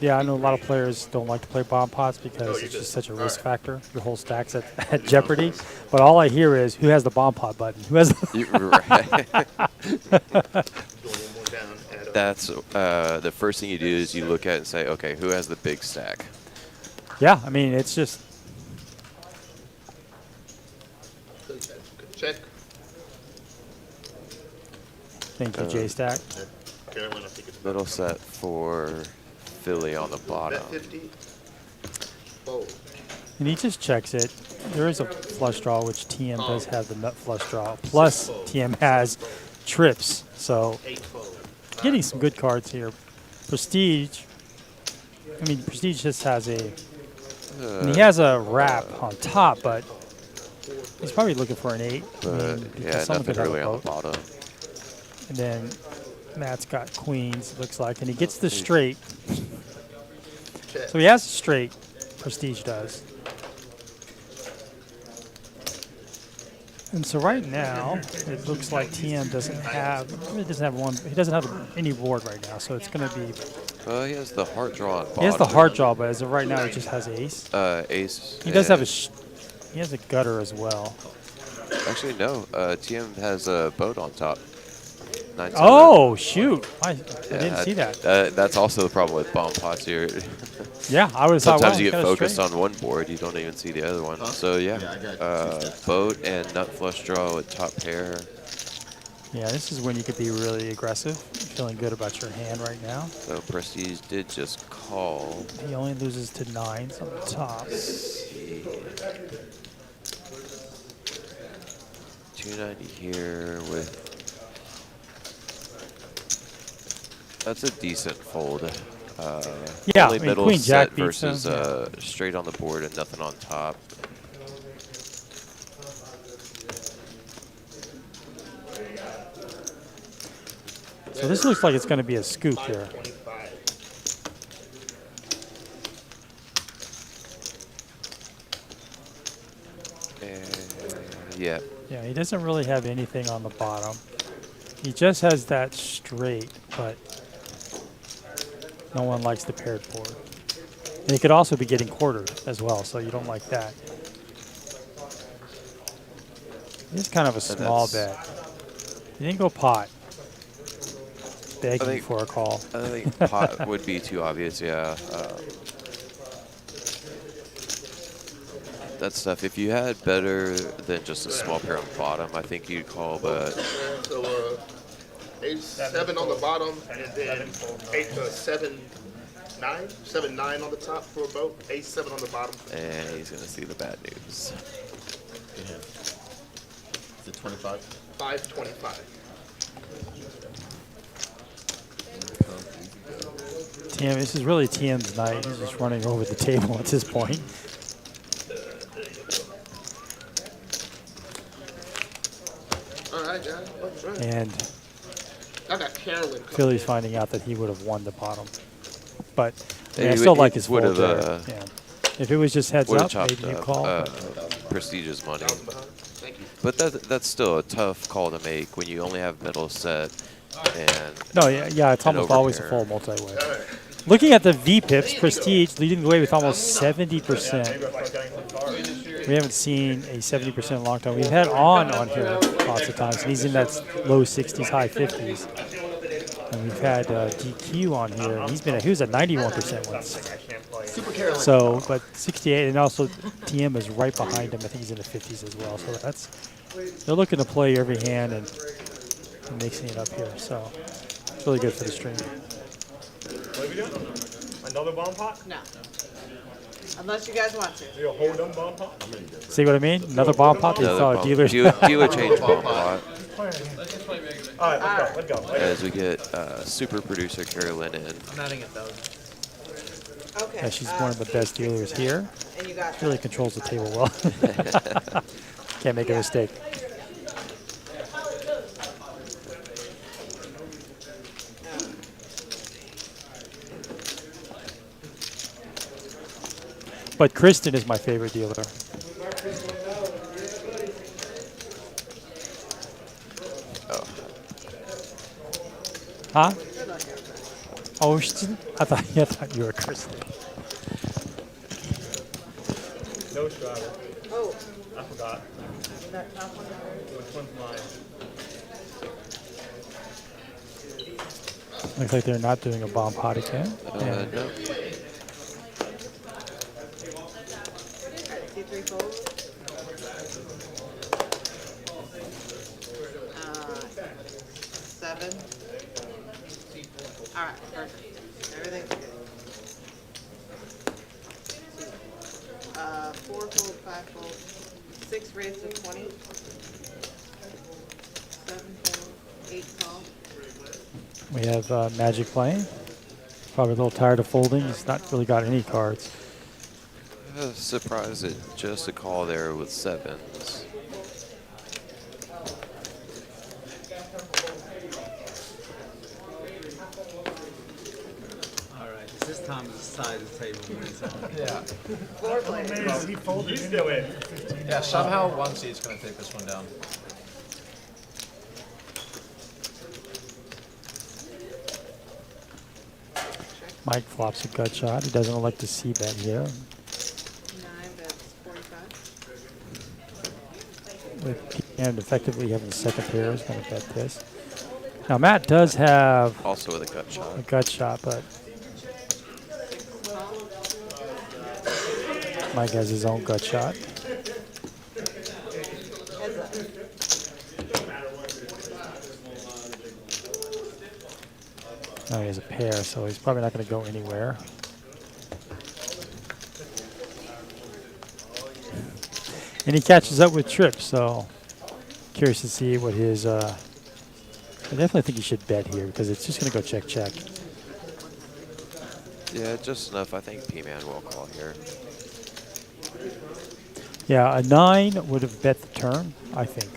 Yeah, I know a lot of players don't like to play bomb pots because it's just such a risk factor. Your whole stack's at jeopardy. But all I hear is, who has the bomb pot button? Who has the Right. That's the first thing you do is you look at it and say, okay, who has the big stack? Yeah, I mean, it's just, Check. thank you, J-Stack. Carolyn, I think it's Middle set for Philly on the bottom. bet 50. Fold. And he just checks it. There is a flush draw, which TM does have the nut flush draw. Plus, TM has trips. So, 8 fold. getting some good cards here. Prestige. I mean, Prestige just has a. And he has a wrap on top, but he's probably looking for an 8. But because yeah, someone nothing could have a really on the boat. bottom. And then Matt's got queens, it looks like, and he gets the straight. Check. So he has a straight. Prestige does. And so right now, it looks like TM doesn't have. He doesn't have one. He doesn't have any board right now, so it's going to be. Well, he has the heart draw on bottom. He has the hard draw, but as of right now, he just has ace. Ace. He does have a. and- He has a gutter as well. Actually, no. TM has a boat on top. 9-7. Oh shoot! I didn't see that. That's also the problem with bomb pots here. Yeah, I would have thought. Sometimes Well, you get got a focused straight. on one board, you don't even see the other one. So yeah, Yeah, I got 2 stacks. boat and nut flush draw with top pair. Yeah, this is when you could be really aggressive. Feeling good about your hand right now. So Prestige did just call. He only loses to 9s on the top. 290 here with. That's a decent fold. Yeah, only I mean, middle Queen Jack set beats him, versus straight on the board and nothing on top. So this looks like it's going to be a scoop here. 525. Yeah. Yeah, he doesn't really have anything on the bottom. He just has that straight, but no one likes the paired board. And he could also be getting quartered as well, so you don't like that. It's kind of a small bet. He didn't go pot. Begging for a call. I think pot would be too obvious, yeah. That stuff, if you had better than just a small pair on the bottom, I think you'd call, but... So, ace 7 on the bottom, and then 8 to 7, 9? 7, 9 on the top for a boat. Ace 7 on the bottom. And he's going to see the bad news. Good hand. Is it 25? 525. TM, this is really TM's night. He's just running over the table at this point. All right, guys. That's right. And I got Carolyn. Philly's finding out that he would have won the bottom. But Yeah, yeah, I he still would- like he his fold would've, there. Yeah. If it was just heads Would have up, chopped maybe you up call. but prestigious money. Thank you. But that's still a tough call to make when you only have middle set and no, yeah, it's an almost always a overpair. full multi-way. Looking at the V-pips, Prestige leading the way with almost 70%. We haven't seen a 70% long time. We've had on here lots of times, and he's in that low 60s, high 50s. And we've had DQ on here, and he was at 91% once. Super Carolyn. So, but 68, and also TM is right behind him. I think he's in the 50s as well. So they're looking to play every hand and mixing it up here. So it's really good for the stream. What are we doing? Another bomb pot? No. Unless you guys want to. You hold them bomb pot? See what I mean? Another bomb pot. They Another thought bomb. dealers. Dealer change bomb pot All right, let's go. as we get super producer Carolyn in. I'm adding 1,000. Okay. Yeah, she's one of the best dealers here. And you got Really controls the table well. Can't make a mistake. But Kristen is my favorite dealer. Huh? Oh, I thought you were Kristen. No driver. Oh. I forgot. That top one? Which one's mine? Looks like they're not doing a bomb pot again. No. Alright, C3 fold. 7. Alright, perfect. Everything's good. 4 fold, 5 fold, 6 raised to 20. 7 fold, 8 call. We have Magic playing. Probably a little tired of folding. He's not really got any cards. Surprised at just a call there with sevens. Alright, this is Tom's side of the table when he's on. Yeah. Floor players. He folded He's in. still in. Yeah, somehow one seat's going to take this one down. Mike flops a gut shot. He doesn't like to see bet here. 9, that's 45. And effectively having the second pair is going to bet this. Now Matt does have Also with a gut shot. a gut shot, but Mike has his own gut shot. Heads up. Now he has a pair, so he's probably not going to go anywhere. And he catches up with trips, so curious to see what his. I definitely think you should bet here because it's just going to go check check. Yeah, just enough. I think P-Man will call here. Yeah, a 9 would have bet the turn, I think.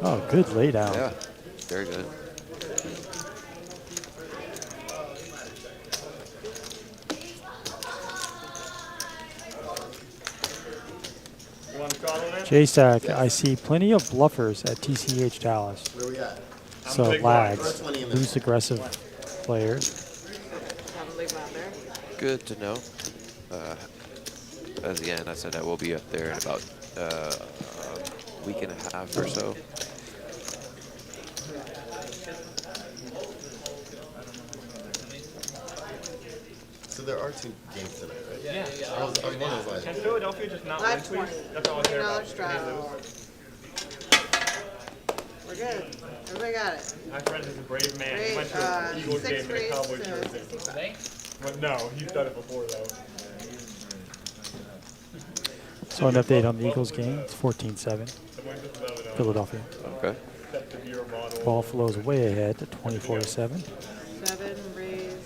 Oh, good lay down. Yeah, very good. You want to call on it? J-Stack, I see plenty of bluffers at TCH Dallas. Where we at? So big lags, First 20 in the- loose aggressive players. Probably banter. Good to know. As again, I said I will be up there in about a week and a half or so. So there are 2 games tonight, right? Yeah. I was wondering, like, Can Philadelphia just not win, Live please? 20. That's all I care about. $20 trial. We're good. Everybody got it. My friend is a brave man. He Great, went to an Eagles 6 game in a raised Cowboy to jersey. 65. But no, he's done it before, though. So an update on the Eagles game. It's 14-7, Philadelphia. Okay. Except the beer bottle. Buffalo's way ahead at 24-7. 7 raised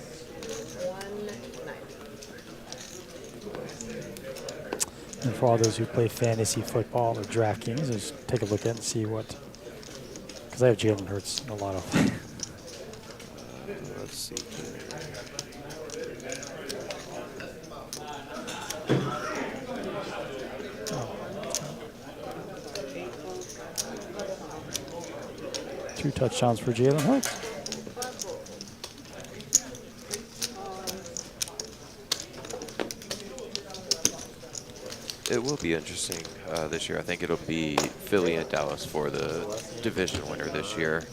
190. And for all those who play fantasy football or DraftKings, just take a look at it and see what. Because I have Jalen Hurts in a lot of. Let's see here. Two touchdowns for Jalen Hurts. It will be interesting this year. I think it'll be Philly and Dallas for the division winner this year.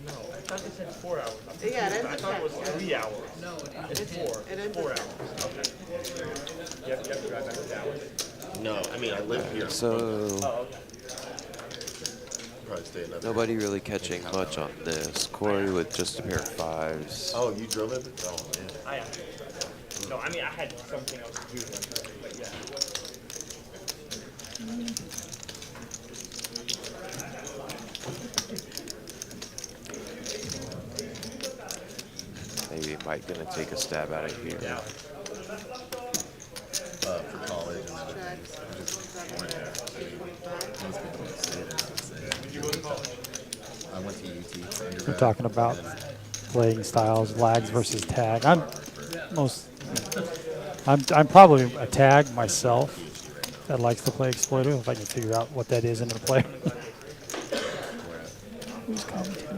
No, I thought they said 4 hours. Yeah, it ends I at thought it 10. was 3 hours. No, it's 4. It ends 4 at hours. Okay. You have to drive back to Dallas. no, I mean, I live here. So Oh, okay. Probably stay another. nobody really catching much on this. Corey with just a pair of 5s. Oh, you drove it? Oh, man. I am. No, I mean, I had something else to do, but yeah. Maybe Mike gonna take a stab at it here. Yeah. For college. And then Check. 7. Did you go to college? I went to UT for We're undergrad. talking about playing styles, lags versus tag. I'm probably a tag myself that likes to play exploitative if I can figure out what that is in the play. Who's commentating?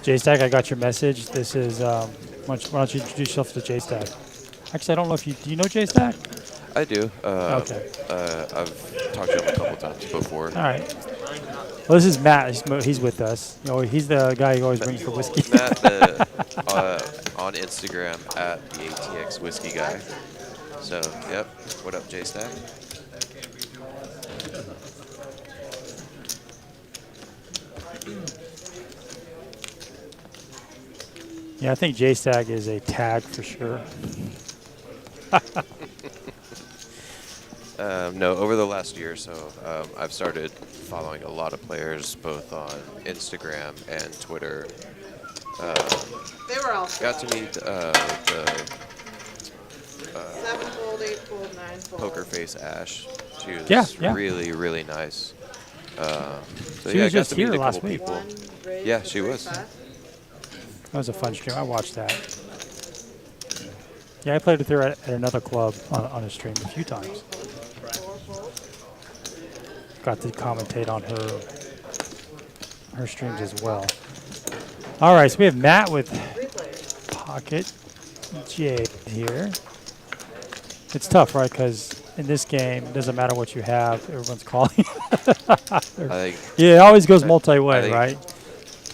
J-Stack, I got your message. This is, why don't you introduce yourself to J-Stack? Actually, I don't know if you, do you know J-Stack? I do. Okay. I've talked to him a couple times before. All right. Well, this is Matt. He's with us. You know, he's the guy who always brings the whiskey. Matt on Instagram at the ATX Whiskey Guy. So, yep. What up, J-Stack? Yeah, I think J-Stack is a tag for sure. No, over the last year or so, I've started following a lot of players, both on Instagram and Twitter. They were all Got to meet the 7 fold, 8 fold, 9 fold. Poker Face Ash. She was Yeah. really, really nice. So She yeah, was I got just to meet here a last couple week. people. 1 raised Yeah, to she was. 35. That was a fun stream. I watched that. Yeah, I played with her at another club on a stream a few times. 4 fold. Got to commentate on her streams as well. All right, so we have Matt with 3 players. Pocket J here. It's tough, right? Because in this game, it doesn't matter what you have. Everyone's calling. I think Yeah, it always goes I multi-way, think right?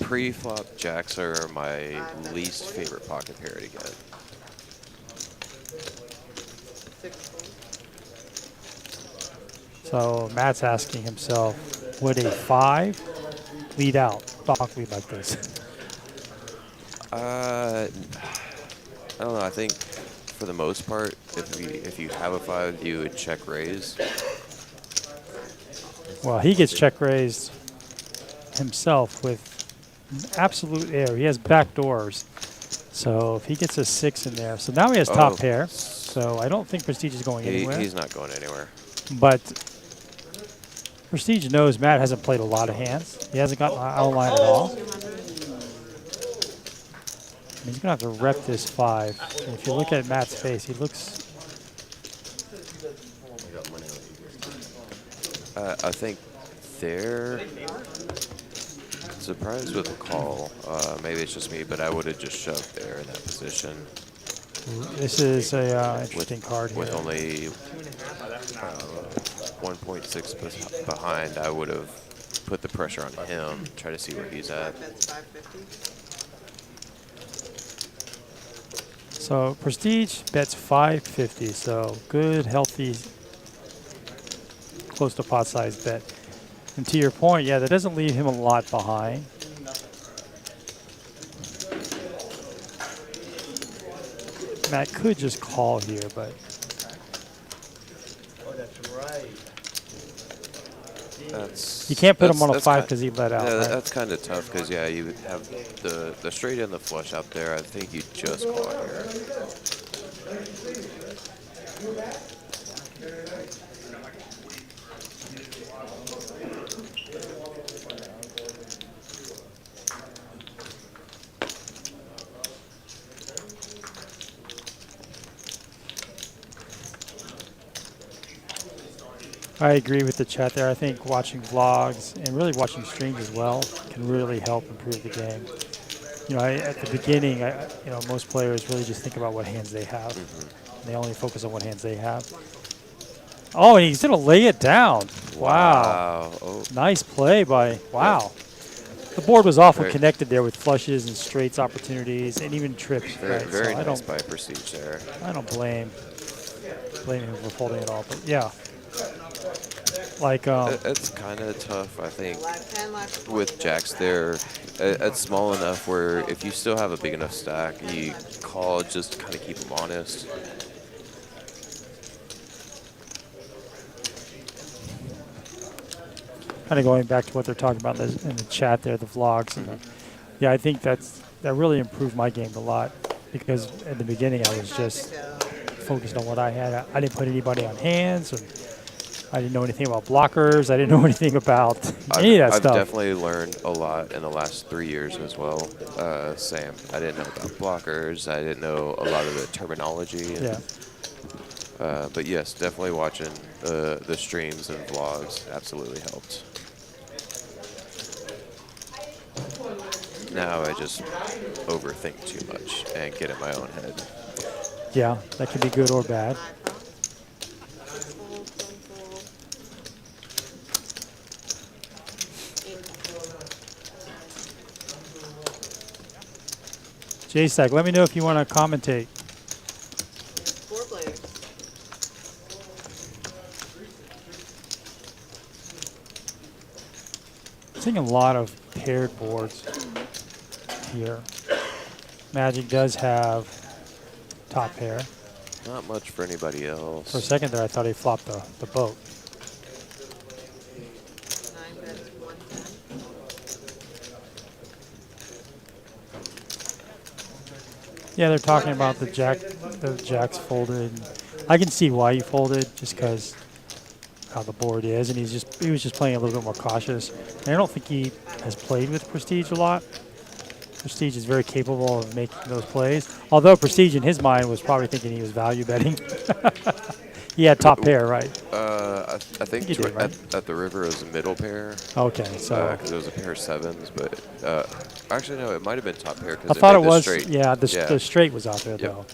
pre-flop jacks are my least favorite pocket pair to get. 6 fold. So Matt's asking himself, would a 5 lead out, donk lead like this? I don't know. I think for the most part, if you have a 5, you would check raise. Well, he gets check raised himself with absolute air. He has back doors. So if he gets a 6 in there, so now he has top pair. So I don't think Prestige is going anywhere. He's not going anywhere. But Prestige knows Matt hasn't played a lot of hands. He hasn't gotten out of line at all. He's going to have to rep this 5. And if you look at Matt's face, he looks... I think they're surprised with the call. Maybe it's just me, but I would have just shoved there in that position. This is a interesting card here. With only 1.6 behind, I would have put the pressure on him, try to see where he's at. So Prestige bets 550, so good, healthy, close to pot size bet. And to your point, yeah, that doesn't leave him a lot behind. Matt could just call here, but Oh, that's right. you can't put him on a 5 because he let out. Yeah, right? that's kind of tough because yeah, you would have the straight and the flush out there. I think you just call here. I agree with the chat there. I think watching vlogs and really watching streams as well can really help improve the game. You know, at the beginning, you know, most players really just think about what hands they have. And they only focus on what hands they have. Oh, and he's going to lay it down. Wow. Oh. Nice play by, wow. The board was awful connected there with flushes and straights opportunities and even trips. Very nice by Prestige there. I don't blame him for folding it all, but yeah. Like it's kind of tough, I think, with jacks there. It's small enough where if you still have a big enough stack, you call just to kind of keep them honest. Kind of going back to what they're talking about in the chat there, the vlogs. And yeah, I think that really improved my game a lot because at the beginning I was just focused on what I had. I didn't put anybody on hands. And I didn't know anything about blockers. I didn't know anything about any of that stuff. I've definitely learned a lot in the last 3 years as well. Same. I didn't know about blockers. I didn't know a lot of the terminology. And, but yes, definitely watching the streams and vlogs absolutely helped. Now I just overthink too much and get in my own head. Yeah, that can be good or bad. J-Stack, let me know if you want to commentate. 4 players. Seeing a lot of paired boards here. Magic does have top pair. Not much for anybody else. For a second there, I thought he flopped the boat. 9 bets, 110. Yeah, they're talking about the jacks folded. I can see why he folded, just because how the board is, and he was just playing a little bit more cautious. And I don't think he has played with Prestige a lot. Prestige is very capable of making those plays. Although Prestige in his mind was probably thinking he was value betting. He had top pair, right? I think did, right? at the river it was a middle pair. Okay, so because it was a pair of 7s, but actually no, it might have been top pair. I thought it was straight. yeah. The straight was out there though.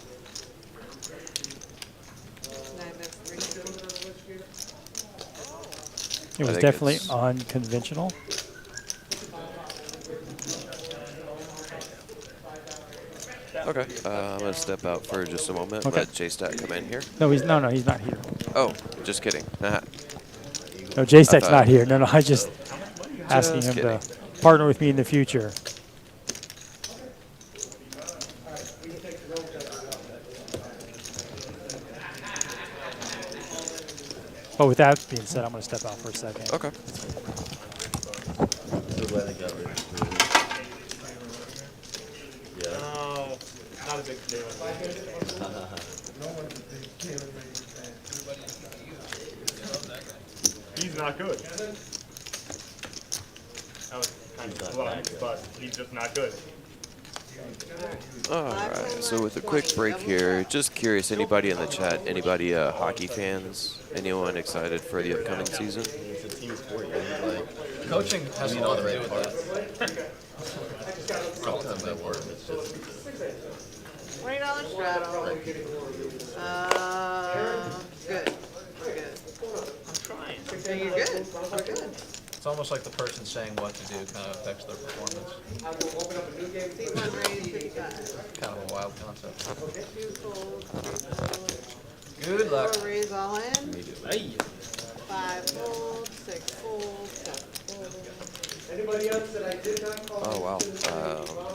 9 bets, 3. It was definitely unconventional. Okay, I'm gonna step out for just a moment. Okay. Let J-Stat come in here. No, he's not here. Oh, just kidding. No, J-Stat's not here. No, I just asking him kidding. to partner with me in the future. But with that being said, I'm going to step out for a second. Okay. So glad I got rid of it. Yeah. No, not a big deal. He's not good. That was kind of blunt, but he's just not good. Alright, so with a quick break here, just curious, anybody in the chat, anybody hockey fans? Anyone excited for the upcoming season? It's a team sport. You need, like, Coaching has a all lot the to do right with parts. that. Sometimes that works. It's just $20 straddle. Good. We're good. I'm trying. So you're good. We're good. It's almost like the person saying what to do kind of affects their performance. Seat one raise, 55. Kind of a wild concept. 2 folds, 3 folds. Good luck. 4 raise all in. 5 folds, 6 folds, 7 folds. Oh, wow.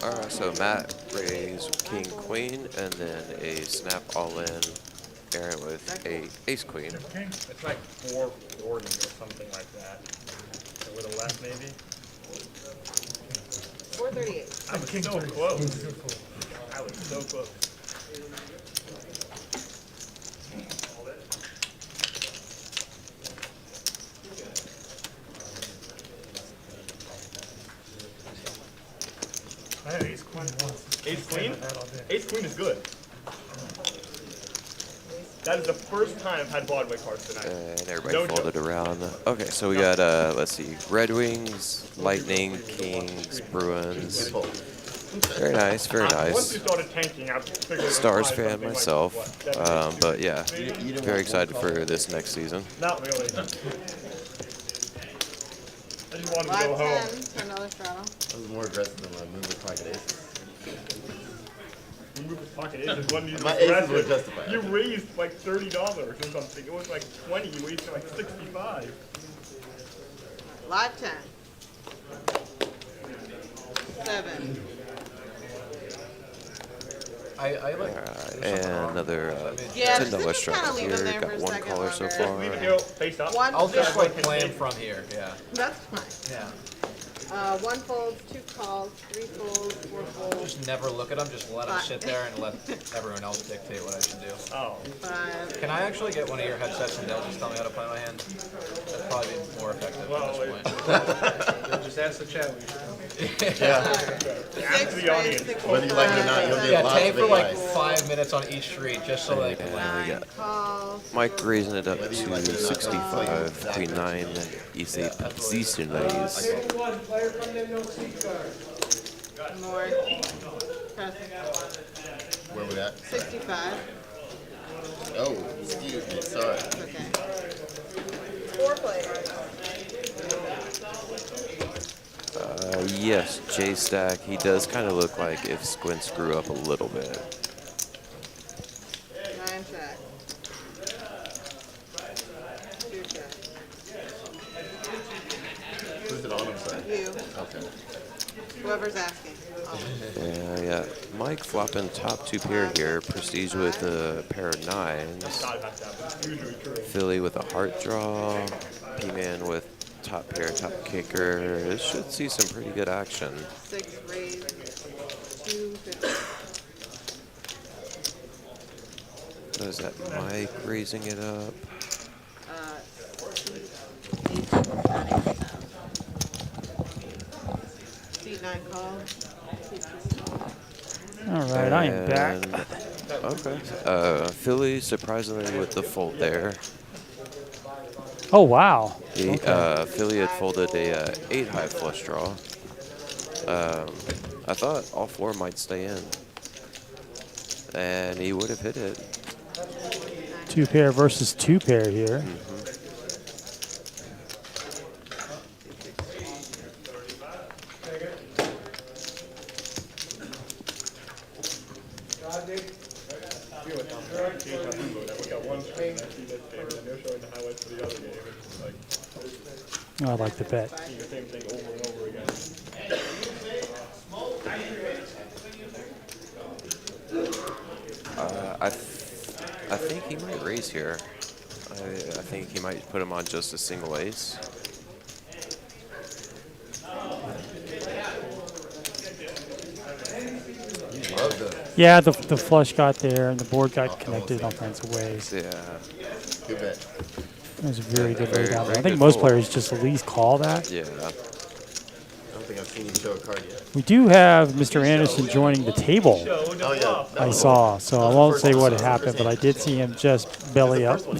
Alright, so Matt raised king, queen, and then a snap all in. Aaron with a ace queen. It's like 440 or something like that. So with a left, maybe. 438. I was so close. I was so close. I had ace queen. Ace queen? Ace queen is good. That is the first time I've had Broadway cards tonight. And everybody No folded joke. around. Okay, so we got, let's see, Red Wings, Lightning, Kings, Bruins. Very nice, very Once nice. you started tanking, I figured it was Stars probably fan something like, myself, what, 7, but yeah, very excited for this next season. Not really. I just wanted to go 5, home. 10, $10 straddle. I was more aggressive than my move with pocket aces. You moved his pocket aces, wasn't even My aces were aggressive. justified. You raised like $30 or something. It was like 20. You raised like 65. Live 10. 7. I like. And another Yeah, $10 just strike kinda leave them here. there Got for a one second caller so longer. far. Leave it here, face up. One I'll just like fold. play him from here. Yeah. That's fine. Yeah. 1 folds, 2 calls, 3 folds, 4 folds, Just never look at him. Just let him sit there and let everyone else dictate what I should do. Oh. 5. Can I actually get one of your headsets and they'll just tell me how to play my hand? That'd probably be more effective Well, at this point. Just ask the chat. Yeah. Ask the audience. Whether you like it or not, you'll get Yeah, lots take of for like advice. 5 minutes on each street just so they can. And we 9 got calls. Mike raising it up to Whether you like it or not, 65, queen 9, is a position raise. More. Press. Where we at? 65. Oh, excuse me. Sorry. Okay. 4 players. Yes, J-Stack, he does kind of look like if Squints grew up a little bit. 9 check. 2 check. Who's it on? I'm sorry. You. Okay. Whoever's asking. Yeah. Mike flopping top 2 pair here. Prestige with a pair of 9s. God, that's usually true. Philly with a heart draw. P-Man with top pair, top kicker. This should see some pretty good action. 6 raise. 250. What is that? Mike raising it up. Seat 9 call. Seat 2 call. All right, I am back. Okay. Philly surprisingly with the fold there. Oh, wow. He, Philly had folded a 8 high flush draw. I thought all 4 might stay in. And he would have hit it. 2 pair versus 2 pair here. Oh, I like the bet. The same thing over and over again. I think he might raise here. I think he might put him on just a single ace. Yeah, the flush got there and the board got connected in all kinds of ways. Yeah. Good bet. It was a very good Very, way down there. very I think good most fold. players just at least call that. Yeah. I don't think I've seen you show a card yet. We do have Mr. Anderson joining the table, Oh, yeah. I saw. So I won't say what happened, but I did see him just belly up to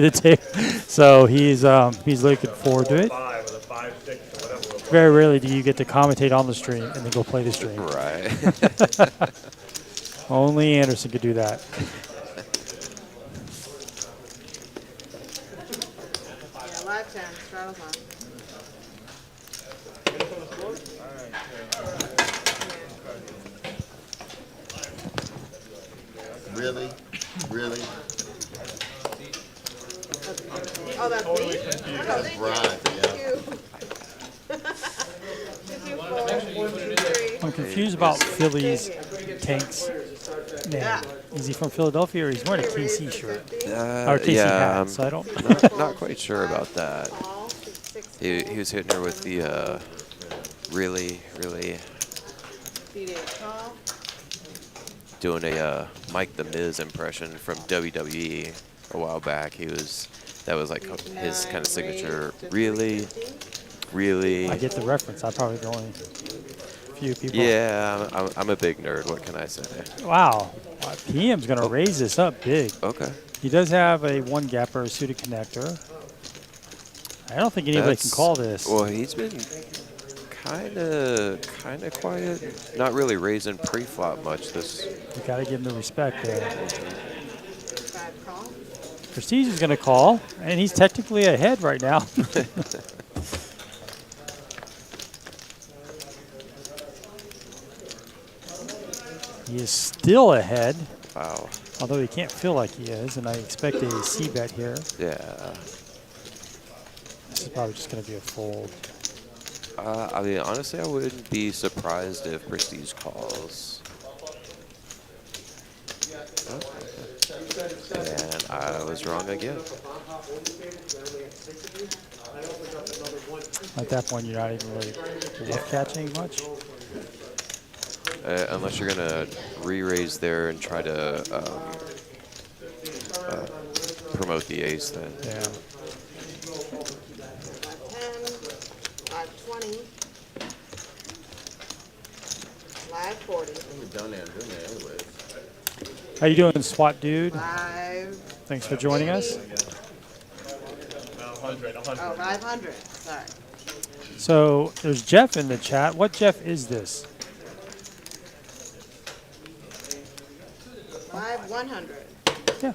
the table. So he's looking forward to it. 5 or the 5, 6 or whatever it was. Very rarely do you get to commentate on the stream and then go play the stream. Right. Only Anderson could do that. Yeah, live 10. Straddle's on. Really? Really? Oh, that's me? That's right, yeah. I'm confused about Philly's Tank's name. Is he from Philadelphia or he's wearing a KC shirt? Or KC yeah, hat, so I don't. not quite sure about that. He was hitting her with the really doing a Mike the Miz impression from WWE a while back. That was like his kind of signature. Really. I get the reference. I'm probably the only few people. Yeah, I'm a big nerd. What can I say? Wow. PM's going to raise this up big. Okay. He does have a one gapper, a suited connector. I don't think anybody can call this. Well, he's been kind of quiet. Not really raising pre-flop much. You got to give him the respect there. Prestige is going to call, and he's technically ahead right now. He is still ahead. Wow. Although he can't feel like he is, and I expect a C bet here. Yeah. This is probably just going to be a fold. I mean, honestly, I wouldn't be surprised if Prestige calls. And I was wrong again. At that point, you're not even really bluff catching much. Unless you're going to re-raise there and try to promote the ace then. Yeah. 10, 520. Live 40. We're down there doing that anyways. How you doing, SWAT dude? 5. Thanks for joining us. 100. Oh, 500. Sorry. So there's Jeff in the chat. What Jeff is this? 100. Yeah.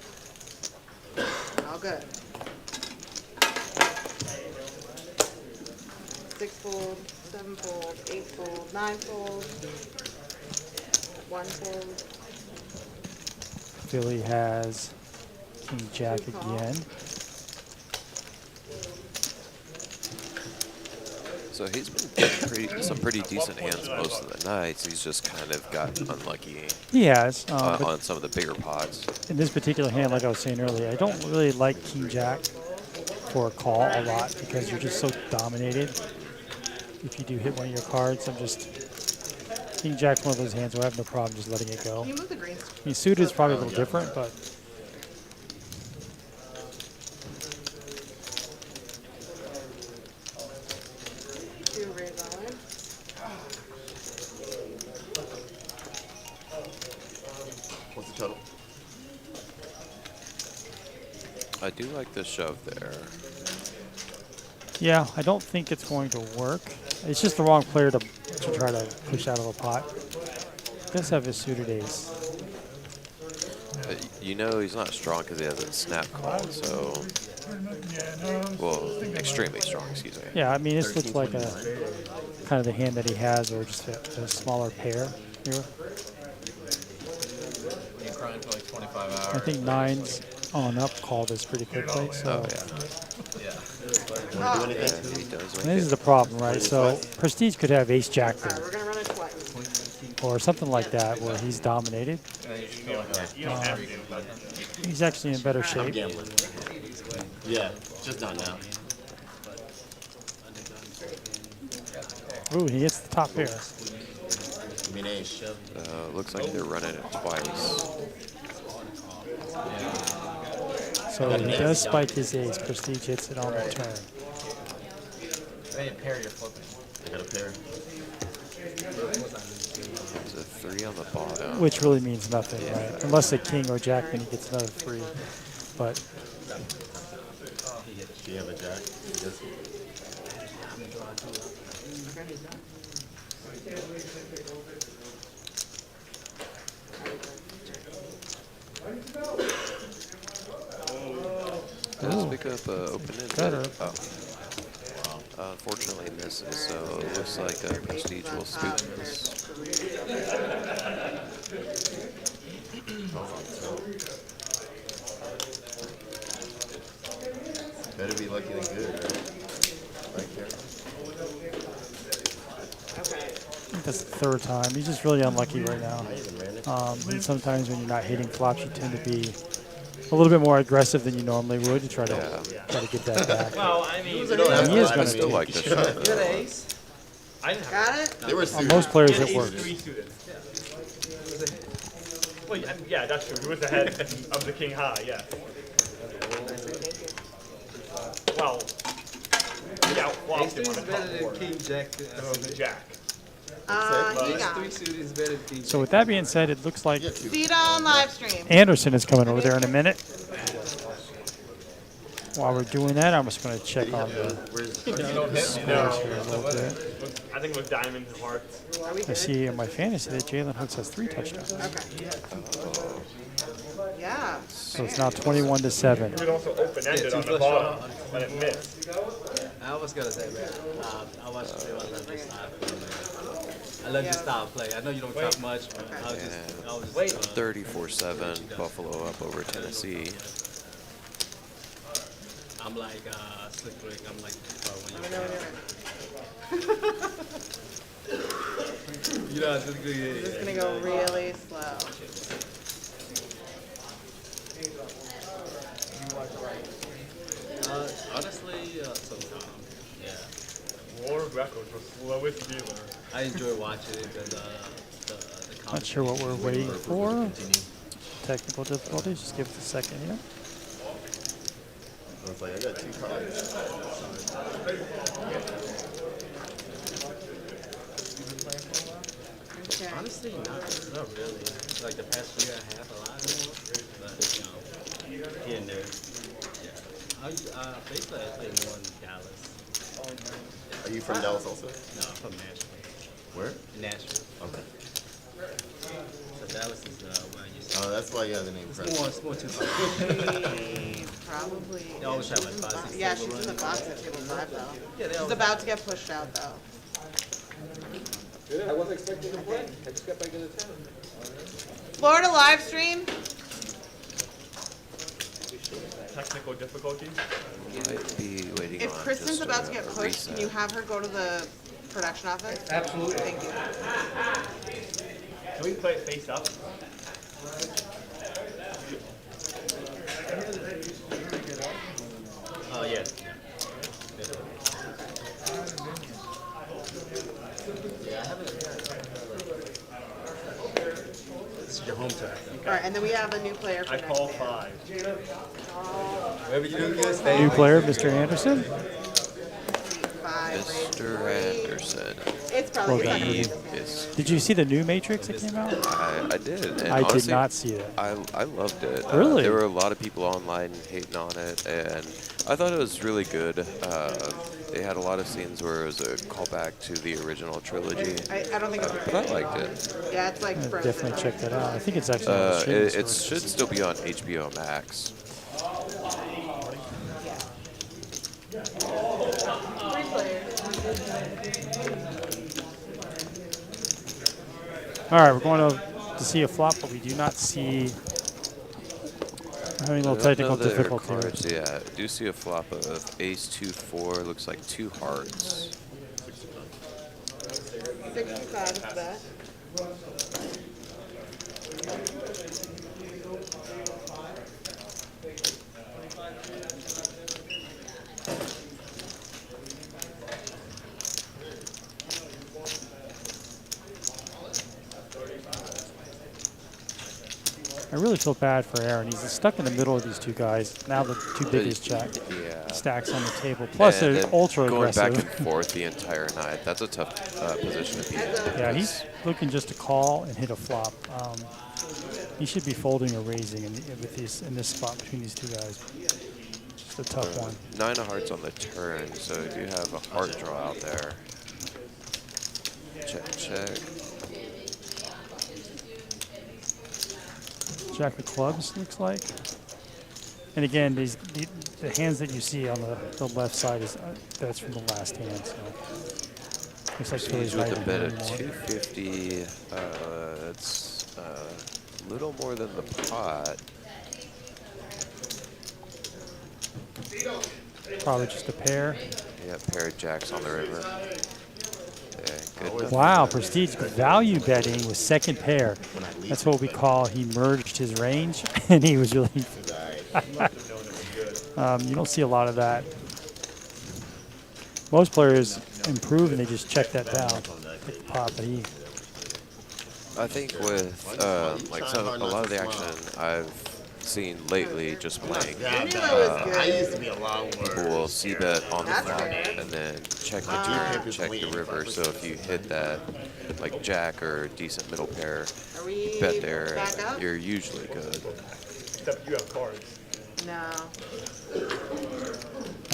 All good. 6 fold, 7 fold, 8 fold, 9 fold, 1 fold. Philly has King Jack again. So he's been getting some pretty decent hands most of the nights. He's just kind of gotten unlucky He has. on some of the bigger pots. In this particular hand, like I was saying earlier, I don't really like King Jack for a call a lot because you're just so dominated. If you do hit one of your cards, King Jack's one of those hands where I have no problem just letting it go. Can you move the greens? I mean, suited is probably a little different, but What's the total? I do like the shove there. yeah, I don't think it's going to work. It's just the wrong player to try to push out of a pot. Does have his suited ace. You know he's not strong because he hasn't snap called, so... Well, extremely strong, excuse me. Yeah, I mean, this looks like a kind of the hand that he has, or just a smaller pair here. Been crying for like 25 hours. I think nines on up call this pretty quickly. So Yeah. Want to do anything? He does make this is the problem, right? So Prestige could have ace jack All right, there, we're going to run it twice. or something like that, where he's dominated. And then you just feel like You don't have to, but He's actually in better I'm shape. gambling. Yeah, just not now. Ooh, he hits the top pair. I mean, ace. Looks like they're running it twice. So he does spike his ace. Prestige hits it on the turn. then you pair your flipping. I got a pair. There's a 3 on the bottom. Which really means nothing, right? Unless a king or jack, then he gets another 3. But Do you have a jack? Yes. Does pick up open-ended. better. Oh. Unfortunately misses, so it looks like Prestige will scoop this. Better be lucky than good, right? Right there. I think that's the third time. He's just really unlucky right now. And sometimes when you're not hitting flops, you tend to be a little bit more aggressive than you normally would to try to get that back. well, I mean, He is going I still to. like this shot. You got an ace? I didn't have Got it? They were On most players, Yeah, it ace works. 3 suited. Well, yeah, that's true. He was ahead of the king high, yeah. Well, he outflopped Ace him three on is the better top than board. king jack. So the jack. He Ace got three it. suited is better than king. So with that being said, it looks like See it on live stream. Anderson is coming over there in a minute. While we're doing that, I'm just going to check on the You don't hit me. scores here a little bit. I think it was diamonds and hearts. I see in my fantasy that Jalen Hooks has 3 touchdowns. Okay. Yeah. So it's now 21-7. It was also open-ended on the bottom, but it missed. I always gotta say, man. I watch the film. I love your style of play, man. I love your style of play. I know you don't talk much, but I was just 34-7, Buffalo up over Tennessee. I'm like Slick Rick. I'm like when Let me know when you're ready. you know, it's just good. This is gonna go really slow. Honestly, sometimes, yeah. War records the slowest dealer. I enjoy watching it and the Not sure what we're waiting for. Technical difficulties. Just give it a second here. I was like, I got 2 cards. Okay. Honestly, not really. Like the past year and a half, a lot more. But, you know, here and there. Yeah. Basically, I play more in Dallas. Are you from Dallas also? No, I'm from Nashville. Where? Nashville. Okay. So Dallas is where I used to. Oh, that's why you have the name Prince. It's more too far. Probably. They always have like 5, 6 Yeah, table she's in the runs. box at table 5 though. Yeah, they She's always about to get pushed out though. I wasn't expecting to play. I just got back into town. Florida live stream. Technical difficulties. Might be waiting If on Kristen's just about to get a pushed, can reset. you have her go to the production office? Absolutely. Thank you. Can we play it face up? Oh, yeah. Yeah, I haven't. This is your home turf. All right, and then we have a new player for I next call game. 5. Wherever you do good, stay. New player, Mr. Anderson. 5, Mr. Anderson. It's probably Well, not gonna be he the same. Is, Did you see the new Matrix that came out? I did. And I did honestly, not see that. I loved it. Really? There were a lot of people online hating on it, and I thought it was really good. They had a lot of scenes where it was a callback to the original trilogy, I don't think it's but I liked it. Yeah, it's like I'll Frozen. definitely check that out. I think it's actually on the streaming It service. should still be on HBO Max. Three players. All right, we're going to see a flop, but we do not see. We're having a little technical Another difficulty. cards, yeah, I do see a flop of ace 2-4. Looks like 2 hearts. 65 is that. I really feel bad for Aaron. He's stuck in the middle of these two guys. Now the two biggest stacks on the table. Plus, And they're then ultra going aggressive. back and forth the entire night. That's a tough position to be in. Yeah, he's looking just to call and hit a flop. He should be folding or raising in this spot between these two guys. Just a tough one. 9 of hearts on the turn, so you do have a heart draw out there. Check, check. Jack of clubs looks like. And again, the hands that you see on the left side is that's from the last hand. So looks like He's with a bet of 250. It's a little more than the pot. Probably just a pair. Yeah, pair of jacks on the river. Yeah, good. Wow, Prestige value betting with second pair. That's what we call he merged his range, and he was really. You don't see a lot of that. Most players improve and they just check that down. Hit the pot, but he. I think with like a lot of the action I've seen lately, just playing, people will see bet on the flop and then check the turn, check the river. So if you hit that, like jack or a decent middle pair, bet there, you're usually good. Except you have cards. No.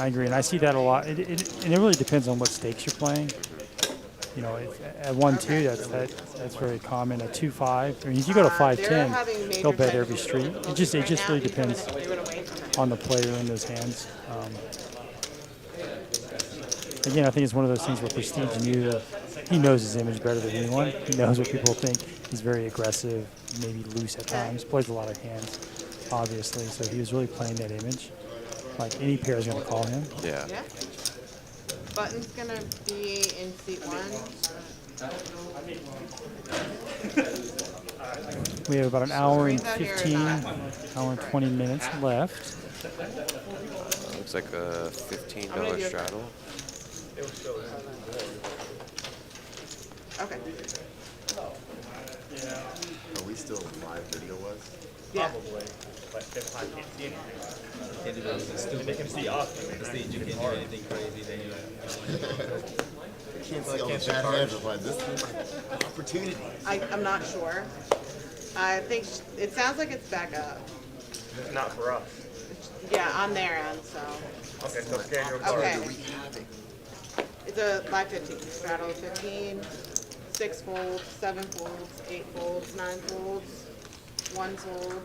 I agree, and I see that a lot. And it really depends on what stakes you're playing. You know, at 1-2, that's very common. At 2-5, I mean, if you go to 5-10, they'll bet every street. It just really depends on the player in those hands. Again, I think it's one of those things where Prestige knew he knows his image better than anyone. He knows what people think. He's very aggressive, maybe loose at times. Plays a lot of hands, obviously. So he was really playing that image. Like any pair is going to call him. Yeah. Button's gonna be in seat 1. We have about an hour and 15, hour and 20 minutes left. Looks like a $15 straddle. Okay. Are we still live video was? Yeah. Probably. But if I can't see anything. And they can see us. You can't do anything crazy. Then you Can't see all the bad hands. I'm like, this is my opportunity. I'm not sure. I think it sounds like it's back up. Not for us. Yeah, on their end, so. Okay, so scan your card. Okay. It's a live 15. Straddle 15. 6 folds, 7 folds, 8 folds, 9 folds, 1 fold.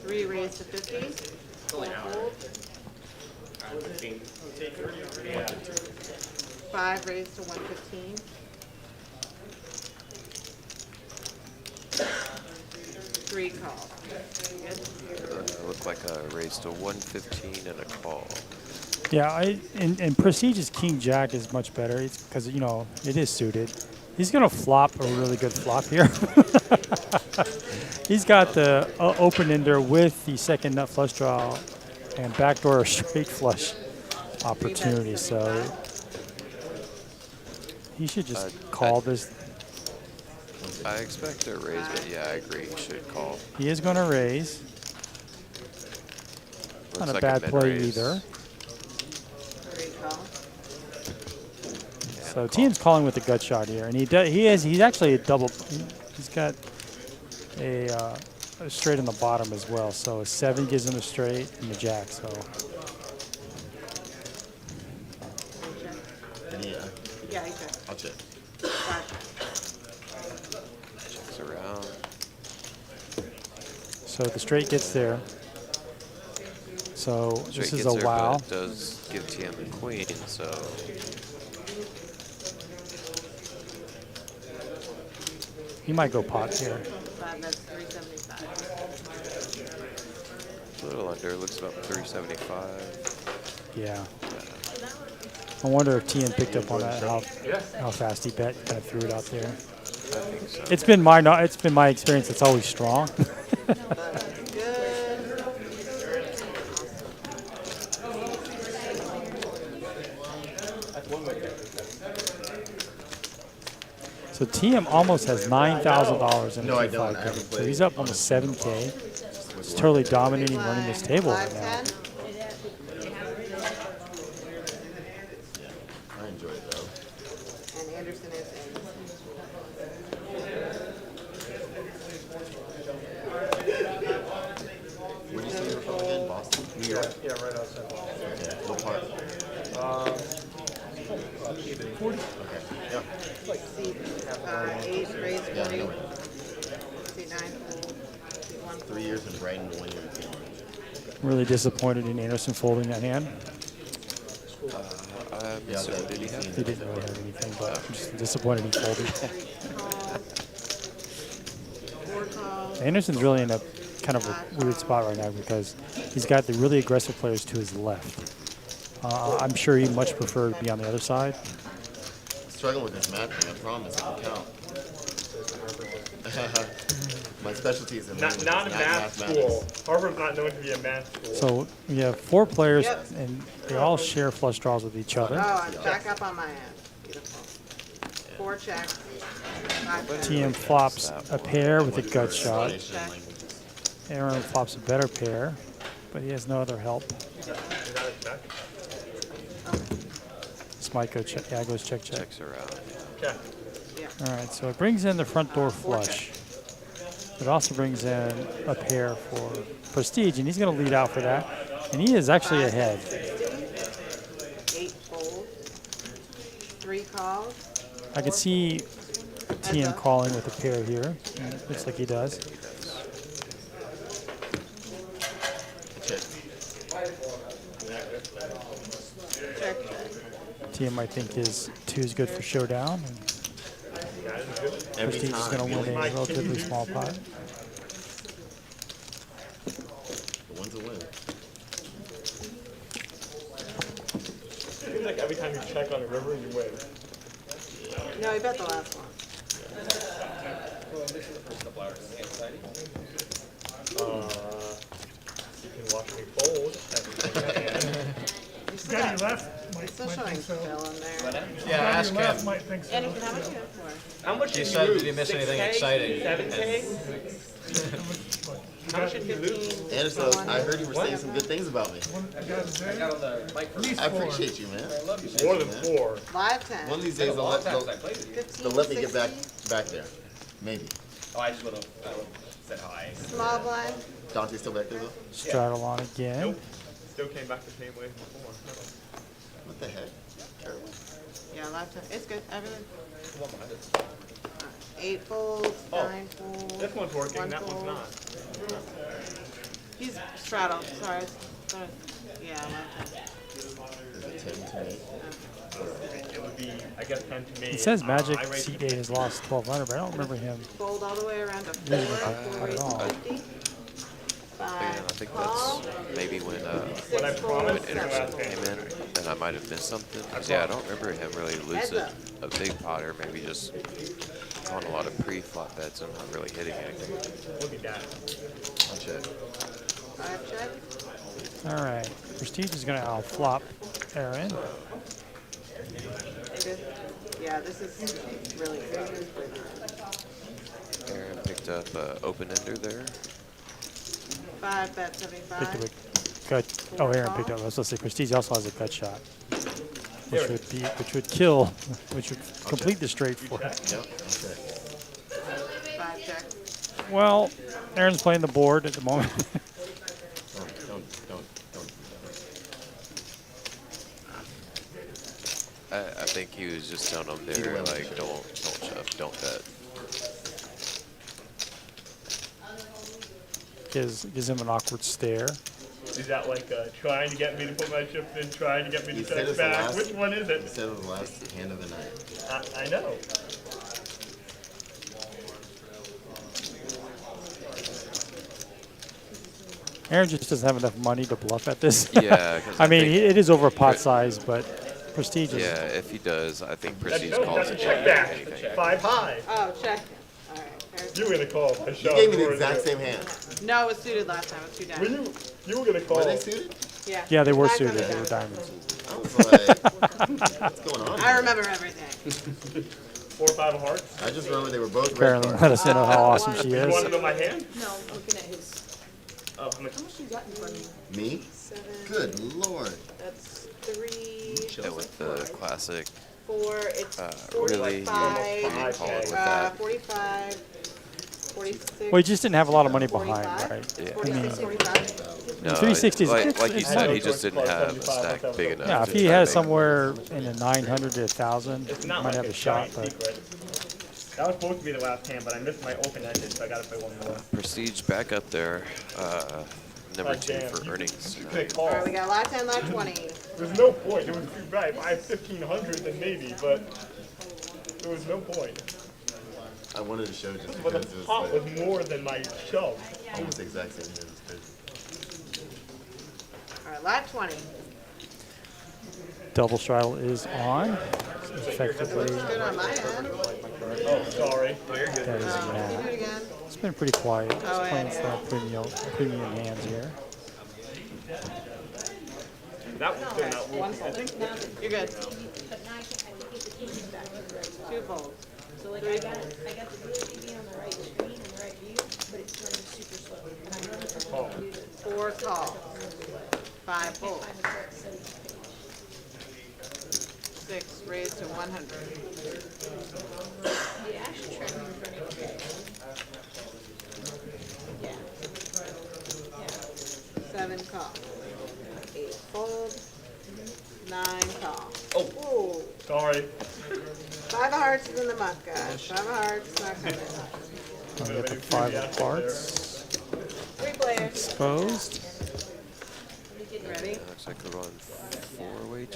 3 raised to 50. 4 fold. 5 raised to 115. 3 call. Good? Look like a raise to 115 and a call. Yeah, and Prestige's King Jack is much better. It's because you know it is suited. He's gonna flop a really good flop here. He's got the open ender with the second nut flush draw and backdoor straight flush opportunity. So he should just call this. I expect a raise, but yeah, I agree. He should call. He is going to raise. Not a like bad play mid-raise. either. Call. So Tien's calling with a gut shot here, and he's actually a double. He's got a straight on the bottom as well. So a 7 gives him a straight and a jack. So Yeah, he could. I'll check. Checks around. So the straight gets there. So Straight this is gets a there, wow. but it does give Tien the queen, so He might go pot here. 5, that's 375. a little under. Looks about 375. Yeah. I wonder if TM picked up on that, how fast he bet, kind of threw it out there. It's been my experience. It's always strong. So TM almost has $9,000 in No, I the don't. 5K. I haven't So played. he's up almost 7K. He's totally dominating running this table right now. 5-10. I enjoy it though. And Anderson is in. Where do you say you were from again? Boston? New York? Yeah, right outside. Okay. What part? Okay. Yeah. Seat 8, raise Yeah, I 40. know it. Seat 9, full. Seat 1, 3 years in Brighton, 1 year in Cambridge. Really disappointed in Anderson folding that hand. Yeah, So that did he have? He didn't really have anything, but I'm just disappointed he folded. 4 calls. Anderson's really in a kind of a weird spot right now because he's got the really aggressive players to his left. I'm sure he'd much prefer to be on the other side. Struggling with this math thing, I promise it can count. My specialty is in Not a math school. Harvard's not known to be a math school. So we have 4 players, Yep. and they all share flush draws with each other. Oh, I'm back up on my end. Beautiful. 4 checks. 5 checks. TM flops a pair with a gut shot. Check. Aaron flops a better pair, but he has no other help. This might go check. Yeah, it goes check, check. Checks around. Check. All right, so it brings in the front door flush. It also brings in a pair for Prestige, and he's going to lead out for that. And he is actually ahead. 8 fold. 3 calls. I could see TM calling with a pair here. And it looks like he does. Check. Check. TM might think his 2 is good for showdown. And Every Prestige is going to time. win a relatively small pot. The one's a win. Seems like every time you check on a river, you win. No, he bet the last one. You can watch me fold. He's The guy to your left might still think showing so. Phil in there. The Yeah, guy to ask your left him. might think so. Anakin, how much do you have for? How much He did said, you did he lose? miss anything 6K? exciting? 7K? How much did you lose? 15. Anderson, I heard you were saying some good things about me. The guy today, at least I 4. appreciate you, man. More than 4. 5, 10. One of these days they'll let, 15, they'll let me get 16. back there. Maybe. Oh, I just would have said hi. Small blind. Dante's still back there though? Straddle on again. Nope. Still came back the same way as before. What the heck? Terrible. Yeah, left. It's good. Everything. 8 folds. 9 folds. This one's working, 1 that one's fold. not. He's straddled. Sorry. Yeah, left. Is it 10 to me? It would be, I guess, 10 to me. It says Magic I raised seat 8 has lost 1,200, but I don't remember him. Fold all the way around to 4. Losing 4 at raise all. 50. Yeah, I 5 think call. that's maybe when What I 6 promised folds. you Anderson about came in, that. and I might have missed something. 'Cause, yeah, I don't remember him really losing a big pot, or maybe just calling a lot of pre-flop bets and not really hitting anything. Look at that. I'll check. 5 check. All right. Prestige is going to outflop Aaron. Good. Yeah, this is really good. Aaron picked up open ender there. 5 bet Picked up 75. a gut. Oh, Aaron picked up. I was supposed to say Prestige also has a gut shot, which would kill, which would complete the straight for him. Yep. Okay. 5 check. Well, Aaron's playing the board at the moment. Don't. I think he was just telling them Either there, way, like, check. don't shove, don't bet. Gives him an awkward stare. Is that like trying to get me to put my chips in, trying to get me You to said check it's the back? last- Which one is You it? said it was the last hand of the night. I know. Aaron just doesn't have enough money to bluff at this. Yeah, 'cause I I mean, think- it is over pot size, but Prestige is. Yeah, if he does, I think That's, Prestige no, calls that's it a check back. anything. 5 high. Oh, check. All right. There's- You were gonna call. I You shot gave me the forward exact there. same hand. No, it was suited last time. It was 2 Were diamonds. you were gonna call. Were they suited? Yeah. Yeah, they were Five suited. times They were diamonds. diamonds. I was like, what's going on? I here? remember everything. 4 or 5 of hearts. I just remember they were both red Carolyn cards. let us know how awesome she You is. want to know my hand? No, looking at his. Oh, how much? How much you got in front of you? Me? 7. Good lord. That's 3. Yeah, with the classic, 4. It's really, 45. you can't call it with that. 45. 46. Well, he just didn't have a lot of money behind, 45? right? Yeah. 46, 45. No, 360 is like you it's said, money. he just didn't have a stack big enough. Yeah, if to he try to has make- somewhere in the 900 to 1,000, It's he not might like have a a shot. giant But secret. That was supposed to be the last hand, but I missed my open-ended, so I gotta play one more. Prestige back up there, number God 2 damn, for earnings. You could call. All right, we got lot 10, lot 20. There's no point. It was too bad. If I had 1,500, then maybe, but there was no point. I wanted to show just But because the it was pot like, was more than my shove. almost the exact same hand. It was crazy. All right, lot 20. double straddle is on. Effectively, Looks good on my end. Oh, sorry. that is Can you mad. do it again? It's been pretty quiet. Just Oh, playing yeah. some premium hands here. That was good. Not One I think fold. You're good. But now I can keep the TV back to the right. 2 folds. So like I got the blue TV on the right screen and the right view, but it's running super slow. And I run it call. 4 calls. 5 folds. find the correct setting page. 6 raised to 100. The action tracking is running okay. Yeah. Yeah. 7 call. 8 fold. 9 call. Oh. Ooh. Sorry. 5 of hearts is in the muck, guys. 5 of hearts not coming. I'll get the 5 of hearts 3 players. exposed. Ready? Looks like we're going 3-way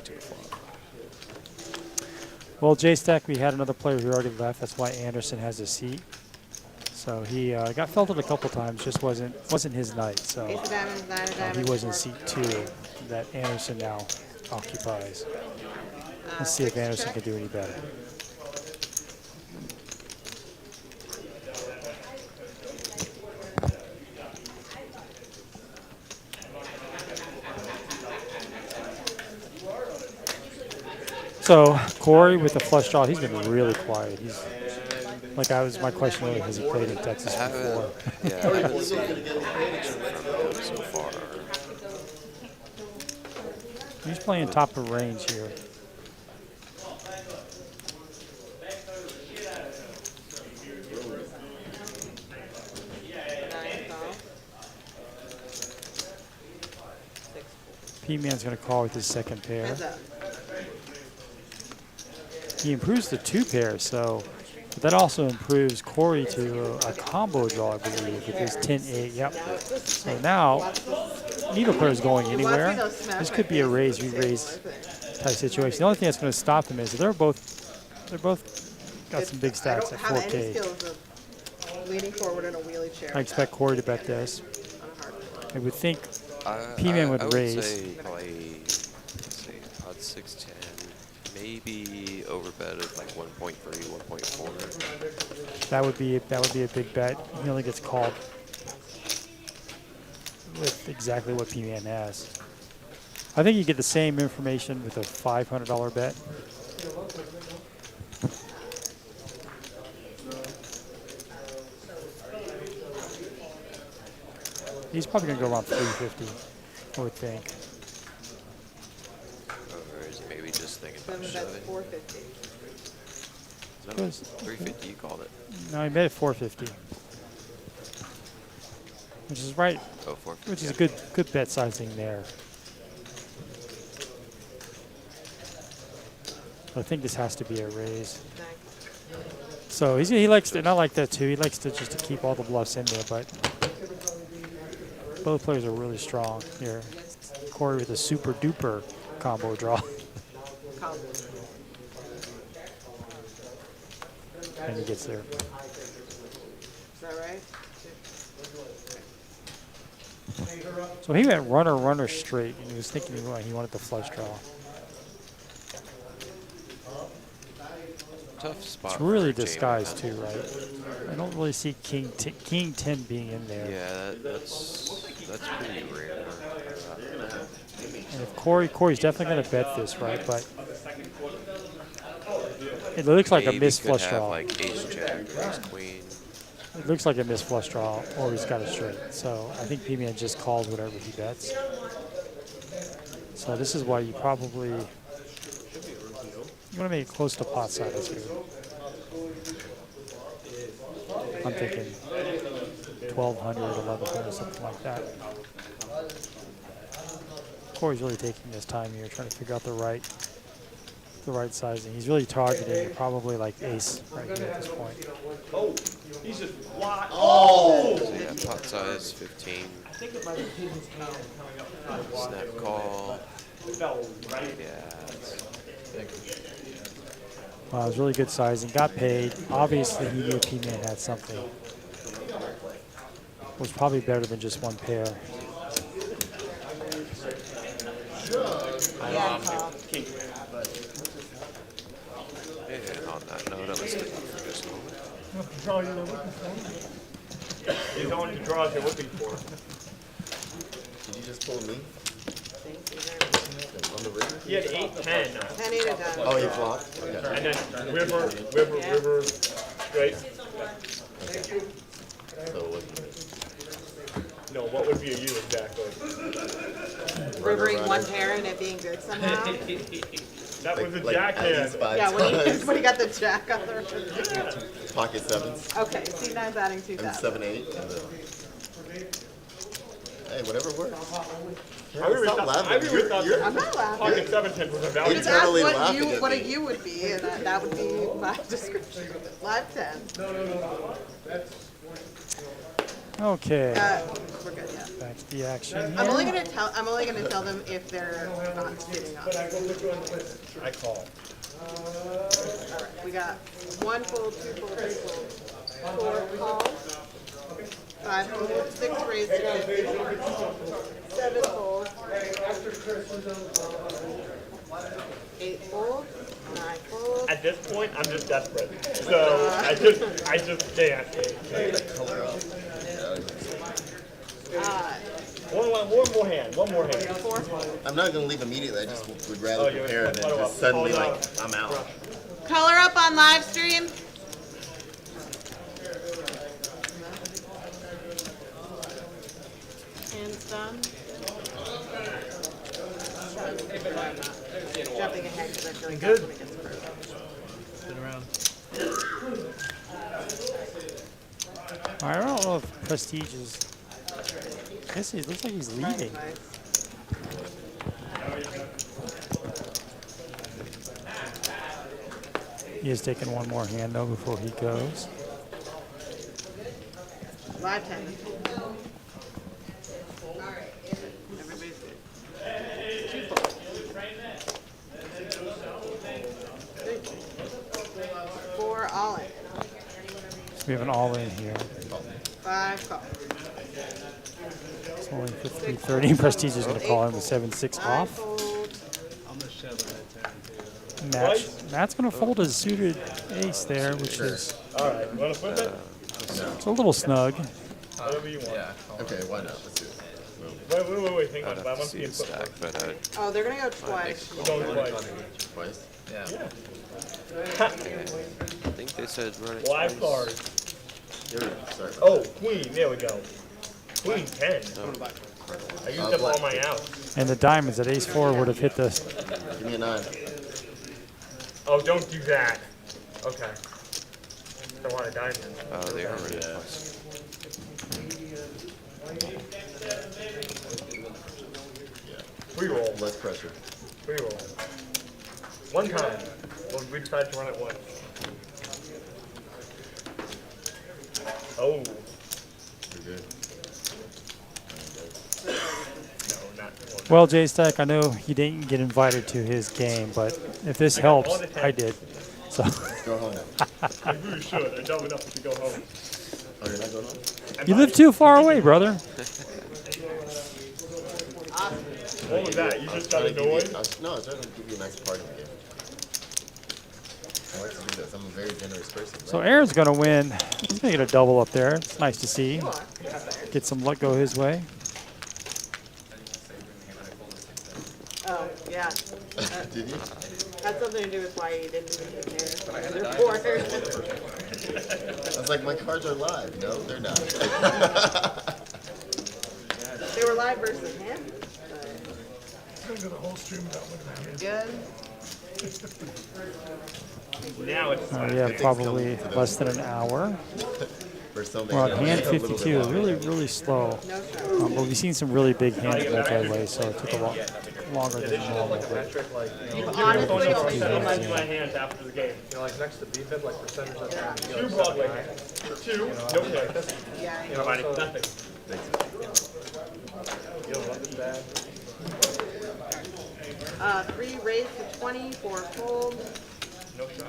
to the flop. Well, J-Stack, we had another player who already left. That's why Anderson has a seat. So he got felted a couple times. Just wasn't his night. So Ace of diamonds, 9 of diamonds. he was in 4. seat 2 that Anderson now occupies. Let's see if 6 Anderson check. can do any better. So Corey with the flush draw, he's been really quiet. He's like my question earlier, has he played in Texas I before? haven't, yeah, I haven't seen much from him so far. He's playing top of range here. P-Man's going to call with his second pair. Heads up. He improves the 2 pair, so but that also improves Corey to a combo draw, I believe, with his 10-8. Yep. So now, neither player is going anywhere. This could be a raise, re-raise type situation. The only thing that's going to stop him is they're both got some big stacks at I don't have any 4K. skills of leaning forward in a wheelie chair. I expect Corey to bet this. On a hard. I would think I P-Man would would raise. say probably, let's see, odd 6-10, maybe overbet of like 1.3, 1.4. that would be a big bet. He only gets called with exactly what P-Man has. I think you get the same information with a $500 bet. He's probably going to go around 350, I would think. Or is he maybe just thinking about 7 bets, shoving? 450. No, Goes- 350, you called it. No, he bet at 450, which is right, Oh, 450. which is a good bet sizing there. I think this has to be a raise. So he likes to, not like that too. He likes to just to keep all the bluffs in there, but both players are really strong here. Corey with a super duper combo draw. And he gets there. Is that right? So he went runner straight, and he was thinking he wanted the flush draw. tough spot. It's really for Jamie, disguised man. too, right? I don't really see King 10 being in there. Yeah, that's pretty rare. And if Corey's definitely going to bet this, right? But it looks like a Maybe missed could flush have draw. like ace jack or ace queen. It looks like a missed flush draw, or he's got a straight. So I think P-Man just calls whatever he bets. So this is why you probably want to make it close to pot size here. I'm thinking 1,200, 1,100, something like that. Corey's really taking his time here, trying to figure out the right sizing. He's really targeting probably like ace right here at this point. Oh, he's just wide. Oh! So yeah, pot size 15. Snap call. Yeah. Wow, it was really good sizing. Got paid. Obviously, he knew P-Man had something. Was probably better than just one pair. And on that note, I'm gonna stick for just a moment. He's on the draws you're looking for. Did you just pull me? On the river? He had 8, 10. 10, 8 of diamonds. Oh, you flopped? Okay. And then river, straight. So what? No, what would be a U exactly? Rivering one pair and it being good somehow. That was a Like jack at hand. least 5 Yeah, times. when he got the jack on the Pocket sevens. Okay, C9's adding And 2,000. 7, 8. Hey, whatever works. I really Stop thought, laughing. I really thought You're- I'm not laughing. pocket 710 was a value. Just You're ask totally what laughing you at what a me. U would be, and that would be my description. Live 10. Okay, We're good, yeah. back to the action I'm only here. gonna tell them if they're not sitting up. I call. Alright, we got 1 fold, 2 fold, 3 fold, 4 calls, 5 fold, 6 raised to 50, 7 fold, 8 fold, 9 fold. At this point, I'm just desperate. So I just can't. One more hand. 4. I'm not going to leave immediately. I just would rather Oh, you're prepare gonna than follow just up. suddenly, Follow like, up. I'm out. Color up on live stream. Hands done. Jumping ahead because I feel like that's when it gets further. I don't know if Prestige is. I guess it looks like he's leaving. He is taking one more hand though before he goes. Live 10. Everybody's good. 2 fold. 3 fold. 4 all in. So we have an all-in here. 5 call. It's only for 330. Prestige is going to call him with 7-6 9 off. fold. I'm gonna shove it at 10 Matt's going to fold a suited ace there, which is All right, you want to flip it? it's a little snug. Whatever you want. Yeah. Okay, why not? Let's do it. Wait. Hang on. I'd I have to want to see see him the flip. stack, but Oh, they're gonna go I'd twice. We're going twice. Twice? Yeah. Yeah. I think they said run it Live twice. card. Sorry. Oh, queen. There we go. Queen 10. No. I used up all my outs. And the diamonds at ace-4 would have hit the. Give me a 9. Oh, don't do that. Okay. Don't want a diamond. Oh, they are running twice. Free roll. Less pressure. Free roll. One time. Well, we tried to run it once. Oh. You're good. No, not one. Well, J-Stack, I know you didn't get invited to his game, but if this helps, I did. So. Go home now. I really should. I dumb enough to go home. Oh, you're not going home? You live too far away, brother. What was that? You just got Trying to give you- annoyed? No, I was trying to give you a nice party game. I like to do this. I'm a very generous person. So Aaron's going to win. He's going to get a double up there. It's nice to see. Get some luck go his way. Oh, yeah. Did you? Had something to do with why you didn't do the report. I was like, my cards are live. No, they're not. They were live versus him. Go the whole stream without looking at Good. Now it's Yeah, probably less than an hour. For so We're on many. hand A little bit 52. longer. Really, really slow. But we've seen some really big hands multi-way, so it took a lot longer than normal. But Patrick, like, you know, Honestly, only Seven so into my hands after the game. like next to BFIB, like percentage of time. Two Broadway. Two. No play. Yeah. You know, Nobody. so, Nothing. you don't love this bad. 3 raise to 20, 4 fold. No shot.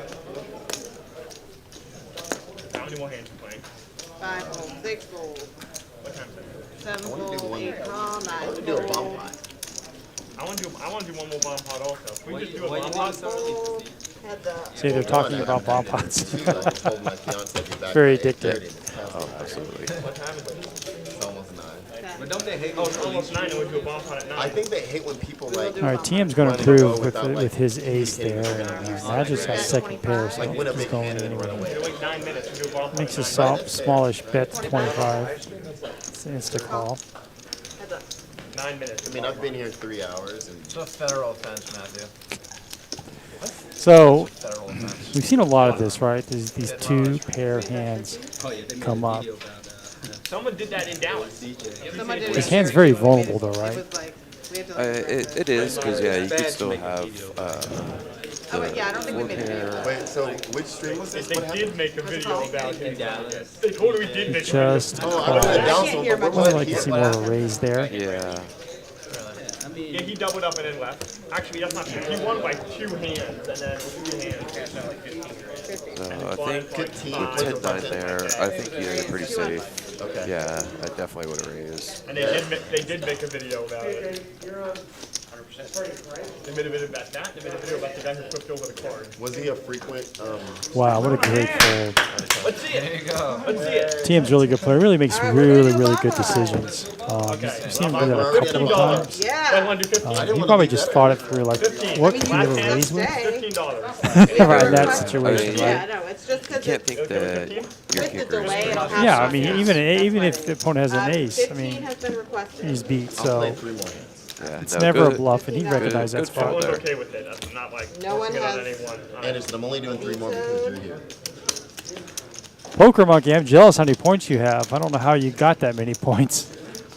How many more hands you playing? 5 fold, 6 fold, What time is it? 7 I wanna do fold, one- 8 call, 9 I want to do a bomb fold. pot. I want to do one more bomb pot also. Can we just do a Why bomb you pot? think so? Fold, heads up. see, they're talking about bomb pots. Two, I told my fiance to be back Very by 8:30, addictive. and it's past Oh, 9. absolutely. What time is it? It's almost 9. But don't they hate Oh, it's almost 9 and we do a bomb pot at 9. I think they hate when people like All right, TM's going to improve with his ace there. And Magic has second pair, so like win a he's big going hand and run anyway. away. Wait 9 minutes to do a bomb pot. Makes a at 9 smallish bet to 25. It's an insta call. Heads up. 9 minutes. I mean, I've been here 3 hours, and It's a federal offense, Matthew. So Federal offense. we've seen a lot of this, right? These two pair hands Oh, yeah, they made come a up. video about Someone did that in Dallas. Someone did His research. hand's very vulnerable though, It right? was like, we had to like It is, because, yeah, you could still have Oh, wait, yeah, I don't think we made a video. wait. So which stream was this? They What happened? did make a video about him. Dallas. They totally did make a Just video. Oh, I remember the call. down can't sold, hear but much. what I'd was like to it? see more of a raise there. Yeah. I mean, Yeah, he doubled up and then left. Actually, that's not true. He won by 2 hands and then 2 hands. So I think 15. with 10-9 there, I think you're pretty safe. Okay. Yeah, I definitely would have raised. And they did make a video about it. 100%. They made a video about that. They made a video about the guy who flipped over the card. Was he a frequent? Wow, what a great fold. Let's see There it. you go. Let's see it. TM's really good player. Really makes really, really good decisions. Okay. You've seen him do that a couple of times. Yeah. 150. He probably just thought it through, like, what can you ever Last raise with? $15. Right in that situation, Yeah, right? no, it's just because Can't it's think that your with the kicker delay, it'll have Yeah, I some- mean, even if the opponent has an ace, I 15 mean, has been requested. he's beat. I'll play So 3 more hands. Yeah, it's no, never a good- bluff, and he Good- recognized that good spot. fold. Everyone's okay with it. I'm not like No one forcing it on has- anyone. Anderson, I'm only doing 3 more because you're here. Poker Monkey, I'm jealous how many points you have. I don't know how you got that many points.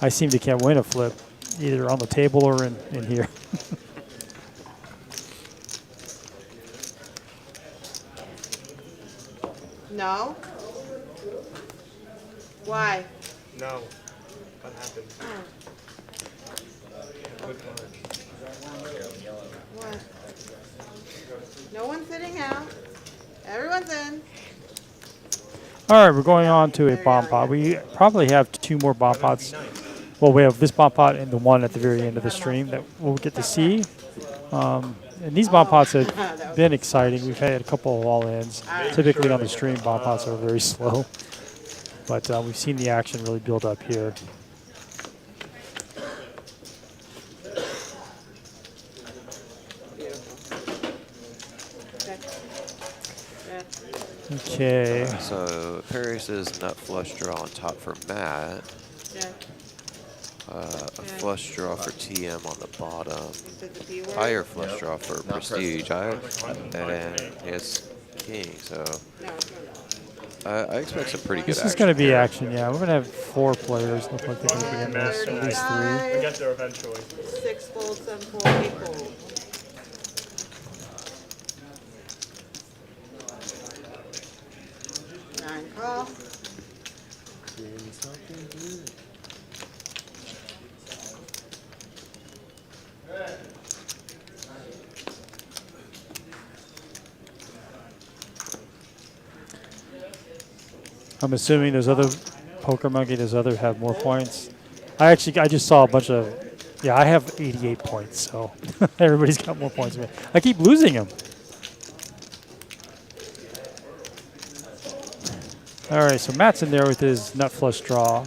I seem to can't win a flip, either on the table or in here. No? Why? No. What happened? What? No one's sitting out. Everyone's in. All right, we're going on to a bomb pot. We probably have 2 more bomb pots. Well, we have this bomb pot and the one at the very end of the stream that we'll get to see. And these bomb pots have been exciting. We've had a couple of all-ins. Typically on the stream, bomb pots are very slow. But we've seen the action really build up here. Okay. So Perry says nut flush draw on top for Matt. Yeah. A flush draw for TM on the bottom. Higher flush draw for Prestige. And he has King, so I expect some pretty good This action. is going to be action, yeah. We're going to have 4 players. Look like they're going to be in this, or at least 3. We get there eventually. 6 fold, 7 fold, 8 fold. Nine call. I'm assuming there's other Poker Monkey, there's other have more points. I just saw a bunch of, yeah, I have 88 points, so everybody's got more points than me. I keep losing them. All right, so Matt's in there with his nut flush draw.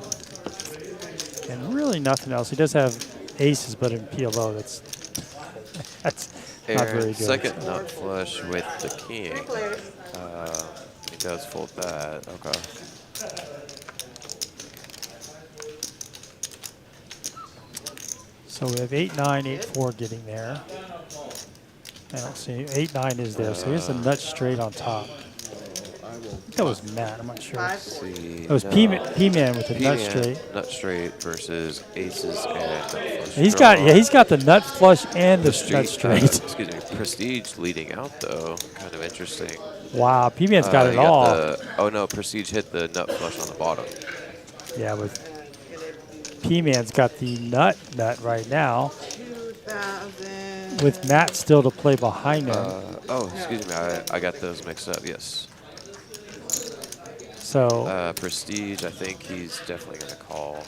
And really nothing else. He does have aces, but in PLO, that's not very Aaron, good. second nut flush with the king. Three players. He does fold that. Okay. So we have 8-9, 8-4 getting there. I don't see 8-9 is there. So here's the nut straight on top. I think that was Matt. I'm not sure. See, It was P-Man with the nut straight. Nut straight versus aces and nut flush. He's got the nut flush and the nut straight. Excuse me, Prestige leading out though. Kind of interesting. Wow, P-Man's got it all. Oh no, Prestige hit the nut flush on the bottom. Yeah, with P-Man's got the nut right now. 2,000. With Matt still to play behind him. Oh, excuse me, I got those mixed up. Yes. So Prestige, I think he's definitely going to call.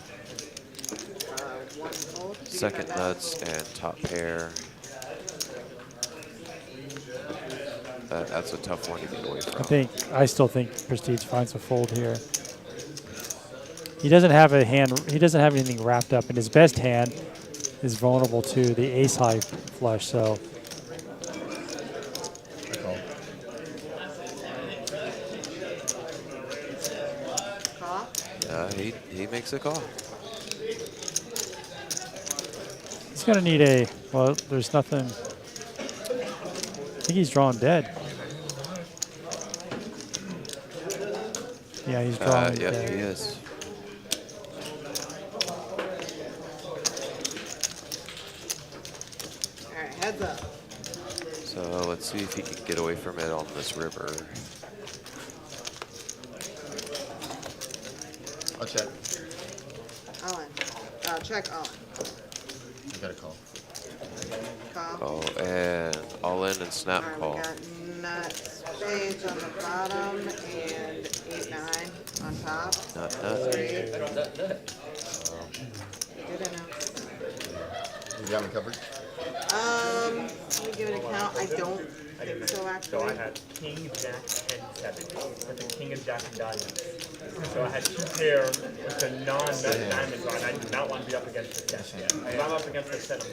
Second nuts and top pair. That's a tough one to get away from. I still think Prestige finds a fold here. He doesn't have a hand. He doesn't have anything wrapped up, and his best hand is vulnerable to the ace high flush. So. He makes a call. He's going to need a, well, there's nothing. I think he's drawn dead. Yeah, he's drawn dead. Yeah, he is. All right, heads up. So let's see if he can get away from it on this river. I'll check. Owen. Check Owen. I got a call. Call. Oh, and all in and snap All right, call. we got nut spades on the bottom and 8-9 on top. Nut. Straight. Oh. Good enough. You got me covered? Let me give it a count. I don't think so, actually. So I had king, jack, 10, 7. With the king and jack and diamonds. So I had two pair with the non-nut diamonds on. I did not want to be up against the set. If I'm up against the set,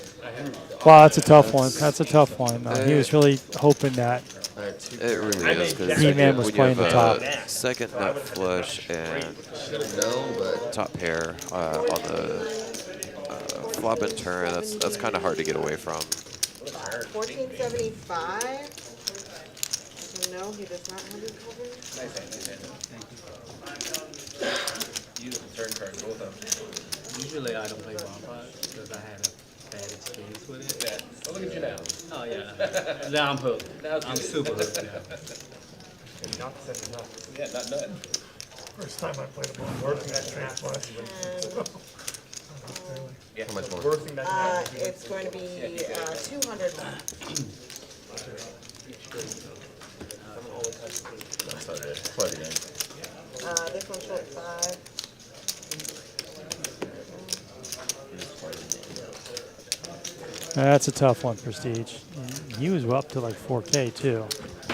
Wow, that's a tough one. That's a tough one. He was really hoping that. It really is because P-Man was playing the top. Second nut flush and top pair on the flop and turn. That's kind of hard to get away from. 1475. So no, he does not have it covered. Use the turn card, both of them. Usually I don't play bomb pots because I had a bad experience with it. Yeah. Well, look at you now. Oh yeah. Now I'm hooked. I'm super hooked now. not setting up. Yeah, not done. First time I played a ball. Worst thing that straight flush. How much more? Worst thing that can happen. It's going to be 200. That's not good. Play it again. This one's short 5. That's a tough one, Prestige. He was up to like 4K too.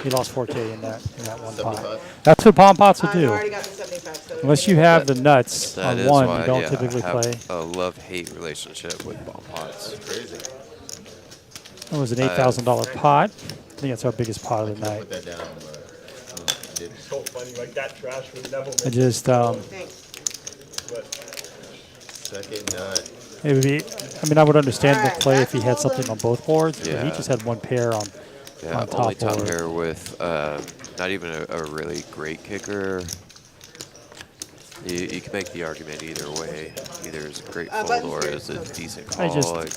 He lost 4K in that one pot. 75? That's what bomb pots will I do. already got the 75. So Unless you have the nuts That on is one, why, you don't yeah, typically I have play. a love-hate relationship with bomb pots. Crazy. It was an $8,000 pot. I think that's our biggest pot of the night. Put that down, but did. So funny, like that trash was never I just, Second nut. it would be, I mean, I would understand the Alright, play back if he to had hold something on both boards, but he Yeah. just had one pair on Yeah, top only top board. pair with not even a really great kicker. You can make the argument either way. Either it's a great fold buttons or here. it's a decent I call. just- Like,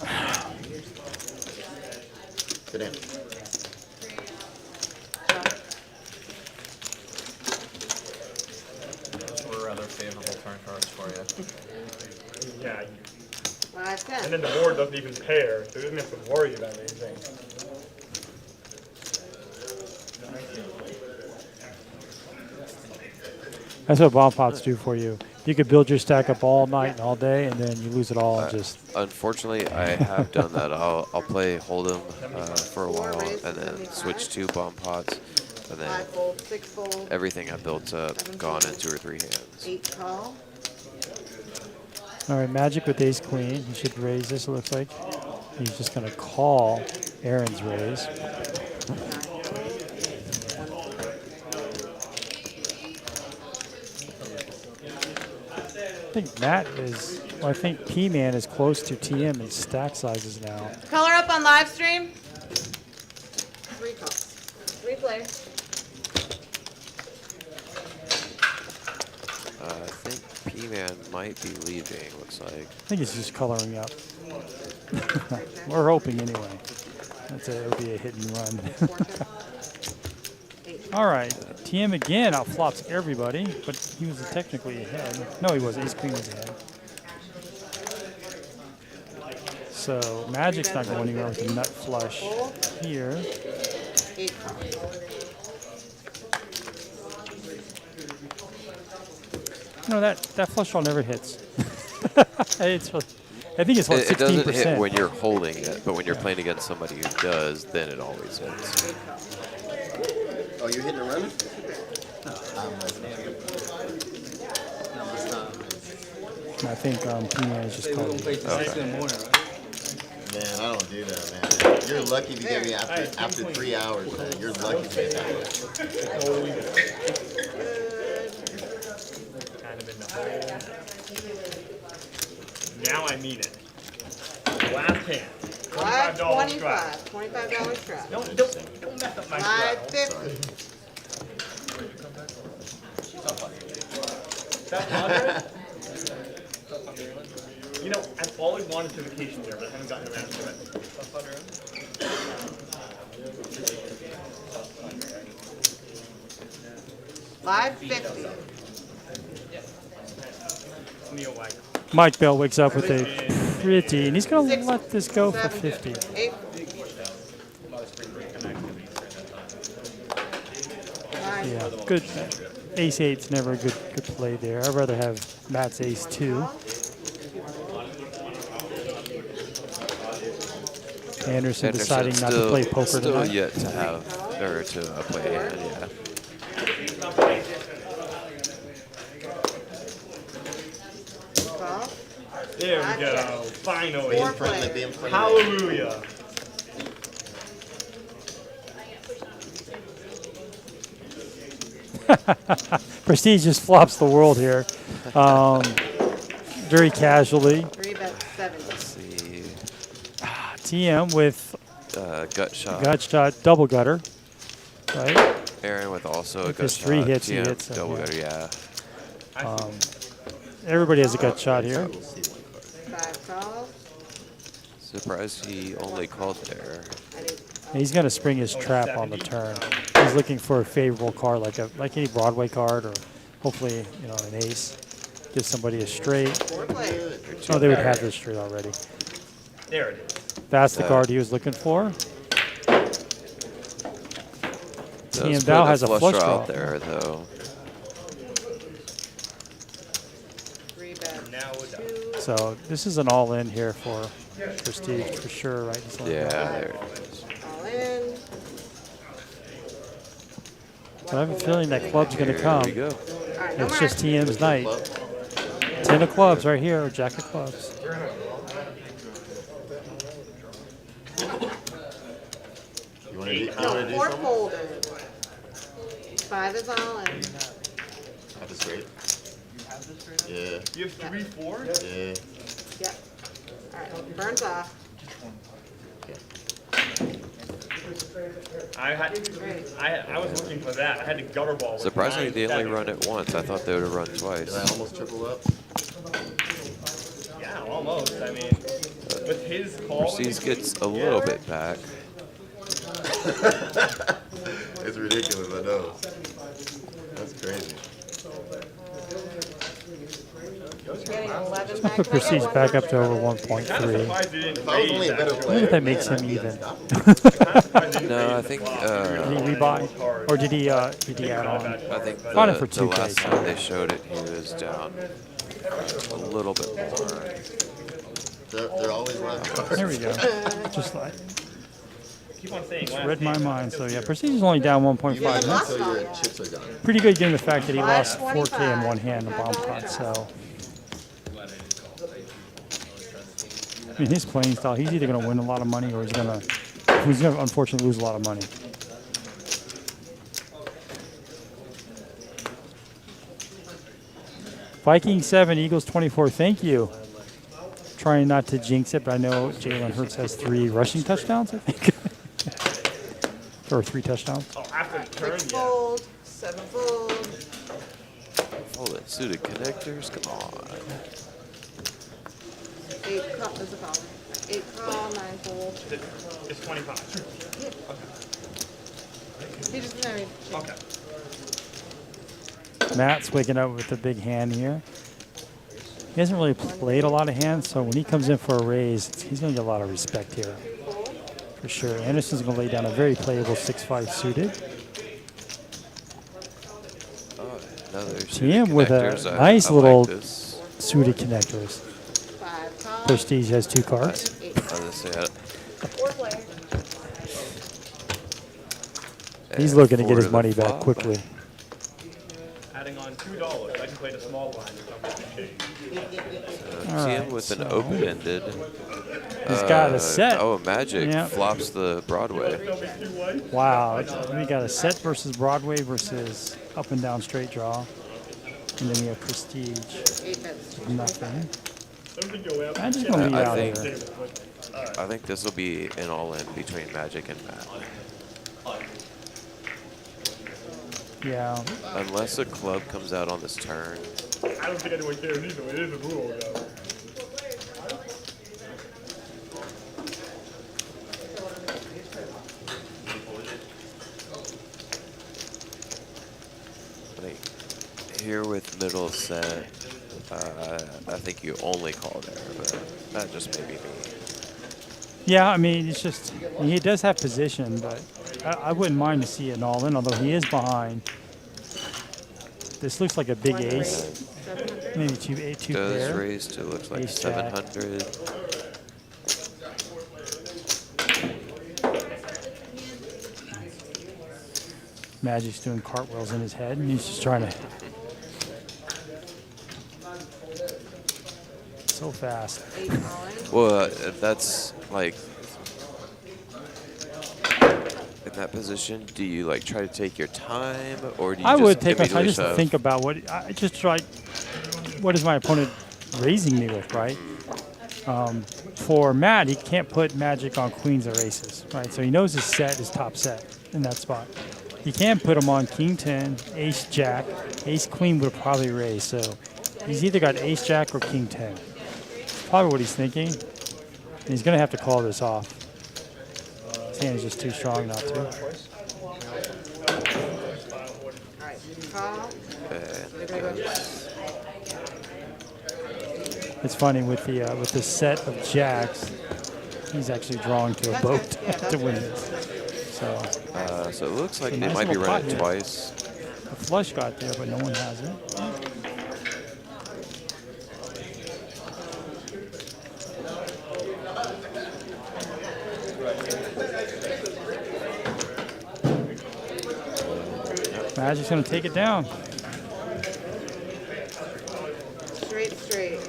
Sit down. Those were rather favorable turn cards for you. Yeah. 5-10. And then the board doesn't even pair, so he doesn't have to worry about anything. That's what bomb pots do for you. You could build your stack up all night and all day, and then you lose it all and just. unfortunately, I have done that. I'll play Hold'em for a while and then switch to bomb pots. And 5 then fold, 6 fold, everything I built up, gone in 2 or 3 hands. 8 call. All right, Magic with ace queen. He should raise this, it looks like. He's just going to call Aaron's raise. I think Matt is, well, I think P-Man is close to TM in stack sizes now. Color up on live stream. 3 calls. 3 players. I think P-Man might be leaving, looks like. I think he's just coloring up. We're hoping anyway. It'll be a hit and run. All right, TM again outflops everybody, but he was technically ahead. No, he wasn't. Ace queen was ahead. So Magic's not going anywhere with the nut flush here. 8 calls. No, that flush draw never hits. It's, I think it's what, 16%. It doesn't hit when you're holding it, but when you're playing against somebody who does, then it always hits. Oh, you're hitting a run? I think P-Man is just calling. Man, I don't do that, man. You're lucky to get me after 3 hours, man. You're lucky to get that. Kind of in the hole. Now I mean it. Last hand. $25 scratch. $25 scratch. Don't mess up my scratch. $5.50. That's 100. You know, I've always wanted to vacation there, but I haven't gotten around to it. $5.50. Mike Bell wakes up with a pretty, and he's going to let this go for 50. 8. Yeah, good. Ace 8's never a good play there. I'd rather have Matt's ace 2. Anderson deciding not to play poker still tonight. yet to have, or to play a hand, yeah. There we go. Finally. Being friendly. Hallelujah. Prestige just flops the world here. Very casually. 3 bet 70. Let's see. TM with gut shot. double gutter. Right? Aaron with also a If gut his shot. 3 hits, he TM, hits it, double yeah. gutter, yeah. Everybody has a gut shot here. 5 calls. Surprised he only called there. He's going to spring his trap on the turn. He's looking for a favorable card, like any Broadway card, or hopefully an ace. Give somebody a straight. 4 players. Oh, they would have this straight already. There it is. That's the card he was looking for. TM Does Dow put has a flush draw out there, though. 3 bet Now we're done. 2. So this is an all-in here for Prestige for sure, right? He's only Yeah, got- there it is. All in. But I have a feeling that club's going to Here come. we go. All right, no It's more just action. TM's night. 10 of clubs right here, or jack of clubs. You want to do No, something? 4 folded. 5 is all in. Have a straight. Yeah. You have 3 4s? Yeah. Yep. All right, burns off. I was looking for that. I had to gutter ball. With Surprisingly, 9, they only 7. run it once. I thought they would have run Did twice. I almost triple up? Yeah, almost. I mean, with his call. Prestige gets a little bit back. It's ridiculous, I know. That's crazy. Getting 11 I'll back. put Prestige back up to over Kind of 1.3. surprised they didn't If I was only a raise better that. player, What if that man, makes I'd him be even? unstoppable. No, I think Did he rebuy? Or did he add on? I think Bought him for the 2K, last so- time they showed it, he was down a little bit more. They're always running cards. There we go. Just like. keep on saying It's last read my name. mind. So yeah, Prestige is only down 1.5. You win That's until your chips are done. pretty good given the fact that he lost 525. 4K in one hand in bomb pot. So I mean, his playing style, he's either going to win a lot of money or he's going to unfortunately lose a lot of money. Viking 7, Eagles 24. Thank you. Trying not to jinx it, but I know Jalen Hurts has 3 rushing touchdowns, I think. Or 3 touchdowns. Oh, after the turn, 6 yeah. fold, 7 fold. Fold it. Suited connectors. Come on. 8 call, there's a call. 8 call, 9 fold. It's 25. He just married. Okay. Matt's waking up with a big hand here. He hasn't really played a lot of hands, so when he comes in for a raise, he's going to get a lot of respect here. For sure. Anderson's going to lay down a very playable 6-5 suited. Oh, another TM with a connectors. nice I little like this. suited connectors. 5 call. Prestige has 2 cards. I was gonna say, 4 player. He's and looking to get 4 his the money back flop. quickly. Adding on $2, I can play the small blind if I'm going to change. All TM right, with an so open-ended. he's got a set. Oh, Magic Yep. flops the Broadway. Wow. We got a set versus Broadway versus up and down straight draw. And then we have Prestige. 8 bets. Nothing. I'm just going to leave I out think- here. I think this will be an all-in between Magic and Matt. Yeah. Unless a club comes out on this turn. I don't think anyone cares either. It is a rule, though. I think here with middle set, I think you only call there, but that just may be me. Yeah, I mean, it's just, he does have position, but I wouldn't mind to see an all-in, although he is behind. This looks like a big ace. Maybe two Does pair. raise to looks like Ace jack. 700. Magic's doing cartwheels in his head, and he's just trying to. So fast. 8 calling. Well, that's like in that position. Do you like try to take your time, or do you I just would take my time immediately just to shove? think about I just try. What is my opponent raising me with, right? For Matt, he can't put Magic on queens or aces, right? So he knows his set is top set in that spot. He can't put him on king 10, ace jack, ace queen would probably raise. So he's either got ace jack or king 10. Probably what he's thinking. And he's gonna have to call this off. His hand is just too strong not to. Alright, call. It's funny with the set of jacks, he's actually drawing to a boat to win this. So So it looks like It's a they nice might be little pot running here. twice. the flush got there, but no one has it. Magic's gonna take it down. Straight. Straight.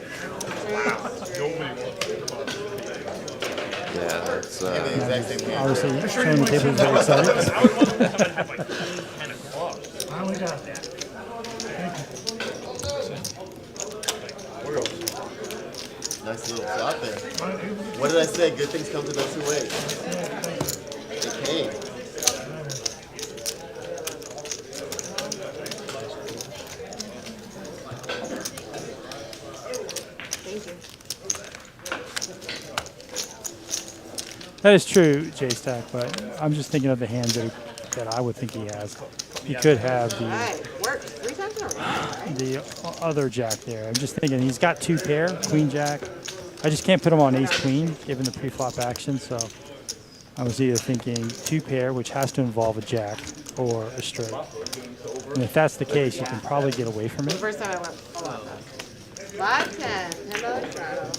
Yeah, that's Yeah, the exact same hand. Obviously, showing the table is very excited. I only got that. Nice little flop there. What did I say? Good things come to those who wait. They came. Thank you. That is true, J-Stack, but I'm just thinking of the hands that I would think he has. He could have Alright, work 3 times in a row. the other jack there. I'm just thinking he's got 2 pair, queen jack. I just can't put him on ace queen given the pre-flop action, so I was either thinking 2 pair, which has to involve a jack, or a straight. And if that's the case, you can probably get away from The it. first time I went full on that. 5-10, $10 trial.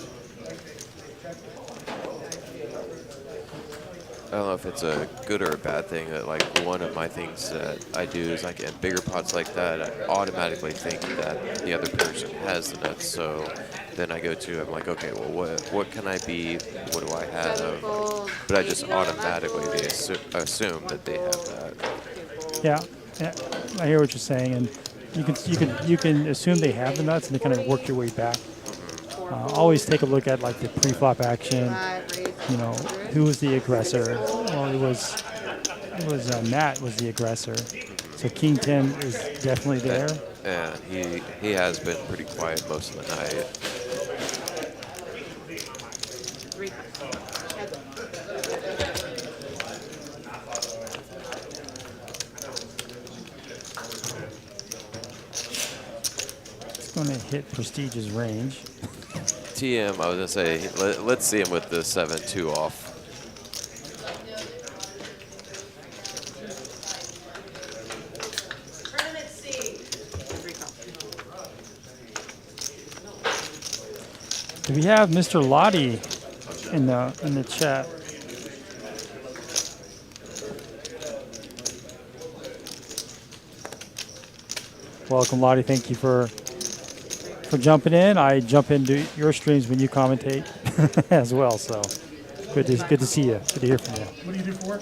I don't know if it's a good or a bad thing. That like one of my things that I do is like in bigger pots like that, I automatically think that the other person has the nuts. So then I go to, I'm like, okay, well, what can I be? What do I have? But I just automatically assume that they have that. Yeah, yeah, I hear what you're saying, and you can assume they have the nuts, and they kind of work your way back. Always take a look at like the pre-flop action. You know, who was the aggressor? Well, it was Matt was the aggressor. So King 10 is definitely there. And he has been pretty quiet most of the night. It's going to hit Prestige's range. TM, I was going to say, let's see him with the 7-2 off. Do we have Mr. Lottie in the chat? Welcome, Lottie. Thank you for jumping in. I jump into your streams when you commentate as well. So good to see you. Good to hear from you. What do you do for work?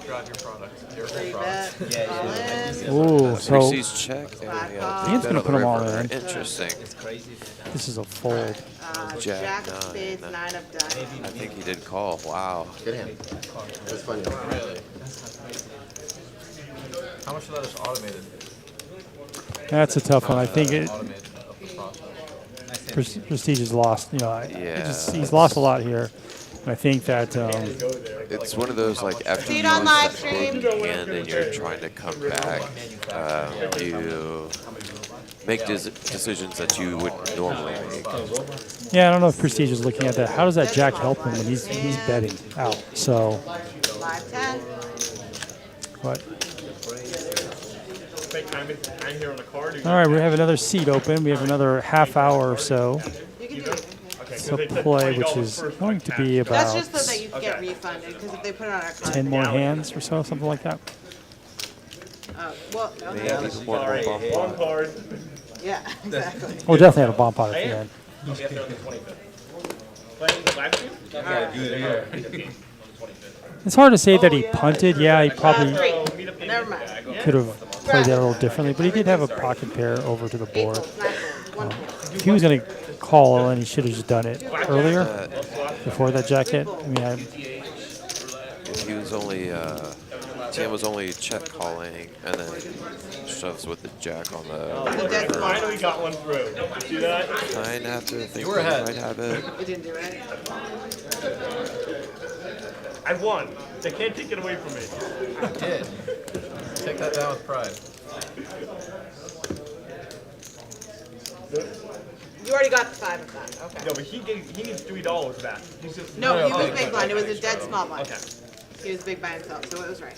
Drive your product. Your Three product. bet, Ooh, so Receives check. Ian's going to put them all in. Interesting. This is a fold. Jack of spades, 9 of diamonds. I think he did call. Wow. Good hand. That's funny. Really? How much of that is automated? That's a tough one. I think Automated of the process. Prestige has lost. You know, Yeah. he's lost a lot here. And I think that It's one of those like after See you it on lose live that stream. big hand and you're trying to come back, you make decisions that you would normally make. yeah, I don't know if Prestige is looking at that. How does that Jack help him when he's betting out? So 5-10. what? I'm here on the card. All right, we have another seat open. We have another half hour or so You can do it. to play, which is going to be That's about just so that you get refunded, because if they put it on our card. 10 more hands or so, something like that. Well, Maybe okay. more bump One on. card. Yeah, exactly. We'll definitely have a bomb pot at the end. I'll be up there on the 25th. Playing the live stream? It's hard to say that he punted. Yeah, he probably 3. Never mind. could have played that a little differently, but he did have a pocket pair over to the board. If he was going to call, then he should have just done it earlier before that jack hit. I mean, He was only TM was only check calling and then shoves with the jack on the river. Finally got one through. See that? I'd have to think You were ahead. might have it. You didn't do it. I won. They can't take it away from me. You did. Take that down with pride. You already got the 5 of that. Okay. No, but he needs $3 back. He's just, No, he was big blind. It was a dead small blind. Okay. He was big by himself, so it was right.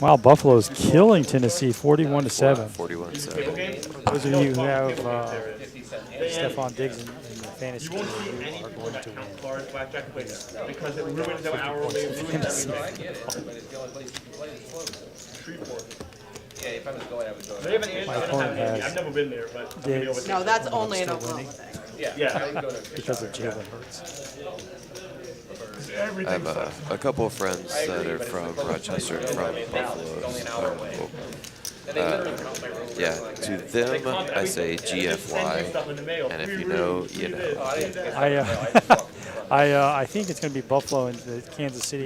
wow, Buffalo's killing Tennessee 41-7. 41-7. Those of you who have Stephon Diggs in the fantasy You won't see league any are people going that to win. count cards blackjack plays because it ruins their hourly, it ruins everything. Shreveport. They have an Andy. My I don't have opponent an Andy. has I've never been there, but I'm familiar with No, it. that's only an Oklahoma thing. Yeah. Because of Jalen Hurts. I have a couple of friends that are from Rochester, from Buffalo. Yeah, to them I say GFY, and if you know, you know. I think it's going to be Buffalo and Kansas City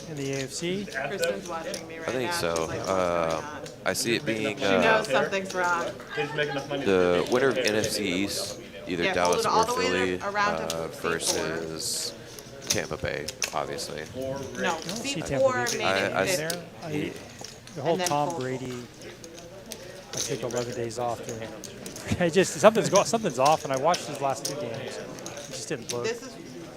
in the AFC. Kristen's watching me right I think now. so. She's like, "What's going on?" I see it being She knows something's wrong. the winner of NFC East, either Yeah, Dallas hold it all or the way Philly around to versus Tampa Bay, obviously. No, See C4 Tampa made Bay I- it I- 50. The whole And then Tom fold. Brady. I take 11 days off. I just something's off, and I watched his last 2 games. He just didn't look. This is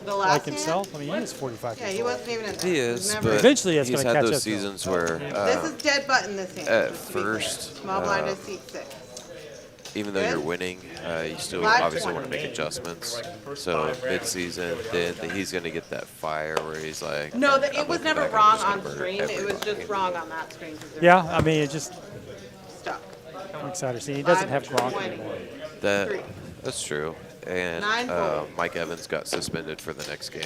The last like hand? himself. I mean, he is 45 Yeah, years he old. wasn't even in there. He was is, never- but Eventually it's he's gonna had catch those up to him. seasons where This is dead button this hand. at just to be clear. first, Small blind is seat 6. even though Good. you're winning, you still Live obviously point. want to make adjustments. So mid-season, then he's going to get that fire where he's like, No, I'm it was looking never back, I'm wrong just on gonna burn screen. It was everybody. just wrong on that screen. 'cause Yeah, I mean, it just Stuck. I'm excited to see. He doesn't have Gronk 5-20. anymore. That's true. And 9-4. Mike Evans got suspended for the next game.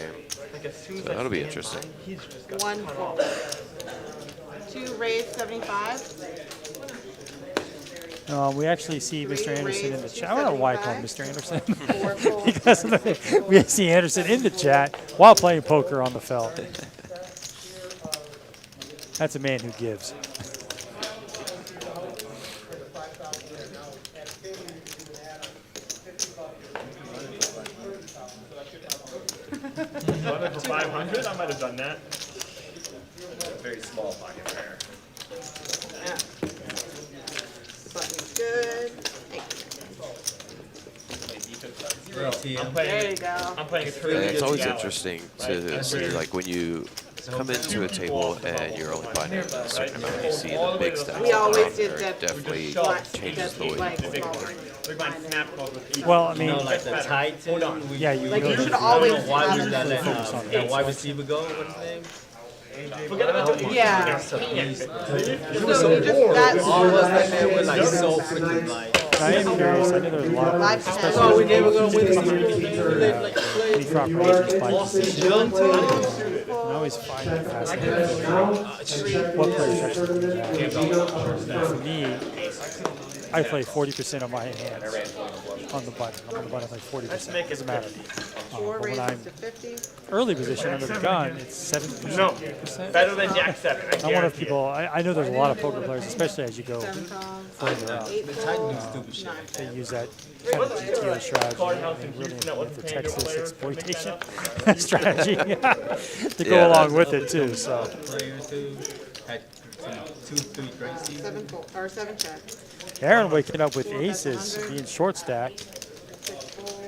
Like as soon as So I that'll be stand interesting. by, he's just got 1 cut full. off. 2 raised 75. We actually see Mr. Anderson in the chat. I don't know why I call him Mr. Anderson. 4 full. Because we see Anderson in the chat while playing poker on the felt. That's a man who gives. Running for 500, I might have done that. Very small pocket there. Yeah. Button's good. Thank you. I'm There playing. you go. I'm playing a And pretty it's good always gala. interesting to see, like, when you come into a table and you're only buying a certain amount, you see the big stacks. We always of did there that. definitely changes the way Like you play. smaller. We're buying snap calls with each. Well, I You mean, know, like the Titan. We, yeah, you Like you really should I always don't know why we have let it. that wide receiver go. What's his name? Forget about the Yeah. That's a beast. So you just, that's All of us back there were like so freaking like. I am curious. I knew there was a lot of, Live especially Oh, we never gonna win the Super Bowl. They like Lee played Crocker agents by position. young team. I always find it fascinating what players actually do that. For me, I play 40% of my hands on the button. I'm on the button, I play 40%. Doesn't matter. 4 But when raises I'm to 50. early position under the gun, it's 7%. No, better than Jack 7. I wonder if people, I know there's a lot of poker players, especially as you go 7 calls. further up. 8 The full. Titan do stupid shit. 9 They full. use that kind of GTO strategy and really implement the Texas exploitation strategy to go Yeah, along with it too. So Players too had 2-3 great seasons. 7 full, or 7 check. Aaron waking up with aces, being short stacked. 6 full.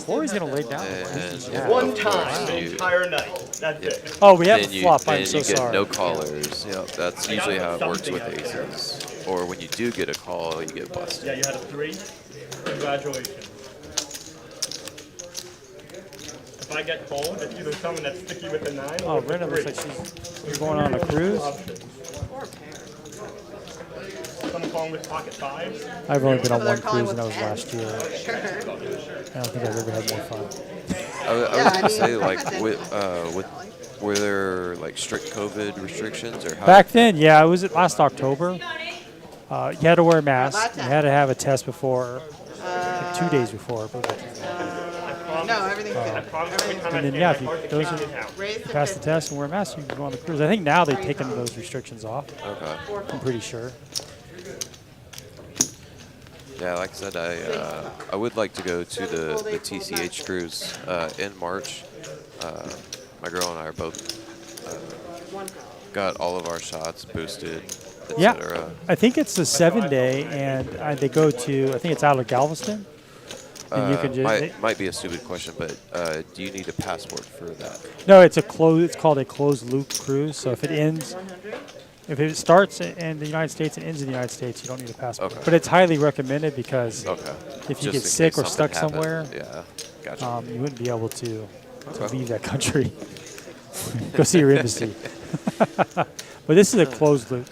Corey's gonna lay down. And Yeah. One of time course, the you- entire night. That's it. Oh, we have then a you, flop. then I'm so you get sorry. no callers. Yep, that's usually how it works with aces. Or when you do get a call, you get busted. Yeah, you had a 3. Congratulations. If I get cold, it's either someone that's sticky with the 9 Oh, or Brenda with looks the like she's going on a cruise. Or pair. 3. Someone calling with pocket 5s. I've only been on Oh, they're one calling cruise, and that was with last year. Sure. I don't think I've ever had more fun. I was Yeah, I gonna mean, say, I've like, had that. with were there like strict COVID restrictions or how? Back then, yeah, it was last October. You had to wear a mask. You had to have a test before, like 2 days before. No, everything's good. I promise every time I And then, stand yeah, my if you, cards, those the are, king is out. Raise you to pass the 50. test and wear a mask, you can go on the cruise. I think now they've taken those restrictions off. Okay. I'm pretty sure. Yeah, like I said, I would like to go to the TCH cruise in March. My girl and I are both One call. got all of our shots boosted, Yeah, etc. I think it's a 7-day, and they go to, I think it's out of Galveston. And you can just, Might be a stupid question, but do you need a passport for that? no, it's called a closed loop cruise. So if it ends, 100. if it starts in the United States and ends in the United States, you don't need a passport. Okay. But it's highly recommended because Okay. if you Just get in sick case or stuck something somewhere, happened. Yeah, gotcha. you wouldn't be able to Okay. leave that country. Go see your embassy. But this is a closed loop.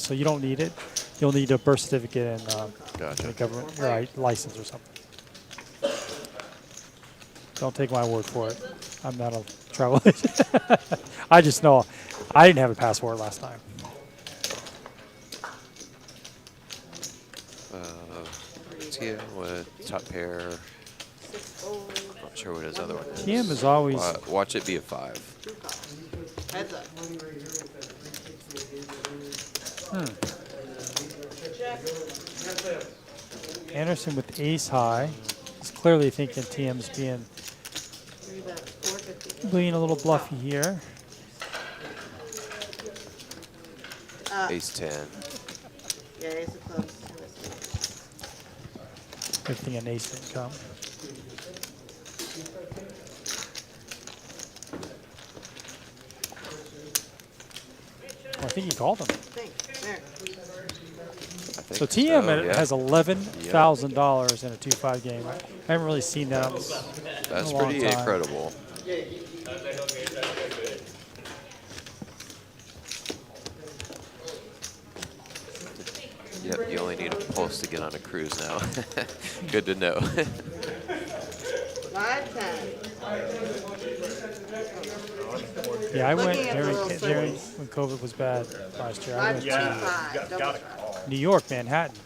So you don't need it. You'll need a birth certificate and Gotcha. a government license or something. Don't take my word for it. I'm not a travel agent. I just know I didn't have a passport last time. TM with top pair. 6 full. Not sure what his other one is. TM is always Watch it be a 5. 2 calls. Heads up. Check. Anderson with ace high. He's clearly thinking TM's being Maybe that's 450. a little bluffy here. Ace 10. Yeah, ace of clubs. Good thing an ace didn't come. think he called him. There. So TM yeah. has $11,000 in a 2-5 game. I haven't really seen that in That's a long pretty time. incredible. Yep, you only need a pulse to get on a cruise now. Good to know. 5-10. Yeah, I went Looking at the little during symbols. when COVID was bad last year. I went 5-25. to Double try. New York, Manhattan,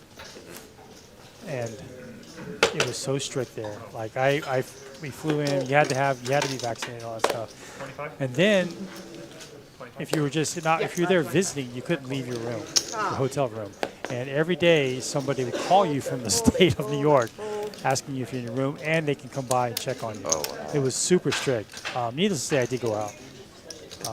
and it was so strict there. Like we flew in. You had to be vaccinated, all that stuff. 25? And then if you were just not, if you're there visiting, you couldn't leave your room, your hotel room. And every day somebody would call you from the state of New York, asking you if you're in your room, and they can come by and check on you. Oh, wow. It was super strict. Needless to say, I did go out.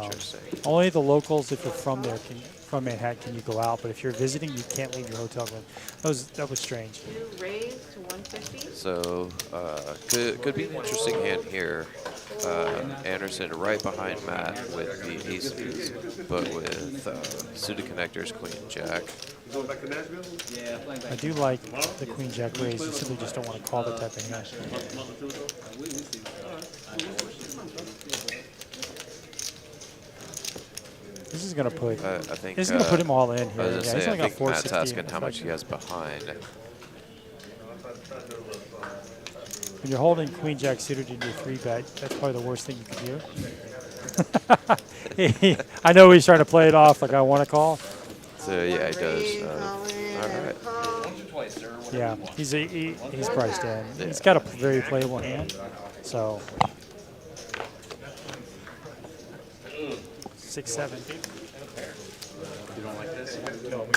Interesting. Only the locals, if you're from there, from Manhattan, can you go out. But if you're visiting, you can't leave your hotel room. That was strange. You raise to 150. So could be an interesting hand here. Anderson right behind Matt with the aces, but with suited connectors, queen, jack. Going back to Nashville? Yeah, playing back. I do like the queen jack raise. You simply just don't want to call the type of hand. We see. This is gonna put. I think This is gonna put him all in I here. was Yeah, gonna he's say, only I got think Matt's 460. asking how much he has behind. When you're holding queen jack suited in your 3-bet, that's probably the worst thing you can do. I know he's trying to play it off like I want to call. So yeah, he Raise, does. all in, All right. call. Yeah, he's priced in. He's got a very playable hand. So 6-7. You don't like this? Oh,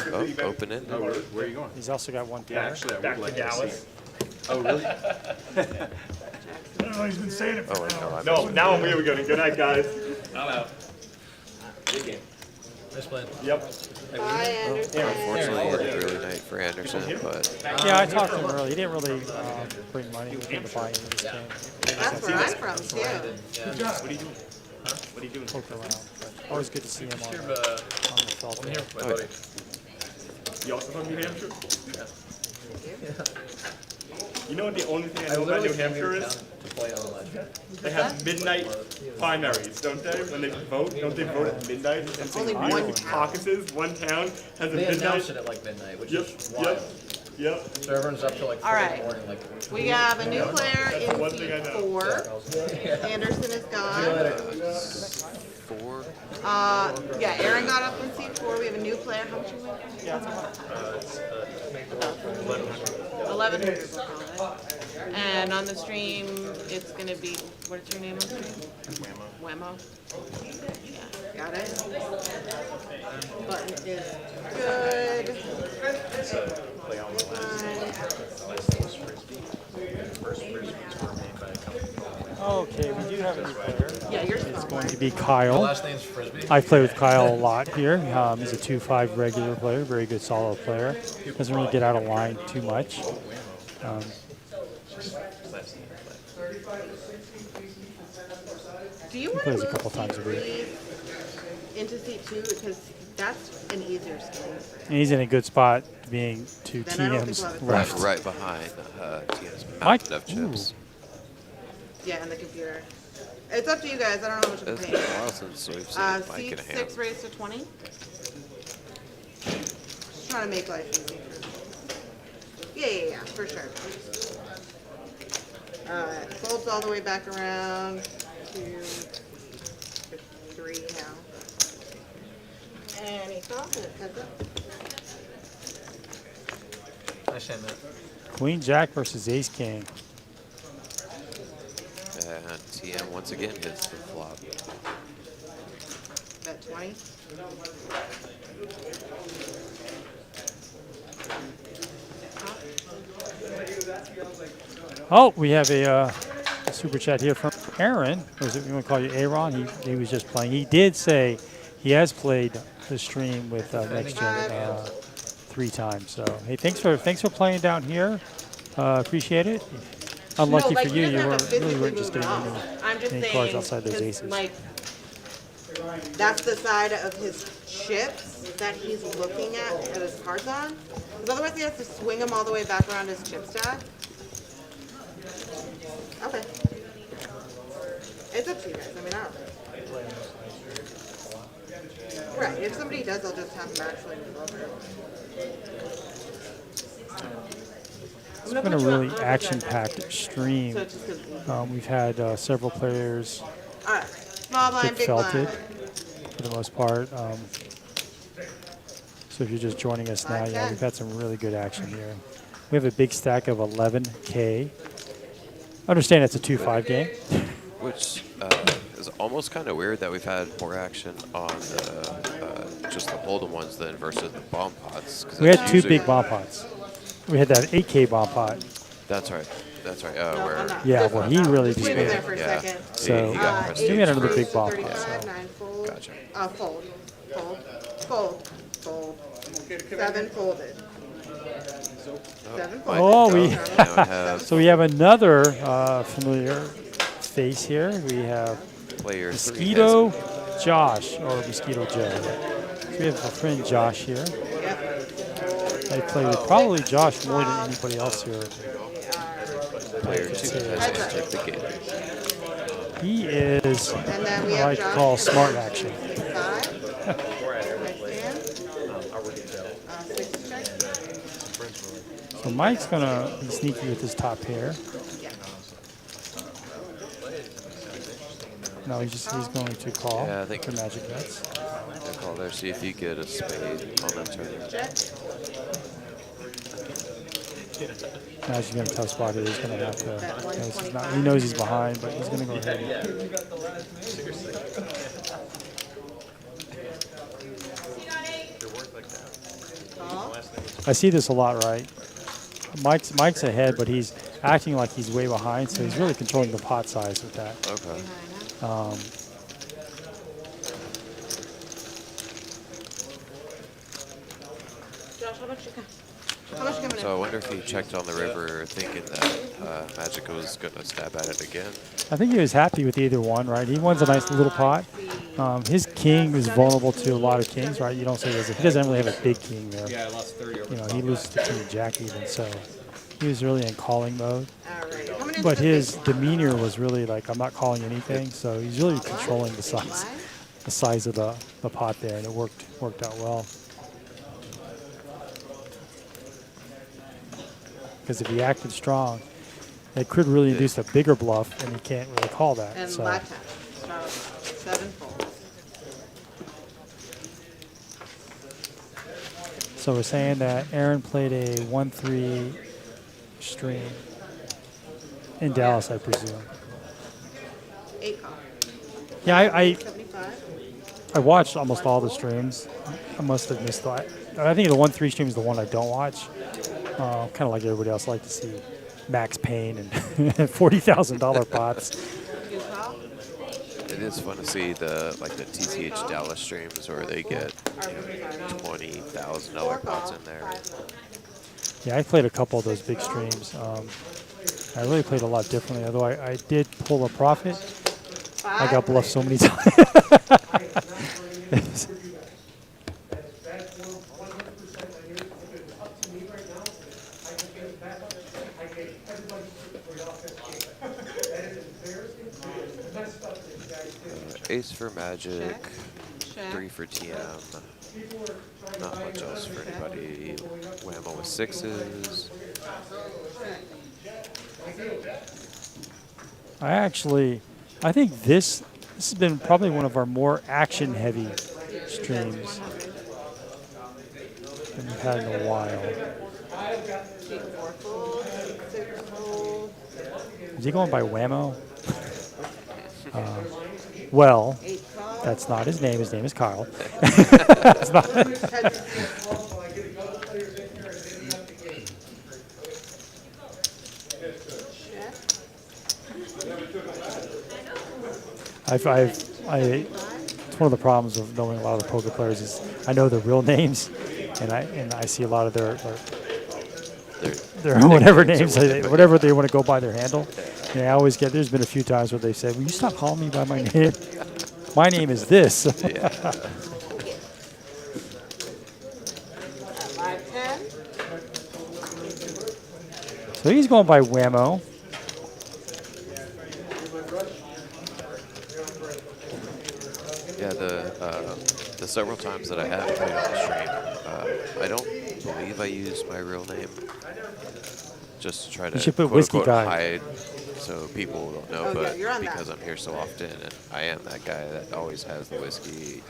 open it. Oh, where are you going? He's also got one Yeah, pair. actually, I Back would to like to see. Dallas. Oh, really? I don't know, he's been saying it Oh, wait, no, I No, missed now we're good. Good night, guys. I'm out. Good game. Nice play. Yep. Bye, Anderson. Unfortunately, a really night for Anderson, but Yeah, I talked to him early. He didn't really bring money with him to buy into this game. That's where I'm from, too. Yeah. What are you doing? What are you doing? Poke around. But always good to see him on the felt. I'm here, my Oh, buddy. You also from New Hampshire? You know what the only thing I know about New Hampshire is? To play on the ledge. They have midnight primaries, don't they? When they vote, don't they vote at midnight? And so Only weird one town. caucuses, one town has a They announced midnight. it at like midnight, which Yep, is yep, wild. yep. So everyone's up till like 4 All in right. the morning. Like, We have a new player in One thing I seat know. 4. Anderson is gone. 4. Yeah, Aaron got up in seat 4. We have a new player. How much you win? 1,100. And on the stream, it's gonna be, what's your name on the stream? Wemo. Yeah, got it. Button is good. Okay, we do have a new player. Yeah, you're It's fine. going to be My Kyle. last name's Frisbee. I play with Kyle a lot here. He's a 2-5 regular player, very good solo player. Doesn't really get out of line too much. Do you want plays to a couple move times a week. seat 3 into seat 2? Because that's an easier skin. And he's in a good spot, being to Then I don't think TM's we'll have a left. Right behind TM's Mike, mountain of chips. Yeah, and the computer. It's up to you guys. I don't know how much I'm It's been paying. a while since we've seen Mike Seat in a 6 hand. raised to 20. Just trying to make life easy. Yeah, for sure. Folds all the way back around to 3 now. And he calls it. Heads up. Nice hand, Matt. Queen Jack versus Ace King. And TM once again hits the flop. Bet 20. Oh, we have a super chat here from Aaron. Or is it, we want to call you Aaron? He was just playing. He did say he has played the stream with Next Gen 3 times. So hey, thanks for playing down here. Appreciate it. Unlucky No, like, for you, he you doesn't have weren't to really physically just move getting it off. I'm just any saying, cards outside those 'cause, aces. like, that's the side of his chips that he's looking at his cards on. Because otherwise he has to swing them all the way back around his chip stack. Okay. It's up to you guys. I mean, I don't know. Right. If somebody does, I'll just have them actually move over. It's been a really action-packed stream. We've had several players All right. Small blind, get big felted blind. for the most part. So if you're just joining us now, yeah, we've had some really good action here. We have a big stack of 11K. Understand it's a 2-5 game. Which is almost kind of weird that we've had more action on just the Hold'em ones than versus the bomb pots. 'Cause We had that's two usually- big bomb pots. We had that 8K bomb pot. That's right. That's right. Yeah, well, he really just Wait there for a yeah. second. So he got pressed. then we had another big bomb pot. 35, So. 9 fold. Gotcha. Fold. Fold. Fold. Fold. 7 folded. 7 folded. Oh, we Now I have so we have another familiar face here. We have player 3 Mosquito Josh or Mosquito Joe. So we have a friend Josh here. Yep. I played with probably Josh more than anybody else here. player 2 has entered the game. He is And then we what I have like to Josh. call smart action. 5. Right hand. 6 check. So Mike's gonna be sneaky with his top pair. No, he's going to call Yeah, I think for magic nuts. Good call there. See if you get a spade on that turn. Check. Now he's gonna tough spot it. He's gonna have to. He knows he's behind, but he's gonna go ahead. I see this a lot, right? Mike's ahead, but he's acting like he's way behind, so he's really controlling the pot size with that. Okay. Josh, how much you got? How much you coming So I in? wonder if he checked on the river thinking that Magic was going to stab at it again. I think he was happy with either one, right? He wants a nice little pot. His king is vulnerable to a lot of kings, right? You don't say he doesn't really have a big king there. Yeah, I lost 30 over. You know, he loses to king jack even, so he was really in calling mode. Alright, coming into But the his big demeanor was really like, I'm not calling anything, so he's really controlling the size of the pot there, and it worked out well. Because if he acted strong, it could really induce a bigger bluff, and he can't really call that. And So black hat. Start with 7 folds. So we're saying that Aaron played a 1-3 stream in Dallas, I presume. 8 call. Yeah, I 75. watched almost all the streams. I must have missed that. I think the 1-3 stream is the one I don't watch. Kind of like everybody else, I like to see Max Payne and $40,000 pots. You call? It is fun to see the TCH Dallas streams where they get $20,000 pots in there. Yeah, I played a couple of those big streams. I really played a lot differently, although I did pull a profit. I got bluffed so many times. Ace for Magic, Check. 3 for TM. Not much else for anybody. Whammo with 6s. I think this has been probably one of our more action-heavy streams than we've had in a while. 4 fold. 6 fold. Is he going by Whammo? Well, 8 call. that's not his name. His name is Kyle. That's not. It's one of the problems of knowing a lot of the poker players is I know their real names, and I see a lot of their whatever names, whatever they want to go by their handle. And I always get. There's been a few times where they said, "Will you stop calling me by my name?" My name is this. Yeah. 5-10. So he's going by Whammo. Yeah, the several times that I have played on the stream, I don't believe I used my real name. Just to try to You should put quote Whiskey unquote Guy. hide so people don't know, Oh, yeah, but you're on that. because I'm here so often and I am that guy that always has the whiskey,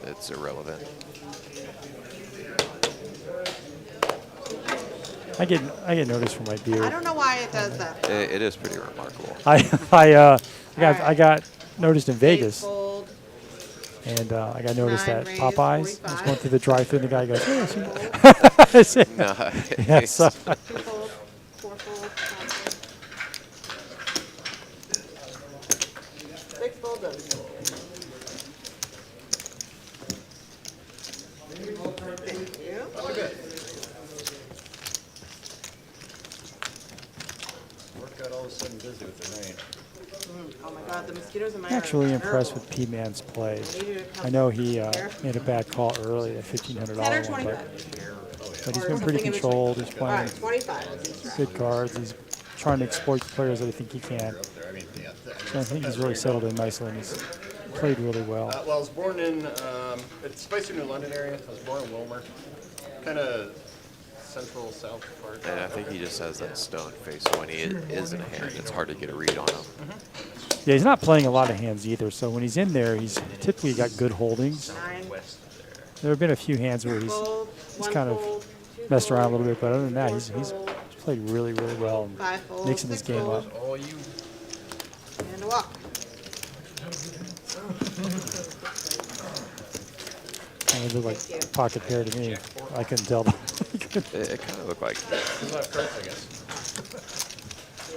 it's irrelevant. I get noticed for my I beard. don't know why it does that. It is pretty remarkable. I got noticed in Vegas, Fold. and I got noticed 9 at raise, Popeyes. I was 45. going through the drive-thru, and the guy goes, "Hey, I see." Nice. Yeah, so, 2 fold, 4 fold, 5 fold. 6 fold, 7 fold. Thank you. Work got all of a sudden busy with the rain. Oh my god, the mosquitoes in my I'm yard actually are impressed terrible. with P-Man's play. I need you to come I know he here. made a bad call early, a $1,500 10 or one, 25. but he's Or been pretty something in controlled. He's All playing right, 25 is his good cards. He's trying to exploit the players that I think he can. So I think he's really settled in nicely, and he's played really well. Well, I was born in, it's Spicer, New London area. I was born in Wilmer. Kind of central south part. And I think he just has that stone face when he is in a hand. It's hard to get a read on him. Yeah, he's not playing a lot of hands either, so when he's in there, he's typically got good holdings. 9, There have been a few hands where he's fold, 1 kind of fold, 2 messed around a fold, little bit, but other than that, he's 4 fold, played really, really well and 5 fold, mixing this 6 game fold, up. Oh, you. and a walk. And it looked Thank you. like pocket pair to me. I couldn't tell. It kind of looked like It's not first, I guess.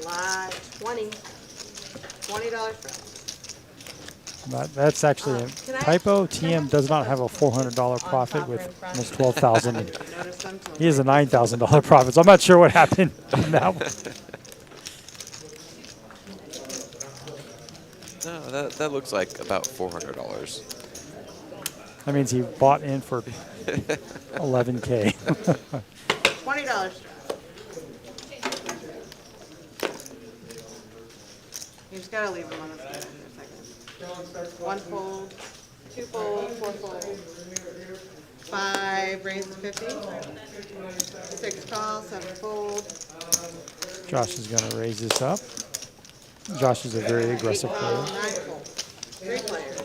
Lot 20. $20 That's actually a Can I- typo. TM does not have a $400 profit with almost 12,000. Notice them to He has a $9,000 profit, so I'm not sure what happened on that one. no, that looks like about $400. That means he bought in for 11K. $20. You just gotta leave them on the screen for a second. 1 fold, 2 fold, 4 fold, 5 raise to 50, 6 call, 7 fold, Josh is going to raise this up. Josh is a very 8 aggressive call, player. 9 fold. 3 players.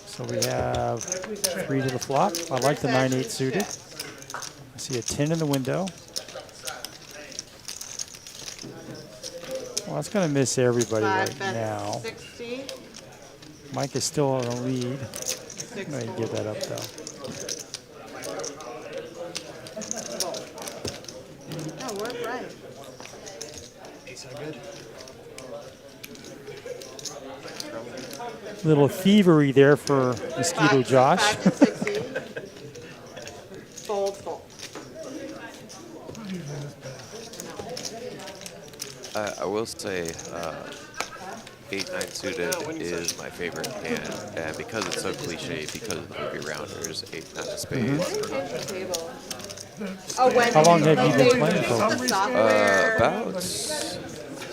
So we have 3 to the flop. I like the 9-8 suited. I see a 10 in the window. Well, that's going to miss everybody 5 right bets now. 60, Mike is still in the lead. 6 I'm going to give that up, though. fold. No, we're right. Little thievery there for Mosquito Josh. 5 to 60. Fold, fold. I will say 8-9 suited is my favorite hand, and because it's so cliche, because of the movie Rounders, 8-9 of spades. Change the table. Oh, when How long have you been they playing use poker? the software. About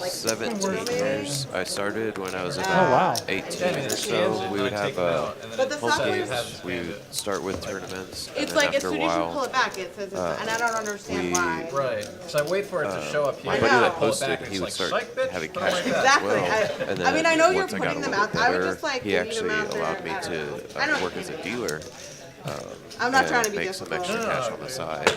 17 years. I started when I was wow. about 18 or so. We would have But the home software, games. We would start with tournaments, and it's then like as after a soon as you pull while, it back, it says, it's, and I don't understand we- why. Right. Because I wait for it to show up here. my I buddy know. that Pull it posted, back and he it's would like, start "Psych, bitch," having but I'm cash like as that. Exactly. well. And then I mean, I know you're once I got putting a them little out. bit I would better, just like he leave them actually out there. allowed me I don't know. to I don't- work as a dealer. I'm not and trying to be make some difficult. extra cash on the side.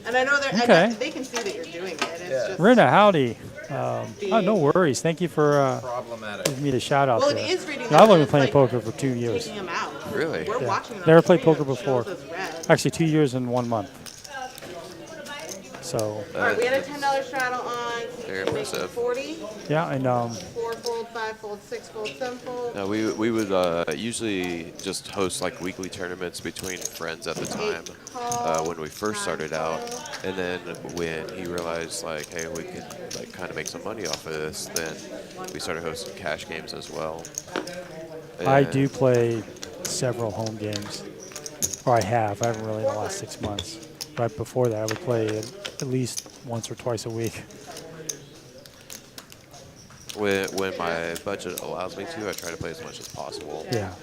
And I know they're, Okay. and they can see that you're doing it. It's just, Rena, howdy. Oh, no worries. Thank you for Problematic. giving me the shout out well, it there. is reading I've them, only but been it's playing like poker for 2 years. taking them out. Really? We're Yeah. watching them. Never on played screen, poker it shows before. as red. Actually, 2 years and 1 month. So All right, we had a $10 straddle on. Very Making impressive. 40. yeah, and 4-fold, 5-fold, 6-fold, 7-fold. No, we would usually just host like weekly tournaments between friends at the time when we first started out, and then when he realized like, hey, we could like kind of make some money off of this, then we started hosting cash games as well. I And do play several home games, or I have. I haven't really in the last 6 months. Right before that, I would play at least once or twice a week. when my budget allows me to, I try to play as much as possible. Yeah.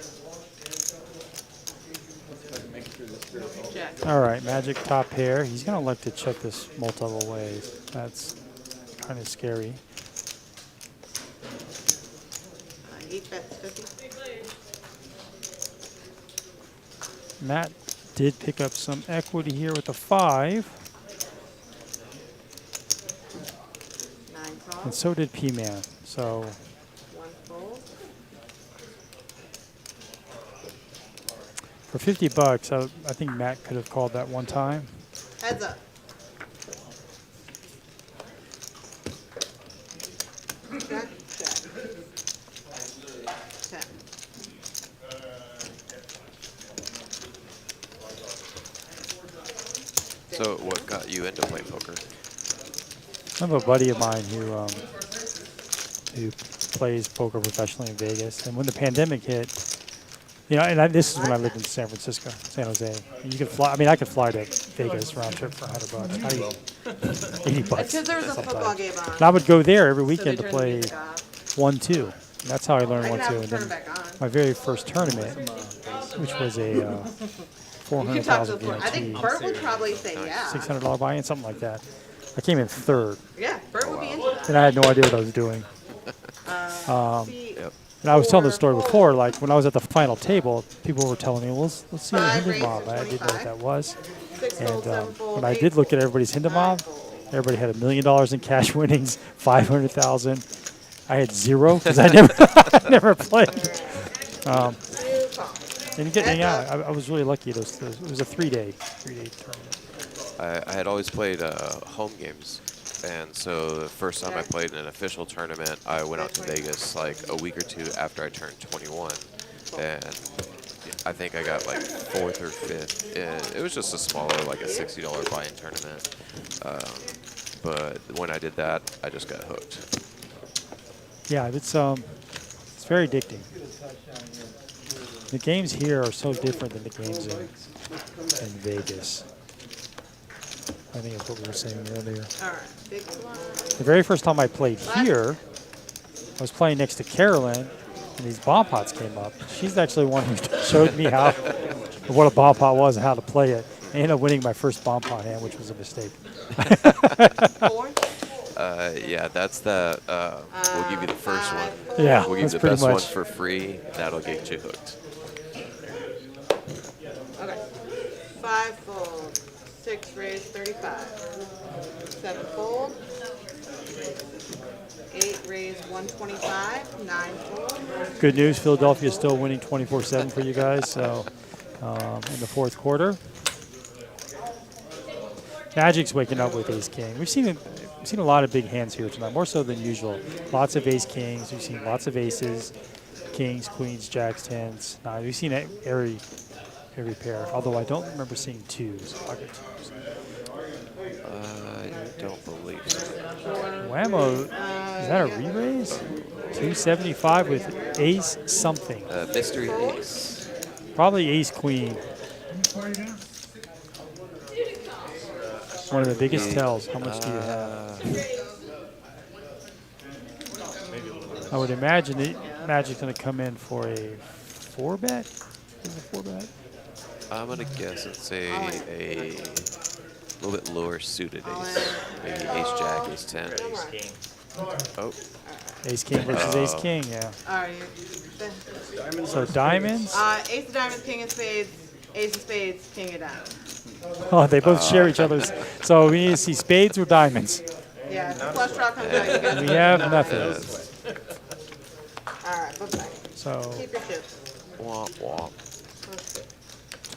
Check. All right, Magic top pair. He's going to like to check this multiple ways. That's kind of scary. 8 bets, 50. Matt did pick up some equity here with a 5, 9 and calls. so did P-Man. So 1 fold. for 50 bucks, I think Matt could have called that one time. Heads up. Check, check. 10. So what got you into playing poker? I have a buddy of mine who plays poker professionally in Vegas, and when the pandemic hit, you know, and this is when I lived in San Francisco, San Jose. And you could fly. I mean, I could fly to Vegas round trip for $100. How do you, 80 bucks. It's because there was a sometimes. football game on. And I would go there every So they weekend to turned the play music off. 1-2. And that's how I learned I can 1-2. have And them turn then it back on. my very first tournament, which was a You can talk to 400,000 the floor. I think guarantee, Bert would probably say yeah. $600 buy-in, something like that. I came in third, Yeah, Bert would be into that. and I had no idea what I was doing. See, Yep. And I was telling the 4 story folds. before, like when I was at the final table, people were telling me, well, let's see the 5 Hindu raises, mob. I didn't know what that was. 6 And fold, 7 fold, when I 8 did look at fold, everybody's Hindu 9 mob, fold. everybody had $1 million in cash winnings, 500,000. I had 0 because I never, I never played. Two calls. And yeah, I was really lucky. It was a 3-day tournament. I had always played home games, and so the first time I played in an official tournament, I went out to Vegas like a week or 2 after I turned 21, and I think I got like 4th or 5th. And it was just a smaller, like a $60 buy-in tournament. But when I did that, I just got hooked. Yeah, it's very addicting. The games here are so different than the games in Vegas. I think that's what we were saying earlier. All right, big blind. The very first time I played here, I was playing next to Carolyn, and these bomb pots came up. She's actually one who showed me what a bomb pot was and how to play it. I ended up winning my first bomb pot hand, which was a mistake. 4. Yeah, that's the. We'll give you the first one. Yeah, We'll give that's you the pretty best one much. for free. That'll get you hooked. Okay. 5 fold. 6 raise, 35. 7 fold. 8 raise, 125. 9 fold. Good news, Philadelphia is still winning 24-7 for you guys. So in the fourth quarter, Magic's waking up with Ace King. We've seen a lot of big hands here tonight, more so than usual. Lots of Ace Kings. We've seen lots of aces, Kings, Queens, Jacks, 10s. We've seen every pair. Although I don't remember seeing 2s. Pocket 2s. I don't believe so. Whammo, is that a re-raise? 275 with Ace something. Mystery Ace. Probably Ace Queen. One of the biggest tells. How much do you have? I would imagine Magic's going to come in for a 4-bet. Is it a 4-bet? I'm gonna guess it's a little bit lower suited ace. Maybe Ace Jack, Ace 10. Ace King. Oh. Ace King versus Ace King, yeah. All right. So diamonds. Ace of diamonds, king of spades, ace of spades, king of diamonds. Oh, they both share each other's. So we need to see spades or diamonds. Yeah, if the flush draw comes out, you get We have nothing. All right, bye-bye. So Keep your chips. Womp womp.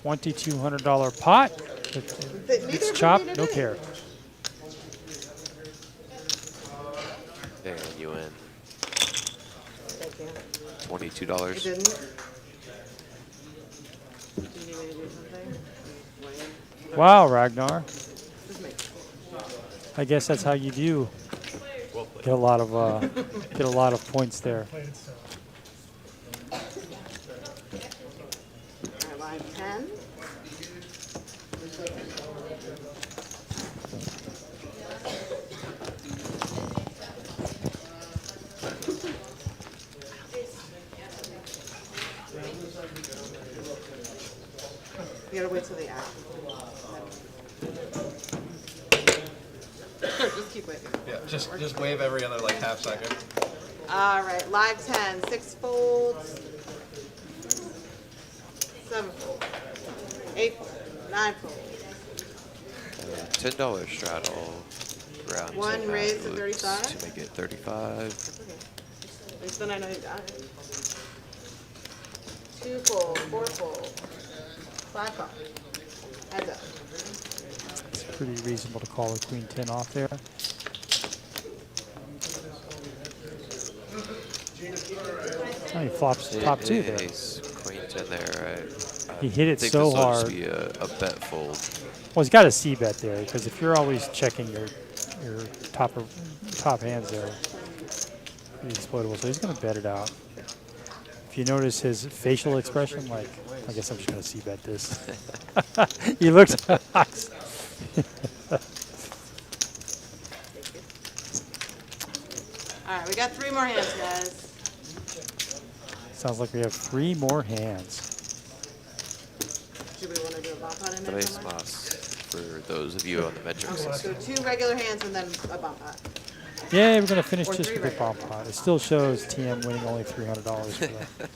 $2,200 pot. It's chopped, no care. you in Thank you. $22. You didn't? Do you need me to do something? Wait. Wow, Ragnar. Just make I guess that's how you do get a lot of points there. Alright, line 10. You gotta wait till the action. Just keep waiting. Yeah, just wave every other like half second. All right, live 10, 6 folds, 7 folds, 8 folds, 9 folds. $10 straddle. Round One two raise to moves 35. to make it 35. At least then I know you got it. 2 fold, 4 fold, 5 fold. Heads up. It's pretty reasonable to call the queen 10 off there. Oh, he flops top 2 there. Ace, queen 10 there, right? He hit it think so this will hard. just be a bet fold. Well, he's got a C bet there because if you're always checking your top hands there, pretty exploitable. So he's going to bet it out. If you notice his facial expression, like, I guess I'm just going to C bet this. He looks. All right, we got 3 more hands, guys. Sounds like we have 3 more hands. Do we want to do a bump pot in there Tres somewhere? más for those of you on the metric Okay, system. so 2 regular hands and then a bump pot. Yeah, we're going to finish Or just 3 with the bomb pot. It still shows TM winning only $300 for that.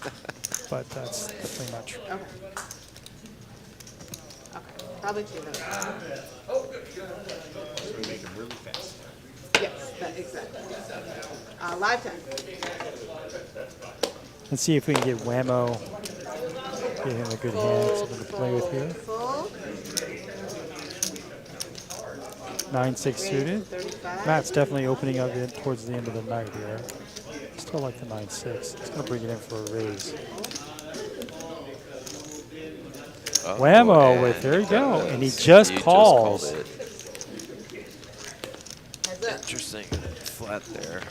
But that's definitely not true. Okay. Okay, probably 2 then. Make them really fast. Yes, exactly. Live 10. Let's see if we can get Whammo, get him a good hand, something to play with here. Full. 9-6 suited. 35. Matt's definitely opening up in towards the end of the night here. Still like the 9-6. It's going to bring it in for a raise. Whammo with, there you go. And he just calls. It. Interesting. Flat there.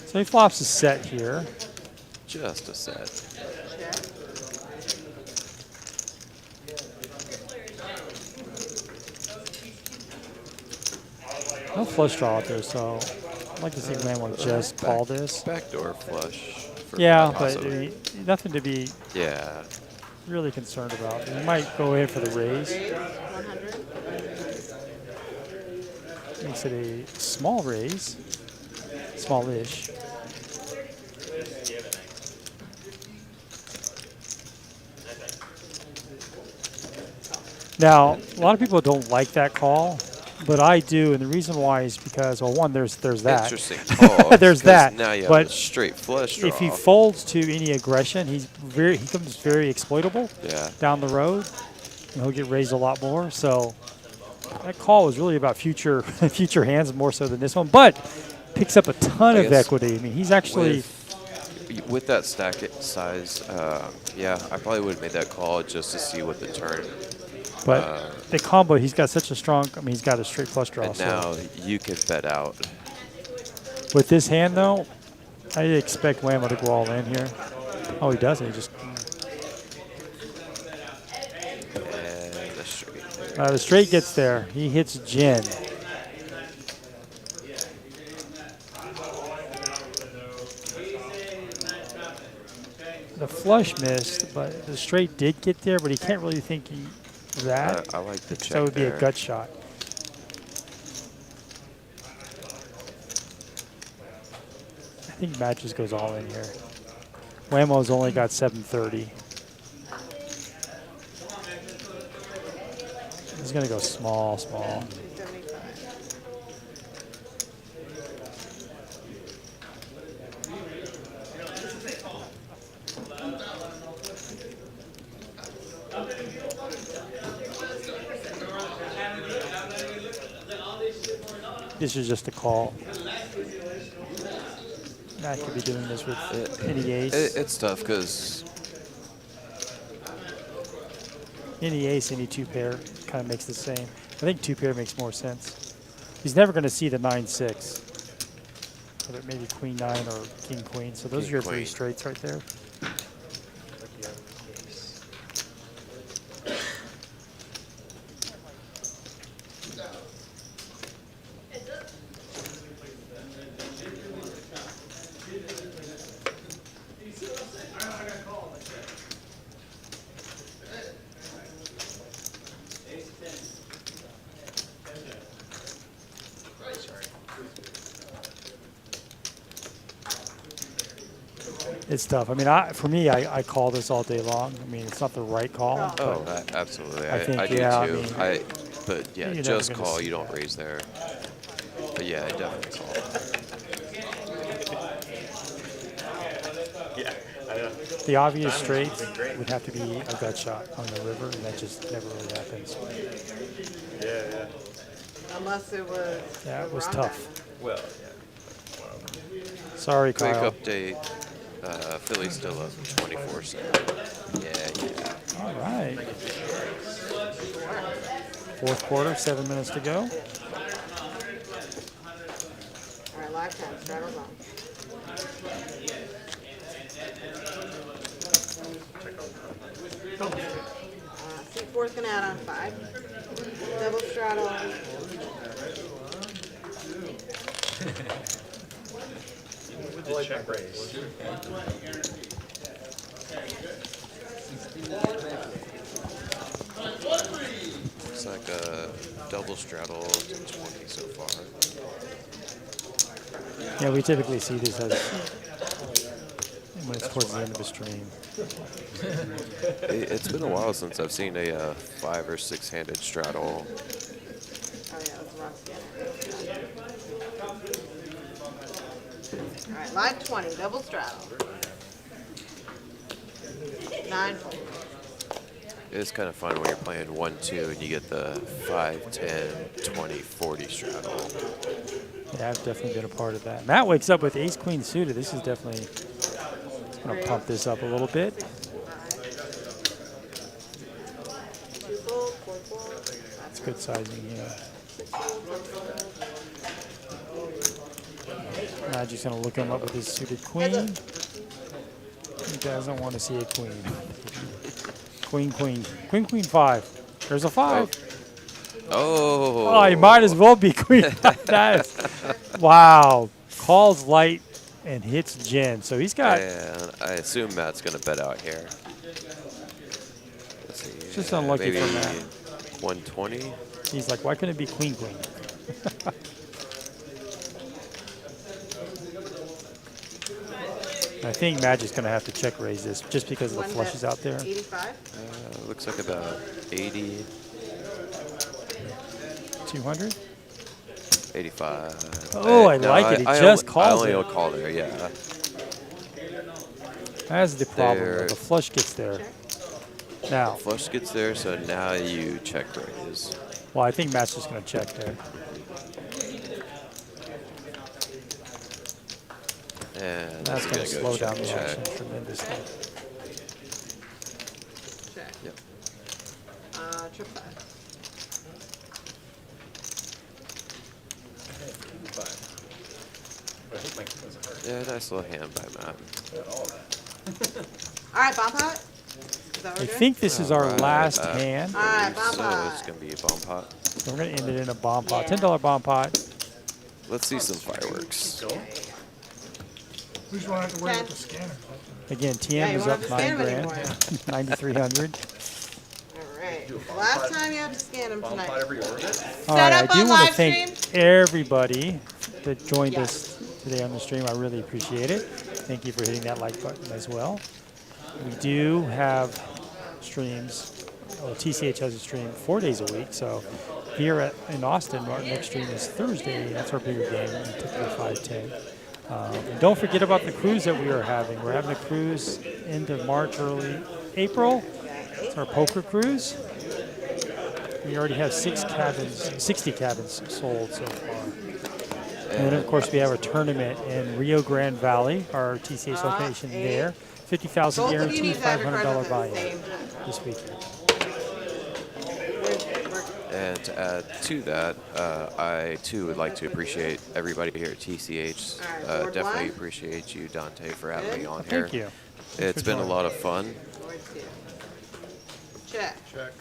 So he flops a set here. Just a set. No flush draw out there, so I'd like to see Whammo just call this. Backdoor flush. Yeah, but I mean, nothing to be yeah. really concerned about. He might go in for the raise. 100. Makes it a small raise. Smallish. Now, a lot of people don't like that call, but I do, and the reason why is because, well, one, there's that. Interesting call. There's that. Now you have but a straight flush draw. if he folds to any aggression, he becomes very exploitable down the road, and he'll get raised a lot more. So that call was really about future hands more so than this one, but picks up a ton of equity. I mean, he's actually with that stack size. Yeah, I probably would have made that call just to see what the turn. But the combo, he's got such a strong. I mean, he's got a straight flush draw. And now you can bet out. With this hand, though, I expect Whammo to go all in here. Oh, he doesn't. He just. And the straight. The straight gets there. He hits Jin. The flush missed, but the straight did get there, but he can't really think that. I like the check. So it would be there. a gut shot. I think Matt just goes all in here. Whammo's only got 730. He's going to go small. this is just a call. Matt could be doing this with any ace. It's tough because Any ace, any two pair kind of makes the same. I think two pair makes more sense. He's never going to see the 9-6. Or maybe queen 9 or king queen. So those are your three straights right there. It's tough. I mean, for me, I call this all day long. I mean, it's not the right call. Oh, absolutely. I think, I do yeah, too. I mean, But yeah, you're just never gonna call. see You don't that. raise there. But yeah, I definitely call. Yeah, I know. The obvious straight would have to be a gut shot on the river, and that just never really happens. Yeah. Unless it was. Yeah, it was wrong tough. Well, yeah. Sorry, Quick Kyle. update. Philly's still up 24-7. Yeah. All right. Fourth quarter, 7 minutes to go. All right, live time, straddles on. Seat four's gonna add on 5. Double straddle. With the check raise. Looks like a double straddle to 20 so far. Yeah, we typically see this as when it's towards the end of the stream. It's been a while since I've seen a 5 or 6-handed straddle. Oh yeah, that's rock scanner. All right, live 20, double straddle. 9. It's kind of fun when you're playing 1-2 and you get the 5, 10, 20, 40 straddle. Yeah, I've definitely been a part of that. Matt wakes up with ace queen suited. This is definitely going to pump this up a little bit. 2 fold, 4 fold. It's good sizing here. Matt just going to look him up with his suited queen. He doesn't want to see a queen. Queen, queen. Queen, queen 5. There's a 5. Oh. He might as well be queen. That's, wow. Calls light and hits Jen. So he's got. And I assume Matt's going to bet out here. Let's see. Just unlucky maybe for Matt. 120. He's like, why couldn't it be queen, queen? I think Magic's going to have to check raise this just because of the flushes out there. 85. Looks like about 80. 200? 85. Oh, I like it. He just calls I it. only will call there, yeah. That's the problem. There. The flush gets there. Now, Flush gets there, so now you check raise. well, I think Matt's just going to check there. And That's going to gonna slow go down check, the action check. tremendously. Check. Yep. Trip 5. Yeah, nice little hand by Matt. All right, bomb pot. Is that what I we're doing? think this is our Alright, last hand. All right, bomb So pot. it's going to be a bomb pot. So we're going to end it in a bomb pot. Yeah. $10 bomb pot. Let's see some fireworks. Who's going to have to worry about the scanner? Again, TM Yeah, you is won't up have to scan 9 him grand. anymore. 9,300. All right. Last time you have to scan them Bomb pot tonight. every orbit? All right, up I do on want to live thank stream? everybody that joined Yeah. us today on the stream. I really appreciate it. Thank you for hitting that like button as well. We do have streams. Well, TCH has a stream 4 days a week. So here in Austin, our next stream is Thursday. That's our bigger game, typically 5:10. And don't forget about the cruise that we are having. We're having a cruise into March, early April. It's our poker cruise. We already have 60 cabins sold so far. And then, of course, we have a tournament in Rio Grande Valley, our TCH location there. 50,000 Both of you guaranteed, need to have your $500 cards at the buy-in same time. this weekend. And to add to that, I too would like to appreciate everybody here at TCH. All right, board Definitely one. appreciate you, Dante, for having me on Thank here. you. It's been a lot of fun. Board two. Check, Check.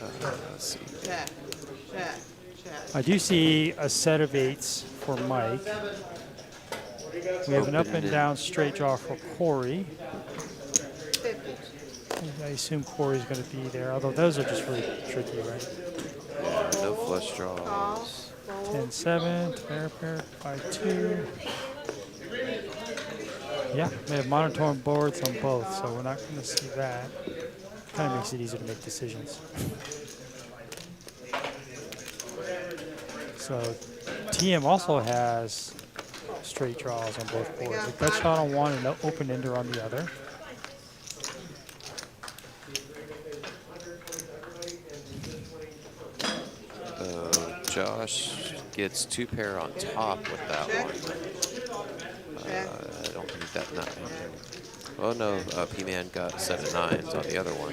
Let's see. check, check, check. I do see a set of 8s for Mike. We have an up and down straight draw for Corey. 50. I assume Corey's going to be there, although those are just really tricky, right? Yeah, no flush Call, draws. fold. 10-7, pair by 2. Yeah, we have monotone boards on both, so we're not going to see that. Kind of makes it easier to make decisions. So TM also has straight draws on both boards. A gut shot on one and an open ender on the other. Josh gets 2 pair on top with that one. I don't think that nine. Oh no, P-Man got a set of 9s on the other one.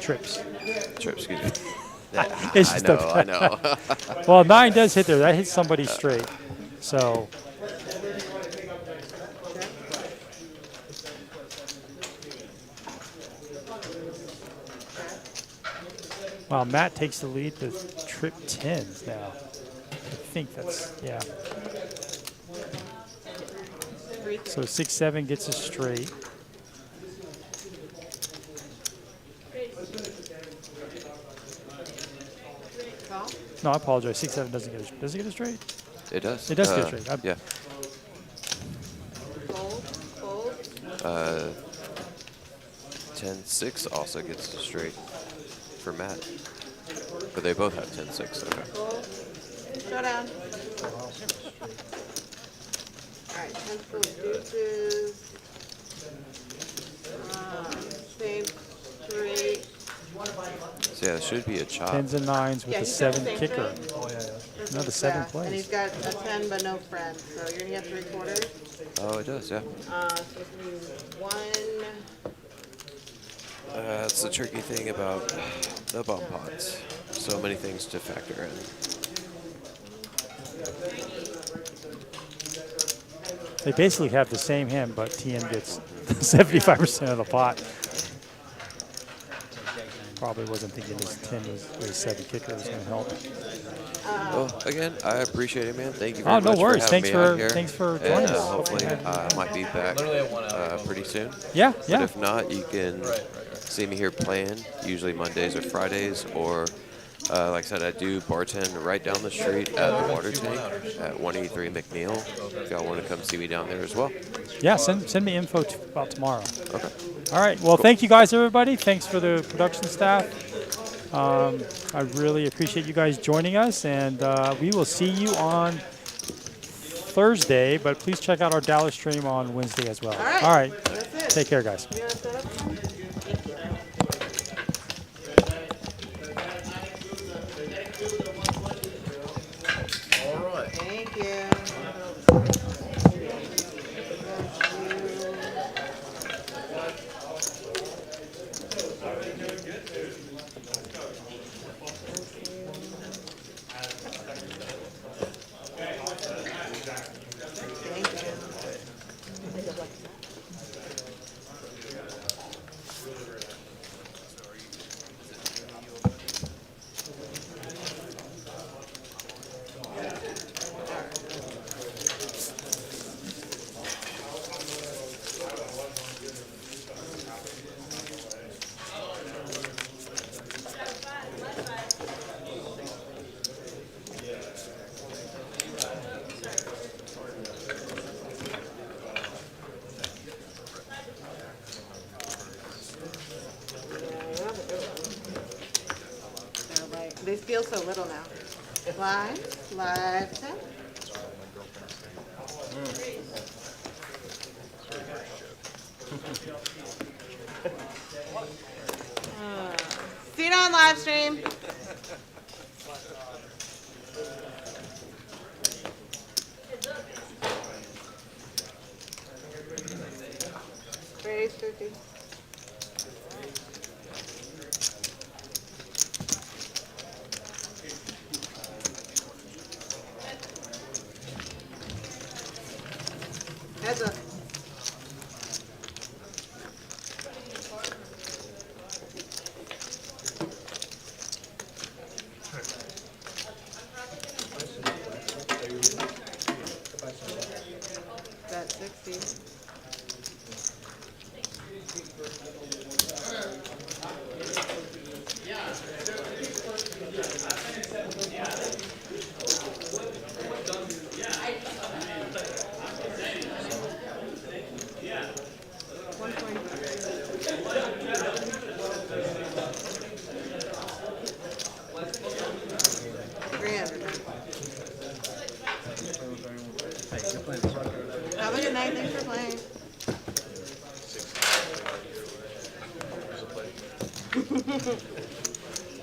Trips. Trips, excuse me. It's I just know, I know. Well, 9 does hit there. That hits somebody straight. So. Wow, Matt takes the lead with trip 10s now. I think that's, yeah. So 6-7 gets us straight. Call. No, I apologize. 6-7 doesn't get it. Does it get it straight? It does. It does get it straight. Yeah. Fold, fold. 10-6 also gets it straight for Matt. But they both have 10-6. Okay. Fold. Showdown. Alright, 10 full deuces. Same 3. So yeah, it should be a chop. 10s and 9s with Yeah, the he's got the 7 same kicker. thing. No, the 7 And he's plays. got a 10 but no friends, so you're gonna get 3/4. Oh, it does, yeah. So it's gonna be 1. That's the tricky thing about the bump pots. So many things to factor in. They basically have the same hand, but TM gets 75% of the pot. Probably wasn't thinking his 10 was his 7 kicker was going to help. Well, again, I appreciate it, man. Thank you Oh, very no much worries. for having me on here. Thanks for joining And us. hopefully I might be back pretty soon. Yeah, But yeah. if not, you can see me here playing, usually Mondays or Fridays, or like I said, I do bartend right down the street at the Water Tank at 183 McNeil. If y'all want to come see me down there as well. Yeah, send me info about tomorrow. Okay. All right. Well, thank you guys, everybody. Thanks for the production staff. I really appreciate you guys joining us, and we will see you on Thursday, but please check out our Dallas stream on Wednesday as well. All right. That's it. Take care, guys. You wanna set up? All right. Thank you. They feel so little now. Live, 10. See you on live stream. Raise 50. Heads up. Bet 60. Have a good night. Thanks for playing.